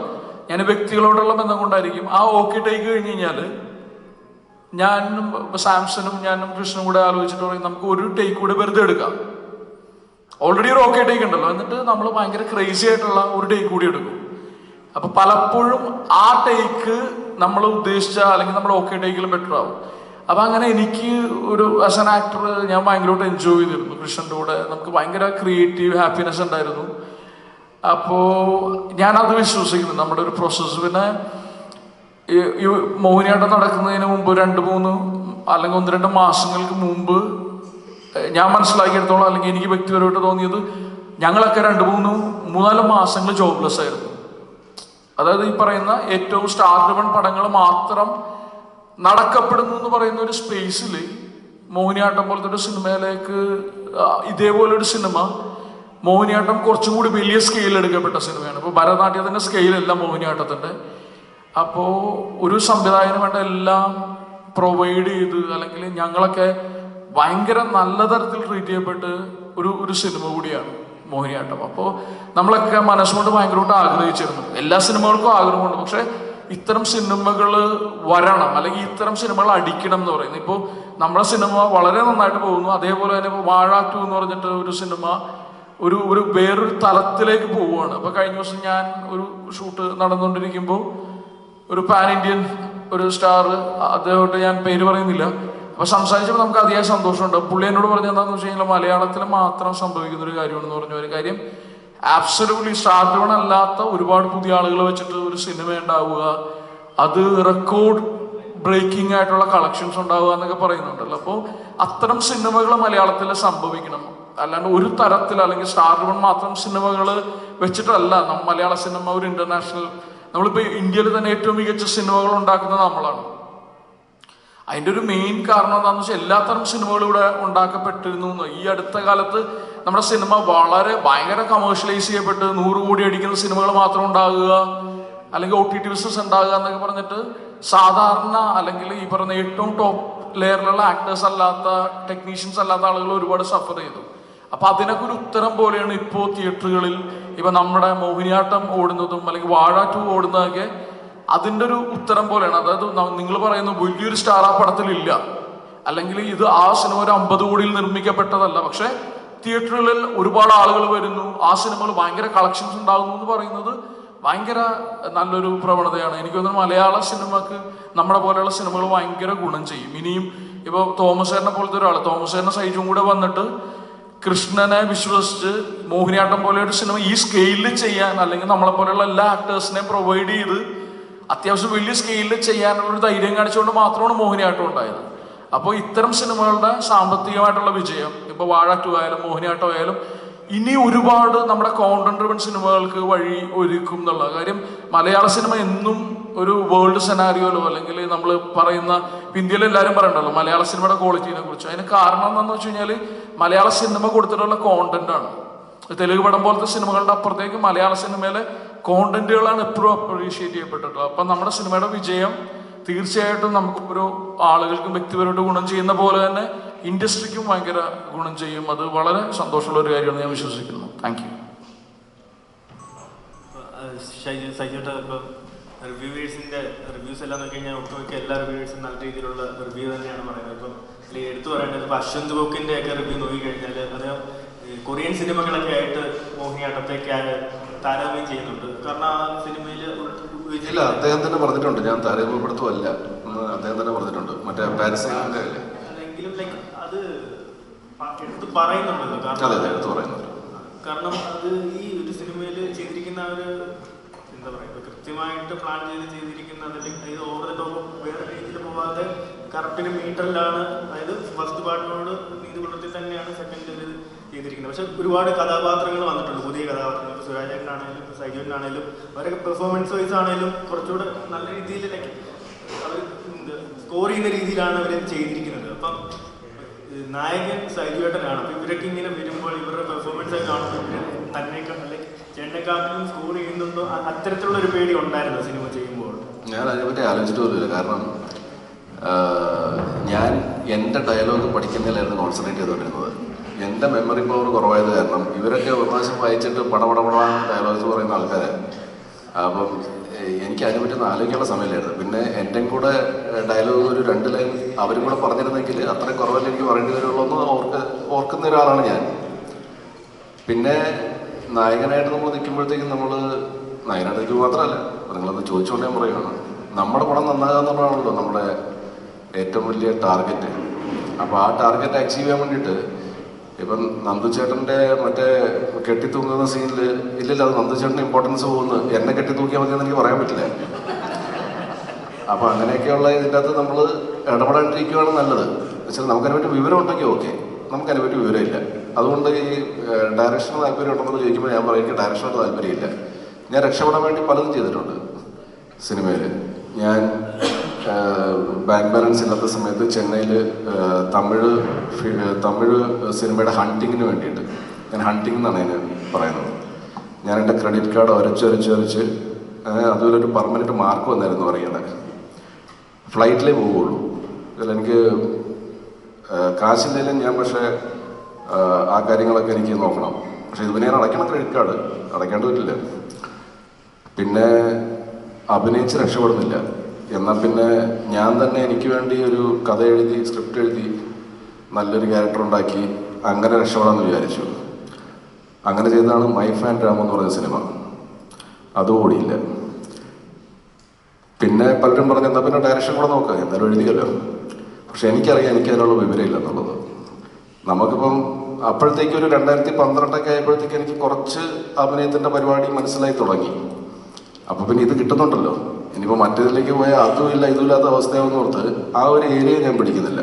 ഞാൻ വ്യക്തികളോടുള്ള ബന്ധം കൊണ്ടായിരിക്കും. ആ ഓക്കെ ടേക്ക് കഴിഞ്ഞ് കഴിഞ്ഞാൽ ഞാനും ഞാനും കൃഷ്ണനും കൂടെ ആലോചിച്ചിട്ട് പറയും നമുക്ക് ഒരു ടേക്ക് കൂടെ വെറുതെ എടുക്കാം. ഓൾറെഡി ഒരു ഓക്കെ ടേക്ക് ഉണ്ടല്ലോ, എന്നിട്ട് നമ്മൾ ഭയങ്കര ക്രേസി ആയിട്ടുള്ള ഒരു ടേക്ക് കൂടി എടുക്കും. അപ്പൊ പലപ്പോഴും ആ ടേക്ക് നമ്മൾ ഉദ്ദേശിച്ച അല്ലെങ്കിൽ നമ്മുടെ ഓക്കെ ടേക്കിലും ബെറ്റർ ആവും. അപ്പൊ അങ്ങനെ എനിക്ക് ആസ് ആൻ ആക്ടർ ഞാൻ ഭയങ്കരമായിട്ട് എൻജോയ് ചെയ്തിരുന്നു കൃഷ്ണൻ്റെ കൂടെ. നമുക്ക് ഭയങ്കര ക്രിയേറ്റീവ് ഹാപ്പിനെസ് ഉണ്ടായിരുന്നു. അപ്പോൾ ഞാനത് വിശ്വസിക്കുന്നു നമ്മുടെ ഒരു പ്രോസസ്സ്. പിന്നെ ഈ മോഹിനിയാട്ടം നടക്കുന്നതിന് മുമ്പ് 2-3 അല്ലെങ്കിൽ 1-2 മാസങ്ങൾക്ക് മുമ്പ് ഞാൻ മനസ്സിലാക്കിയെടുത്തോളം, അല്ലെങ്കിൽ എനിക്ക് വ്യക്തിപരമായിട്ട് തോന്നിയത്, ഞങ്ങളൊക്കെ 2-3-4 മാസങ്ങൾ ജോബ്ലെസ് ആയിരുന്നു. അതായത് ഈ പറയുന്ന ഏറ്റവും സ്റ്റാർ ഡ്രിവൺ പടങ്ങൾ മാത്രം നടക്കപ്പെടുന്നു എന്ന് പറയുന്ന ഒരു സ്പേസിൽ മോഹിനിയാട്ടം പോലത്തെ ഒരു സിനിമയിലേക്ക്, ഇതേപോലൊരു സിനിമ മോഹിനിയാട്ടം കുറച്ചും കൂടി വലിയ സ്കെയിൽ എടുക്കപ്പെട്ട സിനിമയാണ്. ഇപ്പോൾ ഭരതനാട്യത്തിൻ്റെ സ്കെയിലല്ല മോഹിനിയാട്ടത്തിൻ്റെ. അപ്പോൾ ഒരു സംവിധായകന് വേണ്ട എല്ലാം പ്രൊവൈഡ് ചെയ്ത്, അല്ലെങ്കിൽ ഞങ്ങളൊക്കെ ഭയങ്കര നല്ല തരത്തിൽ ട്രീറ്റ് ചെയ്യപ്പെട്ട് ഒരു സിനിമ കൂടിയാണ് മോഹിനിയാട്ടം. അപ്പോൾ നമ്മളൊക്കെ മനസ്സുകൊണ്ട് ഭയങ്കരമായിട്ട് ആഗ്രഹിച്ചിരുന്നു. എല്ലാ സിനിമകൾക്കും ആഗ്രഹമുണ്ട്, പക്ഷെ ഇത്തരം സിനിമകൾ വരണം, അല്ലെങ്കിൽ ഇത്തരം സിനിമകൾ അടിക്കണം എന്ന് പറയുന്നത്. ഇപ്പോൾ നമ്മുടെ സിനിമ വളരെ നന്നായിട്ട് പോകുന്നു. അതേപോലെ തന്നെ ഇപ്പോൾ വാഴ 2 എന്ന് പറഞ്ഞിട്ട് ഒരു സിനിമ ഒരു വേറൊരു തലത്തിലേക്ക് പോവുകയാണ്. അപ്പോൾ കഴിഞ്ഞ ദിവസം ഞാൻ ഒരു ഷൂട്ട് നടന്നുകൊണ്ടിരിക്കുമ്പോൾ ഒരു പാൻ ഇന്ത്യൻ ഒരു സ്റ്റാർ, അദ്ദേഹത്തെ ഞാൻ പേര് പറയുന്നില്ല, അപ്പോൾ സംസാരിച്ചപ്പോൾ നമുക്ക് അതിയായ സന്തോഷമുണ്ട്. പുള്ളി എന്നോട് പറഞ്ഞത് എന്താണെന്ന് വെച്ച് കഴിഞ്ഞാൽ മലയാളത്തിൽ മാത്രം സംഭവിക്കുന്ന ഒരു കാര്യമാണെന്ന് പറഞ്ഞ ഒരു കാര്യം. ആബ്സല്യൂട്ട്ലി സ്റ്റാർ ഡ്രിവൺ അല്ലാത്ത ഒരുപാട് പുതിയ ആളുകൾ വെച്ചിട്ട് ഒരു സിനിമ ഉണ്ടാവുക, അത് റെക്കോർഡ് ബ്രേക്കിംഗ് ആയിട്ടുള്ള കളക്ഷൻസ് ഉണ്ടാവുക എന്നൊക്കെ പറയുന്നുണ്ടല്ലോ. അപ്പോൾ അത്തരം സിനിമകൾ മലയാളത്തിൽ സംഭവിക്കണം. അല്ലാണ്ട് ഒരു തരത്തിൽ അല്ലെങ്കിൽ സ്റ്റാർ ഡ്രിവൺ മാത്രം സിനിമകൾ വെച്ചിട്ടല്ല മലയാള സിനിമ ഒരു ഇന്റർനാഷണൽ. നമ്മളിപ്പോൾ ഇന്ത്യയിൽ തന്നെ ഏറ്റവും മികച്ച സിനിമകൾ ഉണ്ടാക്കുന്നത് നമ്മളാണ്. അതിൻ്റെ ഒരു മെയിൻ കാരണം എന്താണെന്ന് വെച്ചാൽ എല്ലാത്തരം സിനിമകളും ഇവിടെ ഉണ്ടാക്കപ്പെട്ടിരുന്നു. ഈ അടുത്ത കാലത്ത് നമ്മുടെ സിനിമ ഭയങ്കര കമേഴ്ഷ്യലൈസ് ചെയ്യപ്പെട്ട് 100 കോടി അടിക്കുന്ന സിനിമകൾ മാത്രം ഉണ്ടാകുക, അല്ലെങ്കിൽ OTT ബിസിനസ് ഉണ്ടാകുക എന്നൊക്കെ പറഞ്ഞിട്ട് സാധാരണ അല്ലെങ്കിൽ ഈ പറയുന്ന ഏറ്റവും ടോപ്പ് ലെയറിലുള്ള ആക്ടേഴ്സ് അല്ലാത്ത, ടെക്നീഷ്യൻസ് അല്ലാത്ത ആളുകൾ ഒരുപാട് സഫർ ചെയ്തു. അപ്പൊ അതിനൊക്കെ ഒരു ഉത്തരം പോലെയാണ് ഇപ്പോൾ തിയേറ്ററുകളിൽ ഇപ്പൊ നമ്മുടെ മോഹിനിയാട്ടം ഓടുന്നതും അല്ലെങ്കിൽ വാഴ 2 ഓടുന്നതൊക്കെ അതിൻ്റെ ഒരു ഉത്തരം പോലെയാണ്. അതായത് നിങ്ങൾ പറയുന്ന വലിയൊരു സ്റ്റാർ ആ പടത്തിലില്ല, അല്ലെങ്കിൽ ഇത് ആ സിനിമ ഒരു 50 കോടിയിൽ നിർമ്മിക്കപ്പെട്ടതല്ല, പക്ഷെ തിയേറ്ററുകളിൽ ഒരുപാട് ആളുകൾ വരുന്നു, ആ സിനിമകൾ ഭയങ്കര കളക്ഷൻസ് ഉണ്ടാകുന്നു എന്ന് പറയുന്നത് ഭയങ്കര നല്ലൊരു പ്രവണതയാണ്. എനിക്ക് തോന്നുന്നു മലയാള സിനിമക്ക് നമ്മുടെ പോലെയുള്ള സിനിമകൾ ഭയങ്കര ഗുണം ചെയ്യും. ഇനിയും ഇപ്പോൾ തോമസേരനെ പോലത്തെ ഒരാൾ, തോമസേരനെ സൈജും കൂടെ വന്നിട്ട് കൃഷ്ണനെ വിശ്വസിച്ച് മോഹിനിയാട്ടം പോലെ ഒരു സിനിമ ഈ സ്കെയിലിൽ ചെയ്യാൻ, അല്ലെങ്കിൽ നമ്മളെ പോലെയുള്ള എല്ലാ ആക്ടേഴ്സിനെയും പ്രൊവൈഡ് ചെയ്ത് അത്യാവശ്യം വലിയ സ്കെയിലിൽ ചെയ്യാനുള്ളൊരു ധൈര്യം കാണിച്ചുകൊണ്ട് മാത്രമാണ് മോഹിനിയാട്ടം ഉണ്ടായത്. അപ്പോൾ ഇത്തരം സിനിമകളുടെ സാമ്പത്തികമായിട്ടുള്ള വിജയം, ഇപ്പോൾ വാഴ 2 ആയാലും മോഹിനിയാട്ടം ആയാലും, ഇനി ഒരുപാട് നമ്മുടെ കോണ്ടന്റ് ഡ്രിവൺ സിനിമകൾക്ക് വഴി ഒരുക്കും എന്നുള്ള കാര്യം. മലയാള സിനിമ എന്നും ഒരു വേൾഡ് സെനാരിയോലോ, അല്ലെങ്കിൽ നമ്മൾ പറയുന്ന ഇന്ത്യയിൽ എല്ലാവരും പറയണ്ടല്ലോ മലയാള സിനിമയുടെ ക്വാളിറ്റിനെ കുറിച്ച്. അതിന് കാരണം എന്താണെന്ന് വെച്ച് കഴിഞ്ഞാൽ മലയാള സിനിമ കൊടുത്തിട്ടുള്ള കോണ്ടന്റ് ആണ്. തെലുങ്ക് പടം പോലത്തെ സിനിമകളുടെ അപ്പുറത്തേക്ക് മലയാള സിനിമയിലെ കോണ്ടന്റുകളാണ് എപ്പോഴും അപ്രീഷിയേറ്റ് ചെയ്യപ്പെട്ടിട്ടുള്ളത്. അപ്പം നമ്മുടെ സിനിമയുടെ വിജയം തീർച്ചയായിട്ടും നമുക്ക് ഓരോ ആളുകൾക്കും വ്യക്തിപരമായിട്ട് ഗുണം ചെയ്യുന്ന പോലെ തന്നെ ഇൻഡസ്ട്രിക്കും ഭയങ്കര ഗുണം ചെയ്യും. അത് വളരെ സന്തോഷമുള്ള ഒരു കാര്യമാണ് ഞാൻ വിശ്വസിക്കുന്നു. Thank you. സൈജോട്ട് ഇപ്പം റിവ്യൂവേഴ്സിൻ്റെ റിവ്യൂസ് എല്ലാം നോക്കി കഴിഞ്ഞാൽ ഒട്ടുമിക്ക എല്ലാ റിവ്യൂവേഴ്സും നല്ല രീതിയിലുള്ള റിവ്യൂ തന്നെയാണ് പറയുന്നത്. ഇപ്പം എടുത്തു പറയേണ്ടത് ഇപ്പം അശ്വന്ത് ബോക്കിൻ്റെ ഒക്കെ റിവ്യൂ നോക്കിക്കഴിഞ്ഞാൽ അദ്ദേഹം കൊറിയൻ സിനിമകളൊക്കെ ആയിട്ട് മോഹിനിയാട്ടത്തേക്ക് താരതമ്യം ചെയ്യുന്നുണ്ട്. കാരണം ആ സിനിമയിൽ ഇല്ല, അദ്ദേഹം തന്നെ പറഞ്ഞിട്ടുണ്ട്, ഞാൻ താരതമ്യപ്പെടുത്തുമല്ല എന്ന് അദ്ദേഹം തന്നെ പറഞ്ഞിട്ടുണ്ട്. മറ്റേ പാരസൈറ്റിന്റെ അല്ലേ, അത് എടുത്ത് പറയുന്നുണ്ടല്ലോ. കാരണം അത് ഈ ഒരു സിനിമയിൽ ചെയ്തിരിക്കുന്ന ഒരു എന്താ പറയുക, കൃത്യമായിട്ട് പ്ലാൻ ചെയ്തിരിക്കുന്ന, അല്ലെങ്കിൽ ഇത് ഓവർ ദ ടോപ്പ് വേറെ രീതിയിൽ പോവാതെ കറക്റ്റ് മീറ്ററിലാണ്. അതായത് ഫസ്റ്റ് പാർട്ടിനോട് നീതി പുലർത്തി തന്നെയാണ് സെക്കൻഡ് ഇത് ചെയ്തിരിക്കുന്നത്. പക്ഷെ ഒരുപാട് കഥാപാത്രങ്ങൾ വന്നിട്ടുണ്ട്, പുതിയ കഥാപാത്രങ്ങൾ. സുരാജേട്ടനാണേലും സൈജുവിനാണേലും അവരൊക്കെ പെർഫോമൻസ് വൈസ് ആണേലും കുറച്ചുകൂടെ നല്ല രീതിയിൽ അവർ സ്കോർ ചെയ്യുന്ന രീതിയിലാണ് അവർ ചെയ്തിരിക്കുന്നത്. അപ്പം നായകൻ സൈജുവേട്ടനാണ്. അപ്പോൾ ഇവരൊക്കെ ഇങ്ങനെ വരുമ്പോൾ ഇവരുടെ പെർഫോമൻസ് ഒക്കെ കാണുമ്പോൾ ഇവർ തന്നെക്കാൾ അല്ലെങ്കിൽ ചേട്ടനെക്കാട്ടിലും സ്കോർ ചെയ്യുന്നുണ്ടോ അത്തരത്തിലുള്ള ഒരു പേടി ഉണ്ടായിരുന്നു സിനിമ ചെയ്യുമ്പോൾ? ഞാൻ അതിനെപ്പറ്റി ആലോചിച്ചിട്ട് പോലുമില്ല. കാരണം ഞാൻ എൻ്റെ ഡയലോഗ് പഠിക്കുന്നതിലായിരുന്നു കോൺസെൻട്രേറ്റ് ചെയ്തുകൊണ്ടിരുന്നത്. എൻ്റെ മെമ്മറി പവർ കുറവായത് കാരണം ഇവരൊക്കെ ഒരു പ്രാവശ്യം വായിച്ചിട്ട് പടപടപടാൻ ഡയലോഗ്സ് പറയുന്ന ആൾക്കാരാണ്. അപ്പം എനിക്ക് അതിനെപ്പറ്റി ആലോചിക്കാനുള്ള സമയമില്ലായിരുന്നു. പിന്നെ എൻ്റെ കൂടെ ഡയലോഗ് ഒരു 2 ലൈൻ അവരും കൂടെ പറഞ്ഞിരുന്നെങ്കിൽ അത്രയും കുറവല്ലേ എനിക്ക് പറയേണ്ടി വരുള്ളൂ എന്ന് ഓർക്കുന്ന ഒരാളാണ് ഞാൻ. പിന്നെ നായകനായിട്ട് നമ്മൾ നിൽക്കുമ്പോഴത്തേക്കും നായകനായിട്ട് നിൽക്കുക മാത്രമല്ല, നിങ്ങളത് ചോദിച്ചുകൊണ്ട് ഞാൻ പറയുകയാണ്, നമ്മുടെ പടം നന്നാകുക എന്നുള്ളതാണല്ലോ നമ്മുടെ ഏറ്റവും വലിയ ടാർഗറ്റ്. അപ്പോൾ ആ ടാർഗറ്റ് അച്ചീവ് ചെയ്യാൻ വേണ്ടിയിട്ട് ഇപ്പം നന്ദുചേട്ടൻ്റെ മറ്റേ കെട്ടിത്തൂങ്ങുന്ന സീനിൽ ഇല്ലല്ലോ, അത് നന്ദുചേട്ടന് ഇമ്പോർട്ടൻസ് പോകുന്നു, എന്നെ കെട്ടിത്തൂക്കിയാൽ മതിയെന്ന് എനിക്ക് പറയാൻ പറ്റില്ല. അപ്പോൾ അങ്ങനെയൊക്കെയുള്ള ഇതിൻ്റെ അകത്ത് നമ്മൾ ഇടപെടാണ്ടിരിക്കുകയാണ് നല്ലത്. വെച്ചാൽ നമുക്കതിനെപ്പറ്റി വിവരം ഉണ്ടെങ്കിൽ ഓക്കെ, നമുക്കതിനെപ്പറ്റി വിവരമില്ല. അതുകൊണ്ട് ഈ ഡയറക്ഷന് താല്പര്യം ഉണ്ടെന്ന് ചോദിക്കുമ്പോൾ ഞാൻ പറയും എനിക്ക് ഡയറക്ഷനോട് താല്പര്യമില്ല. ഞാൻ രക്ഷപ്പെടാൻ വേണ്ടി പലതും ചെയ്തിട്ടുണ്ട് സിനിമയിൽ. ഞാൻ ബാങ്ക് ബാലൻസ് ഇല്ലാത്ത സമയത്ത് ചെന്നൈയിൽ തമിഴ് സിനിമയുടെ ഹണ്ടിങ്ങിന് വേണ്ടിയിട്ട്, ഞാൻ ഹണ്ടിങ് എന്നാണ് അതിന് പറയുന്നത്, ഞാൻ എൻ്റെ ക്രെഡിറ്റ് കാർഡ് ഒരച്ച് അതുപോലെ ഒരു പെർമനൻറ്റ് മാർക്ക് വന്നായിരുന്നു പറയുന്നത്. ഫ്ലൈറ്റിലേ പോവുകയുള്ളൂ, അതിൽ എനിക്ക് കാശില്ലെങ്കിലും ഞാൻ പക്ഷേ ആ കാര്യങ്ങളൊക്കെ എനിക്ക് നോക്കണം. പക്ഷേ ഇതിന് ഞാൻ അടയ്ക്കണം ക്രെഡിറ്റ് കാർഡ്, അടയ്ക്കേണ്ടി പറ്റില്ല. പിന്നെ അഭിനയിച്ച് രക്ഷപ്പെടുന്നില്ല. എന്നാൽ പിന്നെ ഞാൻ തന്നെ എനിക്ക് വേണ്ടി ഒരു കഥ എഴുതി സ്ക്രിപ്റ്റ് എഴുതി നല്ലൊരു ക്യാരക്ടർ ഉണ്ടാക്കി അങ്ങനെ രക്ഷപ്പെടാമെന്ന് വിചാരിച്ചു. അങ്ങനെ ചെയ്തതാണ് മൈ ഫാൻ രാമ എന്ന് പറയുന്ന സിനിമ. അതും ഓടിയില്ല. പിന്നെ പലരും പറഞ്ഞു എന്നാൽ പിന്നെ ഡയറക്ഷൻ കൂടെ നോക്കുക, എന്തായാലും എഴുതിയല്ലോ. പക്ഷെ എനിക്കറിയാം എനിക്ക് അതിനുള്ള വിവരമില്ല എന്നുള്ളത്. നമുക്കിപ്പം അപ്പോഴത്തേക്ക് ഒരു 2012 ആയപ്പോഴത്തേക്ക് എനിക്ക് കുറച്ച് അഭിനയത്തിൻ്റെ പരിപാടി മനസ്സിലായി തുടങ്ങി. അപ്പോൾ പിന്നെ ഇത് കിട്ടുന്നുണ്ടല്ലോ, ഇനിയിപ്പോൾ മറ്റേതിലേക്ക് പോയാൽ അതും ഇല്ല ഇതും ഇല്ലാത്ത അവസ്ഥയാണെന്ന് ഓർത്ത് ആ ഒരു ഏരിയ ഞാൻ പിടിക്കുന്നില്ല.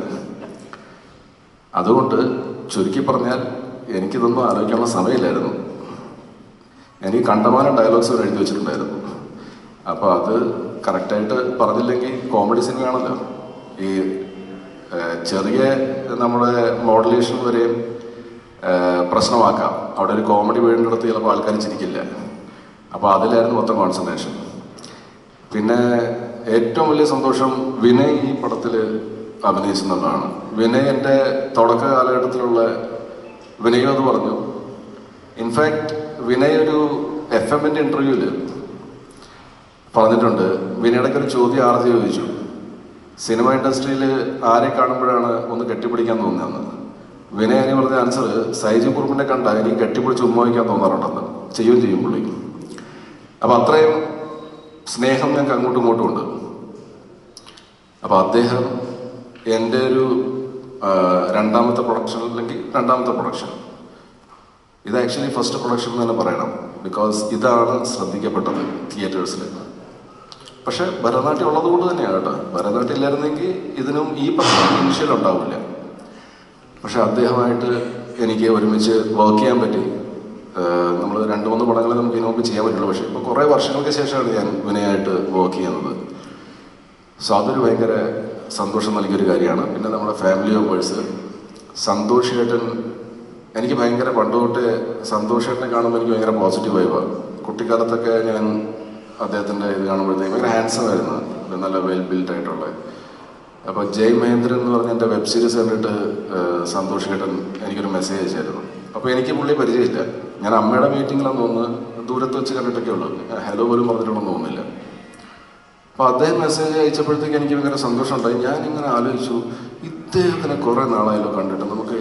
അതുകൊണ്ട് ചുരുക്കി പറഞ്ഞാൽ എനിക്കിതൊന്നും ആലോചിക്കാനുള്ള സമയമില്ലായിരുന്നു. എനിക്ക് കണ്ടമാനം ഡയലോഗ്സ് എഴുതി വെച്ചിട്ടുണ്ടായിരുന്നു. അപ്പോൾ അത് കറക്റ്റായിട്ട് പറഞ്ഞില്ലെങ്കിൽ കോമഡി സിനിമയാണല്ലോ, ഈ ചെറിയ നമ്മുടെ മോഡുലേഷൻ വരെയും പ്രശ്നമാക്കാം. അവിടെ ഒരു കോമഡി വീടിനടുത്ത് ചിലപ്പോൾ ആൾക്കാർ ചിരിക്കില്ല. അപ്പോൾ അതിലായിരുന്നു മൊത്തം കോൺസെൻട്രേഷൻ. പിന്നെ ഏറ്റവും വലിയ സന്തോഷം വിനയ് ഈ പടത്തിൽ അഭിനയിച്ചെന്നുള്ളതാണ്. വിനയ് എൻ്റെ തുടക്ക കാലഘട്ടത്തിലുള്ള വിനയ് എന്ന് പറഞ്ഞു. ഇൻഫാക്റ്റ് വിനയ് ഒരു FM-ൻ്റെ ഇൻ്റർവ്യൂവിൽ പറഞ്ഞിട്ടുണ്ട്, വിനയുടെ ഒരു ചോദ്യം ആർജി ചോദിച്ചു, സിനിമ ഇൻഡസ്ട്രിയിൽ ആരെ കാണുമ്പോഴാണ് ഒന്ന് കെട്ടിപ്പിടിക്കാൻ തോന്നുന്നതെന്ന്. വിനയ് അതിന് പറഞ്ഞ ആൻസർ, സൈജു കുറുപ്പിനെ കണ്ടാൽ എനിക്ക് കെട്ടിപ്പിടിച്ച് ഉമ്മ വയ്ക്കാൻ തോന്നാറുണ്ടെന്ന്. ചെയ്യും പുള്ളി. അപ്പം അത്രയും സ്നേഹം ഞങ്ങൾക്ക് അങ്ങോട്ടും ഇങ്ങോട്ടും ഉണ്ട്. അപ്പോൾ അദ്ദേഹം എൻ്റെ ഒരു രണ്ടാമത്തെ പ്രൊഡക്ഷൻ അല്ലെങ്കിൽ രണ്ടാമത്തെ പ്രൊഡക്ഷൻ, ഇത് ആക്ച്വലി ഫസ്റ്റ് പ്രൊഡക്ഷൻ എന്ന് തന്നെ പറയണം. ബിക്കോസ് ഇതാണ് ശ്രദ്ധിക്കപ്പെട്ടത് തിയേറ്റേഴ്സിൽ. പക്ഷെ ഭരതനാട്യം ഉള്ളത് കൊണ്ട് തന്നെയാണ് കേട്ടോ. ഭരതനാട്യം ഇല്ലായിരുന്നെങ്കിൽ ഇതിനും ഈ പ്രശ്നം ഇനിഷ്യൽ ഉണ്ടാവില്ല. പക്ഷെ അദ്ദേഹമായിട്ട് എനിക്ക് ഒരുമിച്ച് വർക്ക് ചെയ്യാൻ പറ്റി. നമ്മൾ 2-3 പടങ്ങൾ നമുക്ക് ഇതിനു മുമ്പ് ചെയ്യാൻ പറ്റുള്ളൂ. പക്ഷേ ഇപ്പോൾ കുറേ വർഷങ്ങൾക്ക് ശേഷമാണ് ഞാൻ വിനയായിട്ട് വർക്ക് ചെയ്യുന്നത്. സോ അതൊരു ഭയങ്കര സന്തോഷം നൽകിയൊരു കാര്യമാണ്. പിന്നെ നമ്മുടെ ഫാമിലി മെമ്പേഴ്സ്, സന്തോഷ് ഏട്ടൻ, എനിക്ക് ഭയങ്കര പണ്ട് തൊട്ടേ സന്തോഷ് ഏട്ടനെ കാണുമ്പോൾ എനിക്ക് ഭയങ്കര പോസിറ്റീവ് വൈബാണ്. കുട്ടിക്കാലത്തൊക്കെ ഞാൻ അദ്ദേഹത്തിൻ്റെ ഇത് കാണുമ്പോഴത്തേക്ക് ഭയങ്കര ഹാൻസം ആയിരുന്നു, നല്ല വെൽ ബിൽഡ് ആയിട്ടുള്ള. അപ്പോൾ ജയ് മഹേന്ദ്രൻ എന്ന് പറഞ്ഞ എൻ്റെ വെബ് സീരീസ് കണ്ടിട്ട് സന്തോഷ് ഏട്ടൻ എനിക്കൊരു മെസ്സേജ് അയച്ചായിരുന്നു. അപ്പോൾ എനിക്ക് പുള്ളി പരിചയമില്ല. ഞാൻ അമ്മയുടെ മീറ്റിങ്ങിലാന്ന് തോന്നുന്നു, ദൂരത്ത് വെച്ച് കണ്ടിട്ടൊക്കെ ഉള്ളൂ, ഹലോ പോലും പറഞ്ഞിട്ടുണ്ടെന്ന് തോന്നുന്നില്ല. അപ്പോൾ അദ്ദേഹം മെസ്സേജ് അയച്ചപ്പോഴത്തേക്ക് എനിക്ക് ഭയങ്കര സന്തോഷമുണ്ടായി. ഞാനിങ്ങനെ ആലോചിച്ചു, ഇദ്ദേഹത്തിനെ കുറേ നാളായല്ലോ കണ്ടിട്ട്, നമുക്ക്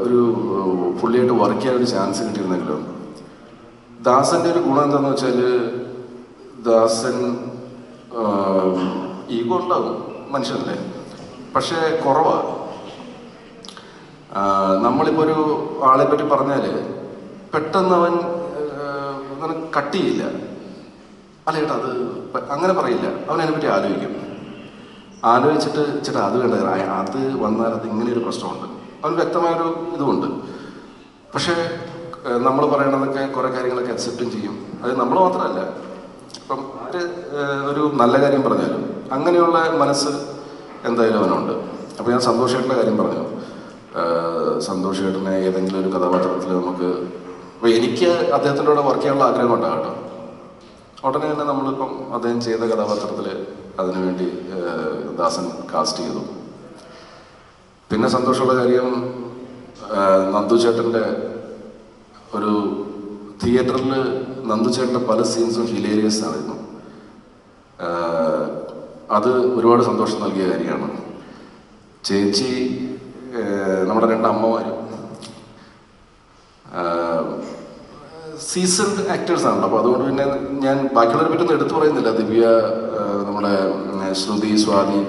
ഒരു പുള്ളിയായിട്ട് വർക്ക് ചെയ്യാൻ ഒരു ചാൻസ് കിട്ടിയിരുന്നെങ്കിലും. ദാസൻ്റെ ഒരു ഗുണം എന്താണെന്ന് വെച്ചാൽ, ദാസൻ ഈഗോ ഉണ്ടാവും മനുഷ്യനല്ലേ, പക്ഷേ കുറവാണ്. നമ്മളിപ്പോൾ ഒരു ആളെ പറ്റി പറഞ്ഞാൽ പെട്ടെന്ന് അവൻ അങ്ങനെ കട്ട് ചെയ്യില്ല, അല്ല ചേട്ടാ അത് അങ്ങനെ പറയില്ല. അവൻ അതിനെപ്പറ്റി ആലോചിച്ചിട്ട് ചേട്ടാ അത് വേണ്ട, അത് വന്നാൽ അത് ഇങ്ങനെ ഒരു പ്രശ്നമുണ്ട്, അവൻ വ്യക്തമായൊരു ഇതുമുണ്ട്. പക്ഷേ നമ്മൾ പറയണതൊക്കെ കുറേ കാര്യങ്ങളൊക്കെ അക്സെപ്റ്റും ചെയ്യും. അത് നമ്മൾ മാത്രമല്ല, ഇപ്പം ഒരു നല്ല കാര്യം പറഞ്ഞാലും അങ്ങനെയുള്ള മനസ്സ് എന്തായാലും അവനുണ്ട്. അപ്പോൾ ഞാൻ സന്തോഷേട്ടൻ്റെ കാര്യം പറഞ്ഞു. സന്തോഷ് ചേട്ടനെ ഏതെങ്കിലും ഒരു കഥാപാത്രത്തിൽ നമുക്ക്, അപ്പോൾ എനിക്ക് അദ്ദേഹത്തിൻ്റെ കൂടെ വർക്ക് ചെയ്യാനുള്ള ആഗ്രഹം ഉണ്ടാകും കേട്ടോ. ഉടനെ തന്നെ നമ്മളിപ്പം അദ്ദേഹം ചെയ്ത കഥാപാത്രത്തിൽ അതിനുവേണ്ടി ദാസൻ കാസ്റ്റ് ചെയ്തു. പിന്നെ സന്തോഷമുള്ള കാര്യം, നന്ദു ചേട്ടൻ്റെ ഒരു തിയേറ്ററിൽ നന്ദു ചേട്ടൻ്റെ പല സീൻസും ഹിലേരിയസ് ആയിരുന്നു. അത് ഒരുപാട് സന്തോഷം നൽകിയ കാര്യമാണ്. ചേച്ചി, നമ്മുടെ 2 അമ്മമാരും സീസൺഡ് ആക്ടേഴ്സ് ആണല്ലോ. അപ്പോൾ അതുകൊണ്ട് പിന്നെ ഞാൻ ബാക്കിയുള്ളവരെ പറ്റൊന്നും എടുത്തു പറയുന്നില്ല. ദിവ്യ, നമ്മുടെ ശ്രുതി, സ്വാതി,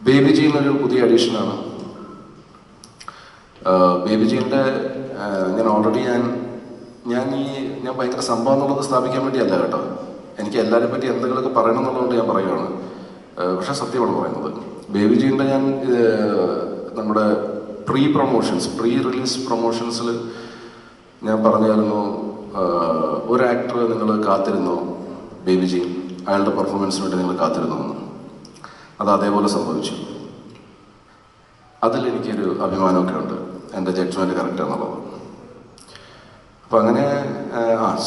ബേബി ജി എന്നൊരു പുതിയ അഡീഷനാണ്. ബേബി ജീൻ്റെ ഞാൻ ഓൾറെഡി ഞാൻ ഭയങ്കര സംഭവം എന്നുള്ളത് സ്ഥാപിക്കാൻ വേണ്ടിയല്ല കേട്ടോ. എനിക്ക് എല്ലാവരെ പറ്റി എന്തെങ്കിലുമൊക്കെ പറയണം എന്നുള്ളതുകൊണ്ട് ഞാൻ പറയുകയാണ്. പക്ഷെ സത്യമാണ് പറയുന്നത്. ബേബി ജീൻ്റെ ഞാൻ നമ്മുടെ പ്രീ റിലീസ് പ്രൊമോഷൻസിൽ ഞാൻ പറഞ്ഞായിരുന്നു, ഒരു ആക്ടർ നിങ്ങൾ കാത്തിരുന്നു, ബേബി ജി അയാളുടെ പെർഫോമൻസിന് വേണ്ടി നിങ്ങൾ കാത്തിരുന്നു എന്ന്. അത് അതേപോലെ സംഭവിച്ചു. അതിലെനിക്കൊരു അഭിമാനമൊക്കെ ഉണ്ട്, എൻ്റെ ജഡ്ജ്മെൻറ്റ് കറക്റ്റ് എന്നുള്ളത്. അപ്പം അങ്ങനെ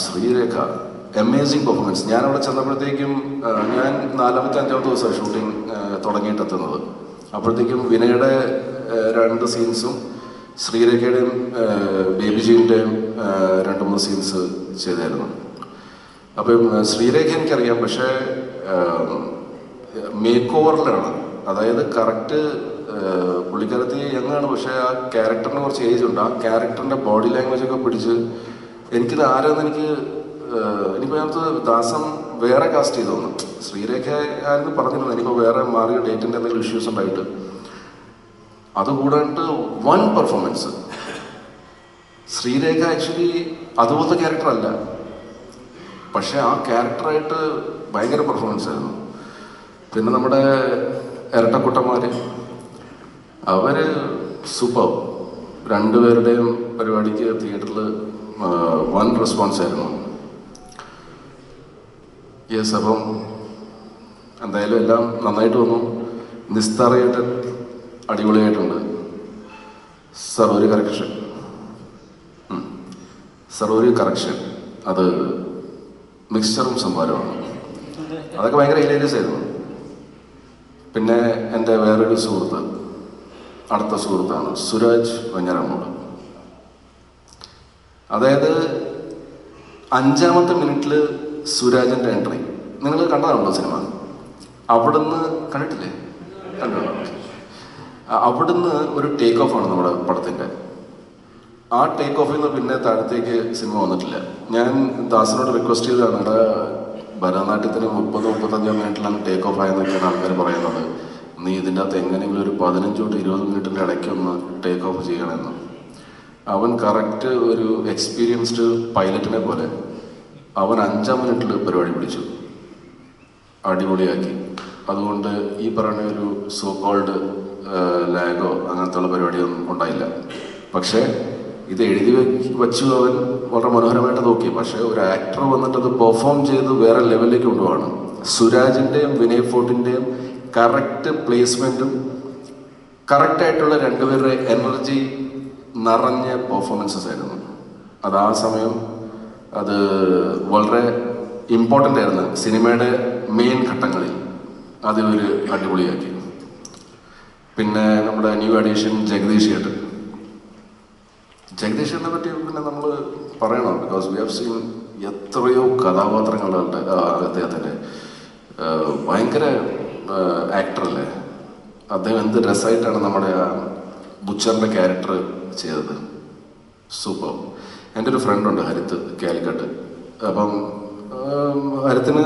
ശ്രീരേഖ അമേസിങ് പെർഫോമൻസ്. ഞാനവിടെ ചെന്നപ്പോഴത്തേക്കും ഞാൻ 4ാമത്തെ 5ാമത്തെ ദിവസമാണ് ഷൂട്ടിങ് തുടങ്ങിയിട്ടെത്തുന്നത്. അപ്പോഴത്തേക്കും വിനയുടെ 2 സീൻസും ശ്രീരേഖയുടെയും ബേബി ജീൻ്റെയും 2-3 സീൻസ് ചെയ്തായിരുന്നു. അപ്പം ശ്രീരേഖ എനിക്കറിയാം, പക്ഷേ മേക്ക് ഓവറിലാണ്. അതായത് കറക്റ്റ് പുള്ളിക്കാരത്തി യങ്ങാണ്, പക്ഷേ ആ ക്യാരക്ടറിന് കുറച്ച് ഏജ് ഉണ്ട്. ആ ക്യാരക്ടറിൻ്റെ ബോഡി ലാംഗ്വേജ് ഒക്കെ പിടിച്ച് എനിക്കിത് ആരാന്ന് ഇനിയിപ്പോൾ ഞങ്ങൾക്ക് ദാസം വേറെ കാസ്റ്റ് ചെയ്തു തോന്നും. ശ്രീരേഖ ആയിരുന്നു പറഞ്ഞിരുന്നത്. എനിക്കിപ്പോൾ വേറെ മാറിയ ഡേറ്റിൻ്റെ എന്തെങ്കിലും ഇഷ്യൂസ് ഉണ്ടായിട്ട് അതുകൂടാണ്ട് 1 പെർഫോമൻസ്. ശ്രീരേഖ ആക്ച്വലി അതുപോലത്തെ ക്യാരക്ടറല്ല, പക്ഷെ ആ ക്യാരക്ടറായിട്ട് ഭയങ്കര പെർഫോമൻസ് ആയിരുന്നു. പിന്നെ നമ്മുടെ ഇരട്ടക്കുട്ടന്മാർ, അവർ സൂപ്പർ. 2 പേരുടെയും പരിപാടിക്ക് തിയേറ്ററിൽ 1 റെസ്പോൺസ് ആയിരുന്നു. യെസ്, അപ്പം എന്തായാലും എല്ലാം നന്നായിട്ട് വന്നു. നിസ്താറയായിട്ട് അടിപൊളിയായിട്ടുണ്ട്. സർ ഒരു കറക്ഷൻ, അത് മിക്സ്ചറും സംഭാരമാണ്. അതൊക്കെ ഭയങ്കര ഹിലേരിയസ് ആയിരുന്നു. പിന്നെ എൻ്റെ വേറൊരു സുഹൃത്ത്, അടുത്ത സുഹൃത്താണ് സുരാജ് വെഞ്ഞാറമ്മൂട്. അതായത് 5ാമത്തെ മിനിറ്റിൽ സുരാജിൻ്റെ എൻട്രി നിങ്ങൾ കണ്ടതാണല്ലോ സിനിമ. അവിടുന്ന് കണ്ടിട്ടില്ലേ? കണ്ടോ? അവിടുന്ന് ഒരു ടേക്ക് ഓഫാണ് നമ്മുടെ പടത്തിൻ്റെ. ആ ടേക്ക് ഓഫിൽ നിന്ന് പിന്നെ താഴത്തേക്ക് സിനിമ വന്നിട്ടില്ല. ഞാൻ ദാസിനോട് റിക്വസ്റ്റ് ചെയ്തതാണ്, ഇവിടെ ഭരതനാട്യത്തിന് 30-35 മിനിറ്റിലാണ് ടേക്ക് ഓഫ് ആയെന്നൊക്കെയാണ് ആൾക്കാർ പറയുന്നത്. നീ ഇതിൻ്റെ അകത്ത് എങ്ങനെയെങ്കിലും ഒരു 15-20 മിനിറ്റിൻ്റെ ഇടയ്ക്കൊന്ന് ടേക്ക് ഓഫ് ചെയ്യണമെന്ന്. അവൻ കറക്റ്റ് ഒരു എക്സ്പീരിയൻസ്ഡ് പൈലറ്റിനെ പോലെ അവൻ 5ാം മിനിറ്റിൽ പരിപാടി പിടിച്ചു, അടിപൊളിയാക്കി. അതുകൊണ്ട് ഈ പറയുന്ന ഒരു സോ കോൾഡ് ലാഗോ അങ്ങനത്തെ ഉള്ള പരിപാടിയൊന്നും ഉണ്ടായില്ല. പക്ഷേ ഇത് എഴുതി വച്ചു അവൻ വളരെ മനോഹരമായിട്ട് നോക്കി. പക്ഷേ ഒരു ആക്ടർ വന്നിട്ട് അത് പെർഫോം ചെയ്ത് വേറെ ലെവലിലേക്ക് കൊണ്ടുപോവാണ്. സുരാജിൻ്റെയും വിനയ് ഫോർട്ടിൻ്റെയും കറക്റ്റ് പ്ലേസ്മെൻറ്റും കറക്റ്റായിട്ടുള്ള 2 പേരുടെ എനർജി നിറഞ്ഞ പെർഫോമൻസസ് ആയിരുന്നു. അത് ആ സമയം അത് വളരെ ഇമ്പോർട്ടൻ്റ് ആയിരുന്നു സിനിമയുടെ മെയിൻ ഘട്ടങ്ങളിൽ. അതിലൊരു അടിപൊളിയാക്കി. പിന്നെ നമ്മുടെ ന്യൂ അഡീഷൻ ജഗദീഷ് ചേട്ടനെ പറ്റി പിന്നെ നമ്മൾ പറയണം. ബിക്കോസ് വി ഹാവ് സീൻ എത്രയോ കഥാപാത്രങ്ങളുണ്ട് അദ്ദേഹത്തിൻ്റെ. ഭയങ്കര ആക്ടറല്ലേ അദ്ദേഹം. എന്ത് രസമായിട്ടാണ് നമ്മുടെ ആ ബുച്ചറിൻ്റെ ക്യാരക്ടർ ചെയ്തത്. സൂപ്പർ. എൻ്റെ ഒരു ഫ്രണ്ടുണ്ട് ഹരിത്ത്, കാലിക്കട്ട്. അപ്പം ഹരിത്തിന്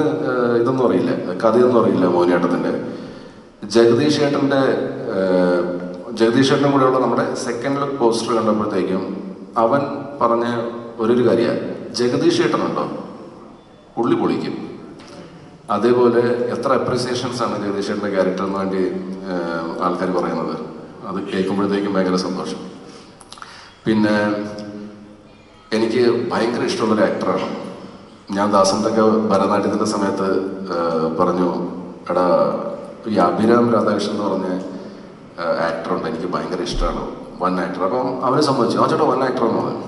ഇതൊന്നും അറിയില്ല, കഥയൊന്നും അറിയില്ല മോഹിനിയാട്ടത്തിൻ്റെ. ജഗദീഷ് ചേട്ടനും കൂടെയുള്ള നമ്മുടെ സെക്കൻഡ് ലുക്ക് പോസ്റ്റർ കണ്ടപ്പോഴത്തേക്കും അവൻ പറഞ്ഞ ഒരു കാര്യമാണ്, ജഗദീഷ് ചേട്ടനുണ്ടോ പുള്ളി പൊളിക്കും. അതേപോലെ എത്ര അപ്രിസിയേഷൻസ് ആണ് ജഗദീഷ് ചേട്ടൻ്റെ ക്യാരക്ടറിന് വേണ്ടി ആൾക്കാർ പറയുന്നത്. അത് കേൾക്കുമ്പോഴത്തേക്കും ഭയങ്കര സന്തോഷം. പിന്നെ എനിക്ക് ഭയങ്കര ഇഷ്ടമുള്ളൊരു ആക്ടറാണ്. ഞാൻ ദാസൻ്റെ ഒക്കെ ഭരതനാട്യത്തിൻ്റെ സമയത്ത് പറഞ്ഞു, എടാ ഈ അഭിരാം രാധാകൃഷ്ണൻ എന്ന് പറഞ്ഞ ആക്ടറുണ്ട്, എനിക്ക് ഭയങ്കര ഇഷ്ടമാണ്. One actor. അപ്പം അവരെ സംബന്ധിച്ചു ആ ചേട്ടാ വൺ ആക്ടർ എന്ന് പറഞ്ഞു.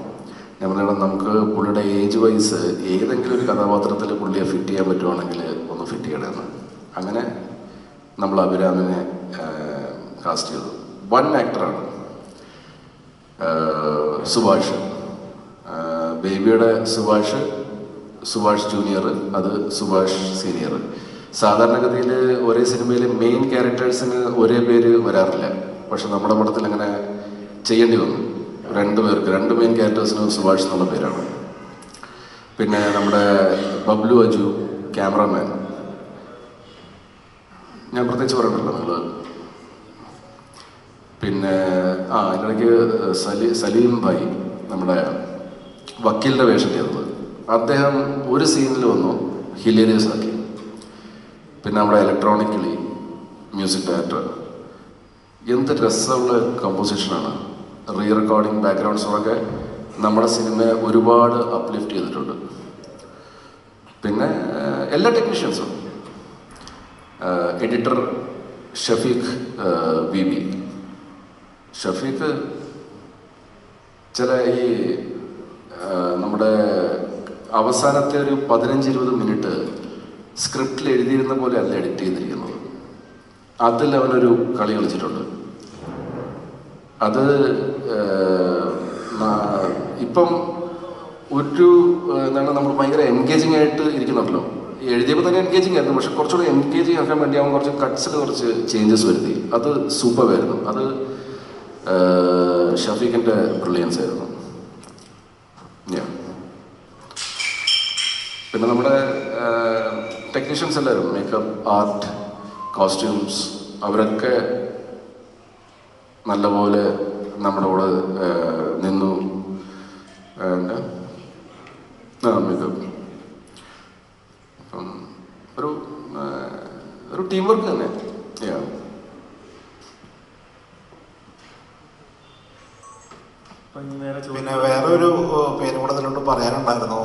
ഞാൻ പറഞ്ഞാൽ നമുക്ക് പുള്ളിയുടെ ഏജ് വൈസ് ഏതെങ്കിലും ഒരു കഥാപാത്രത്തിൽ പുള്ളിയെ ഫിറ്റ് ചെയ്യാൻ പറ്റുവാണെങ്കിൽ ഒന്ന് ഫിറ്റ് ചെയ്യണമെന്ന്. അങ്ങനെ നമ്മൾ അഭിരാമിനെ കാസ്റ്റ് ചെയ്തു. വൺ ആക്ടറാണ് സുഭാഷ്. ബേബിയുടെ സുഭാഷ് ജൂനിയർ, അത് സുഭാഷ് സീനിയർ. സാധാരണഗതിയിൽ ഒരേ സിനിമയിൽ മെയിൻ ക്യാരക്ടേഴ്സിന് ഒരേ പേര് വരാറില്ല. പക്ഷെ നമ്മുടെ പടത്തിൽ അങ്ങനെ ചെയ്യേണ്ടി വന്നു. രണ്ട് മെയിൻ ക്യാരക്ടേഴ്സിന് സുഭാഷ് എന്നുള്ള പേരാണ്. പിന്നെ നമ്മുടെ ബബ്ലു അജു ക്യാമറാമാൻ, ഞാൻ പ്രത്യേകിച്ച് പറയണ്ടല്ലോ നിങ്ങൾ. പിന്നെ അതിനിടയ്ക്ക് സലീം ഭായി നമ്മുടെ വക്കീലിൻ്റെ വേഷം ചെയ്തത്, അദ്ദേഹം ഒരു സീനിൽ വന്നു ഹിലേരിയസ് ആക്കി. പിന്നെ നമ്മുടെ ഇലക്ട്രോണിക്കലി മ്യൂസിക് ഡയറക്ടർ, എന്ത് രസമുള്ള കമ്പോസിഷനാണ്. റീ റെക്കോർഡിങ് ബാക്ക്ഗ്രൗണ്ട് സ്കോറൊക്കെ നമ്മുടെ സിനിമയെ ഒരുപാട് അപ്ലിഫ്റ്റ് ചെയ്തിട്ടുണ്ട്. പിന്നെ എല്ലാ ടെക്നീഷ്യൻസും, എഡിറ്റർ ഷഫീഖ് ബി. ഷഫീഖ് ചില ഈ നമ്മുടെ അവസാനത്തെ ഒരു 15-20 മിനിറ്റ് സ്ക്രിപ്റ്റിൽ എഴുതിയിരുന്ന പോലെ അല്ല എഡിറ്റ് ചെയ്തിരിക്കുന്നത്. അതിൽ അവനൊരു കളി കളിച്ചിട്ടുണ്ട്. അത് ഇപ്പം ഒരു എന്താണ് നമ്മൾ ഭയങ്കര എൻഗേജിങ് ആയിട്ട് ഇരിക്കുന്നുണ്ടല്ലോ. എഴുതിയപ്പോൾ തന്നെ എൻഗേജിങ് ആയിരുന്നു, പക്ഷെ കുറച്ചുകൂടെ എൻഗേജിങ് ആക്കാൻ വേണ്ടി അവൻ കുറച്ച് കട്ട്സിൽ കുറച്ച് ചേഞ്ചസ് വരുത്തി. അത് സൂപ്പറായിരുന്നു. അത് ഷഫീഖിൻ്റെ ബ്രില്യൻസ് ആയിരുന്നു. പിന്നെ നമ്മുടെ ടെക്നീഷ്യൻസ് എല്ലാവരും, മേക്കപ്പ്, ആർട്ട്, കോസ്റ്റ്യൂംസ്, അവരൊക്കെ നല്ലപോലെ നമ്മുടെ കൂടെ നിന്നു. മേക്കപ്പ് അപ്പം ഒരു ടീം വർക്ക് തന്നെ. പിന്നെ വേറെ ഒരു പേര് കൂടെ അതിലോട്ട് പറയാനുണ്ടായിരുന്നു.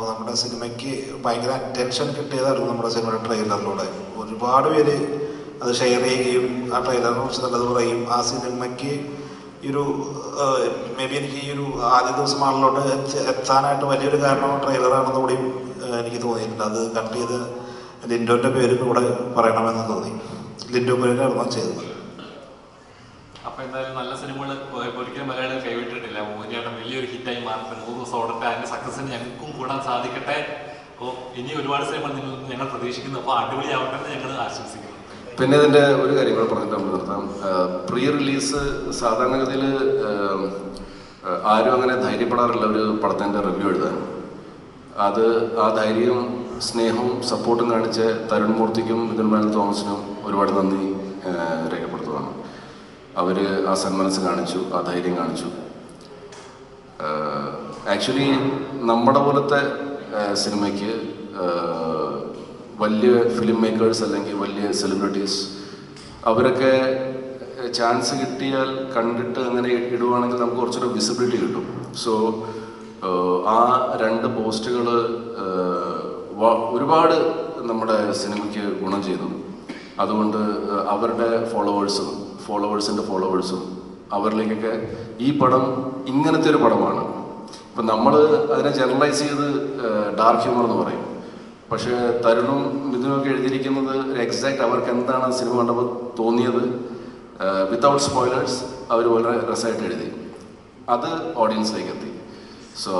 നമ്മുടെ സിനിമയ്ക്ക് ഭയങ്കര അറ്റൻഷൻ കിട്ടിയതായിരുന്നു നമ്മുടെ സിനിമയുടെ ട്രെയിലറിലൂടെ. ഒരുപാട് പേര് അത് ഷെയർ ചെയ്യുകയും ആ ട്രെയിലറിനെ കുറിച്ച് നല്ലത് പറയും. ആ സിനിമയ്ക്ക് ഈ ഒരു മേ ബി എനിക്ക് ഈ ഒരു ആദ്യ ദിവസം ആളിലോട്ട് എത്താനായിട്ട് വലിയൊരു കാരണം ട്രെയിലറാണെന്ന് കൂടിയും എനിക്ക് തോന്നിയിട്ടുണ്ട്. അത് കട്ട് ചെയ്ത് ലിൻഡോൻ്റെ പേരും കൂടെ പറയണമെന്ന് തോന്നി. ലിൻഡോ പേരായിരുന്നു ചെയ്തത്. അപ്പോൾ എന്തായാലും നല്ല സിനിമകൾ ഒരിക്കലും മലയാളികൾ കൈവിട്ടിട്ടില്ല. മോഹിനിയാട്ടം വലിയൊരു ഹിറ്റായി മാറട്ടെ, 100 ദിവസം ഓടട്ടെ, അതിൻ്റെ സക്സസിന് ഞങ്ങൾക്കും കൂടാൻ സാധിക്കട്ടെ. അപ്പോൾ ഇനി ഒരുപാട് സിനിമകൾ ഞങ്ങൾ പ്രതീക്ഷിക്കുന്നു. അപ്പോൾ അടിപൊളിയാവട്ടെ എന്ന് ഞങ്ങൾ ആശംസിക്കുന്നു. പിന്നെ ഇതിൻ്റെ ഒരു കാര്യം കൂടെ പറഞ്ഞിട്ട് നമ്മൾ നിർത്താം. പ്രീ റിലീസ് സാധാരണഗതിയിൽ ആരും അങ്ങനെ ധൈര്യപ്പെടാറില്ല ഒരു പടത്തിൻ്റെ റിവ്യൂ എഴുതാൻ. അത് ആ ധൈര്യവും സ്നേഹവും സപ്പോർട്ടും കാണിച്ച തരുൺ മൂർത്തിക്കും മിഥുൻ മാനൽ തോമസിനും ഒരുപാട് നന്ദി രേഖപ്പെടുത്തുകയാണ്. അവർ ആ സന്മനസ് കാണിച്ചു, ആ ധൈര്യം കാണിച്ചു. ആക്ച്വലി നമ്മുടെ പോലത്തെ സിനിമയ്ക്ക് വലിയ ഫിലിം മേക്കേഴ്സ് അല്ലെങ്കിൽ വലിയ സെലിബ്രിറ്റീസ് അവരൊക്കെ ചാൻസ് കിട്ടിയാൽ കണ്ടിട്ട് അങ്ങനെ ഇടുവാണെങ്കിൽ നമുക്ക് കുറച്ചൊരു വിസിബിലിറ്റി കിട്ടും. സോ ആ 2 പോസ്റ്റുകൾ ഒരുപാട് നമ്മുടെ സിനിമയ്ക്ക് ഗുണം ചെയ്തു. അതുകൊണ്ട് അവരുടെ ഫോളോവേഴ്സിൻ്റെ ഫോളോവേഴ്സും അവരിലേക്കൊക്കെ ഈ പടം ഇങ്ങനത്തെ ഒരു പടമാണ്. ഇപ്പം നമ്മൾ അതിനെ ജനറലൈസ് ചെയ്ത് ഡാർക്ക് ഹ്യൂമർ എന്ന് പറയും. പക്ഷേ തരുണും മിഥുനൊക്കെ എഴുതിയിരിക്കുന്നത് എക്സാക്റ്റ് അവർക്ക് എന്താണ് സിനിമ കണ്ടപ്പോൾ തോന്നിയത് വിത്തൗട്ട് സ്പോയിലേഴ്സ് അവർ വളരെ രസമായിട്ട് എഴുതി. അത് ഓഡിയൻസിലേക്ക് എത്തി. സോ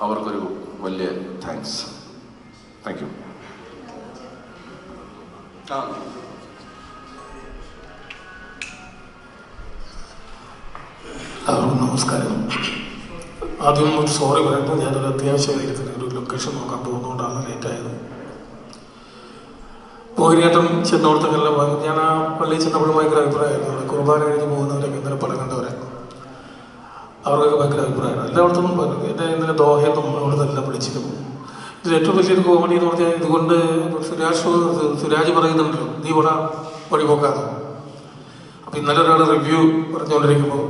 അവർക്കൊരു വലിയ താങ്ക്സ്. Thank you. എല്ലാവർക്കും നമസ്കാരം. ആദ്യം ഒരു സോറി പറയുമ്പോൾ ഞാനൊരു അത്യാവശ്യ കാര്യത്തിന് ഒരു ലൊക്കേഷൻ നോക്കാൻ പോകുന്നതുകൊണ്ടാണ് ലേറ്റായത്. മോഹിനിയാട്ടം ചെന്നോടത്തെല്ലാം ഞാൻ ആ പള്ളിയിൽ ചെന്നപ്പോഴും ഭയങ്കര അഭിപ്രായമായിരുന്നു. കുർബാന കഴിഞ്ഞ് പോകുന്നവരൊക്കെ ഇന്നലെ പടം കണ്ടവരായിരുന്നു. അവർക്കൊക്കെ ഭയങ്കര അഭിപ്രായമാണ്. എല്ലായിടത്തും പറഞ്ഞു. എന്നെ ഇന്നലെ ദോഹയെന്നും അവിടെ നിന്നെല്ലാം വിളിച്ചിരുന്നു. ഇതിൽ ഏറ്റവും വലിയൊരു കോമഡി എന്ന് പറഞ്ഞാൽ ഇതുകൊണ്ട് സുരാജ് പറയുന്നുണ്ടല്ലോ, നീ ഇവിടെ വഴിപോക്കാതെ. അപ്പോൾ ഇന്നലെ ഒരാൾ റിവ്യൂ പറഞ്ഞുകൊണ്ടിരിക്കുമ്പോൾ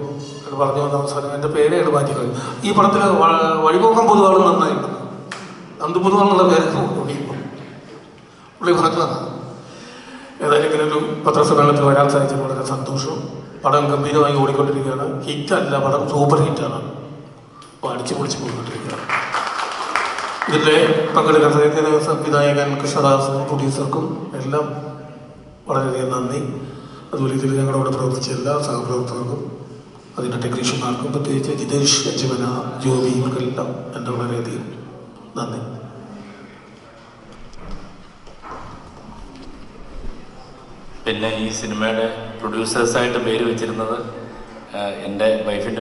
അത് പറഞ്ഞു വന്ന അവസാനം എൻ്റെ പേരെയാണ് മാറ്റിക്കളയും. ഈ പടത്തിൽ വഴിപോക്കാൻ പൊതുവാളും നന്നായിട്ട് അന്ത് പൊതുവാളുള്ള പേര് പുള്ളി പറഞ്ഞതാണ്. ഏതായാലും ഇങ്ങനെ ഒരു പത്രസമ്മേളനത്തിൽ വരാൻ സാധിച്ചത് വളരെ സന്തോഷം. പടം ഗംഭീരമായി ഓടിക്കൊണ്ടിരിക്കുകയാണ്. ഹിറ്റല്ല, പടം സൂപ്പർ ഹിറ്റാണ്. അപ്പോൾ അടിച്ചു പൊളിച്ച് പോയിക്കൊണ്ടിരിക്കുകയാണ്. ഇതിൻ്റെ പങ്കെടുക്കുന്ന സംവിധായകൻ കൃഷ്ണദാസിനും പ്രൊഡ്യൂസർക്കും എല്ലാം വളരെയധികം നന്ദി. അതുപോലെ ഇതിൽ ഞങ്ങളോട് പ്രവർത്തിച്ച എല്ലാ സഹപ്രവർത്തകർക്കും അതിൻ്റെ ടെക്നീഷ്യന്മാർക്കും പ്രത്യേകിച്ച് ജിതേഷ്, അജ്മന, ജോബി ഇവർക്കെല്ലാം എൻ്റെ വളരെയധികം നന്ദി. പിന്നെ ഈ സിനിമയുടെ പ്രൊഡ്യൂസേഴ്സായിട്ട് പേര് വെച്ചിരുന്നത് എൻ്റെ വൈഫിൻ്റെ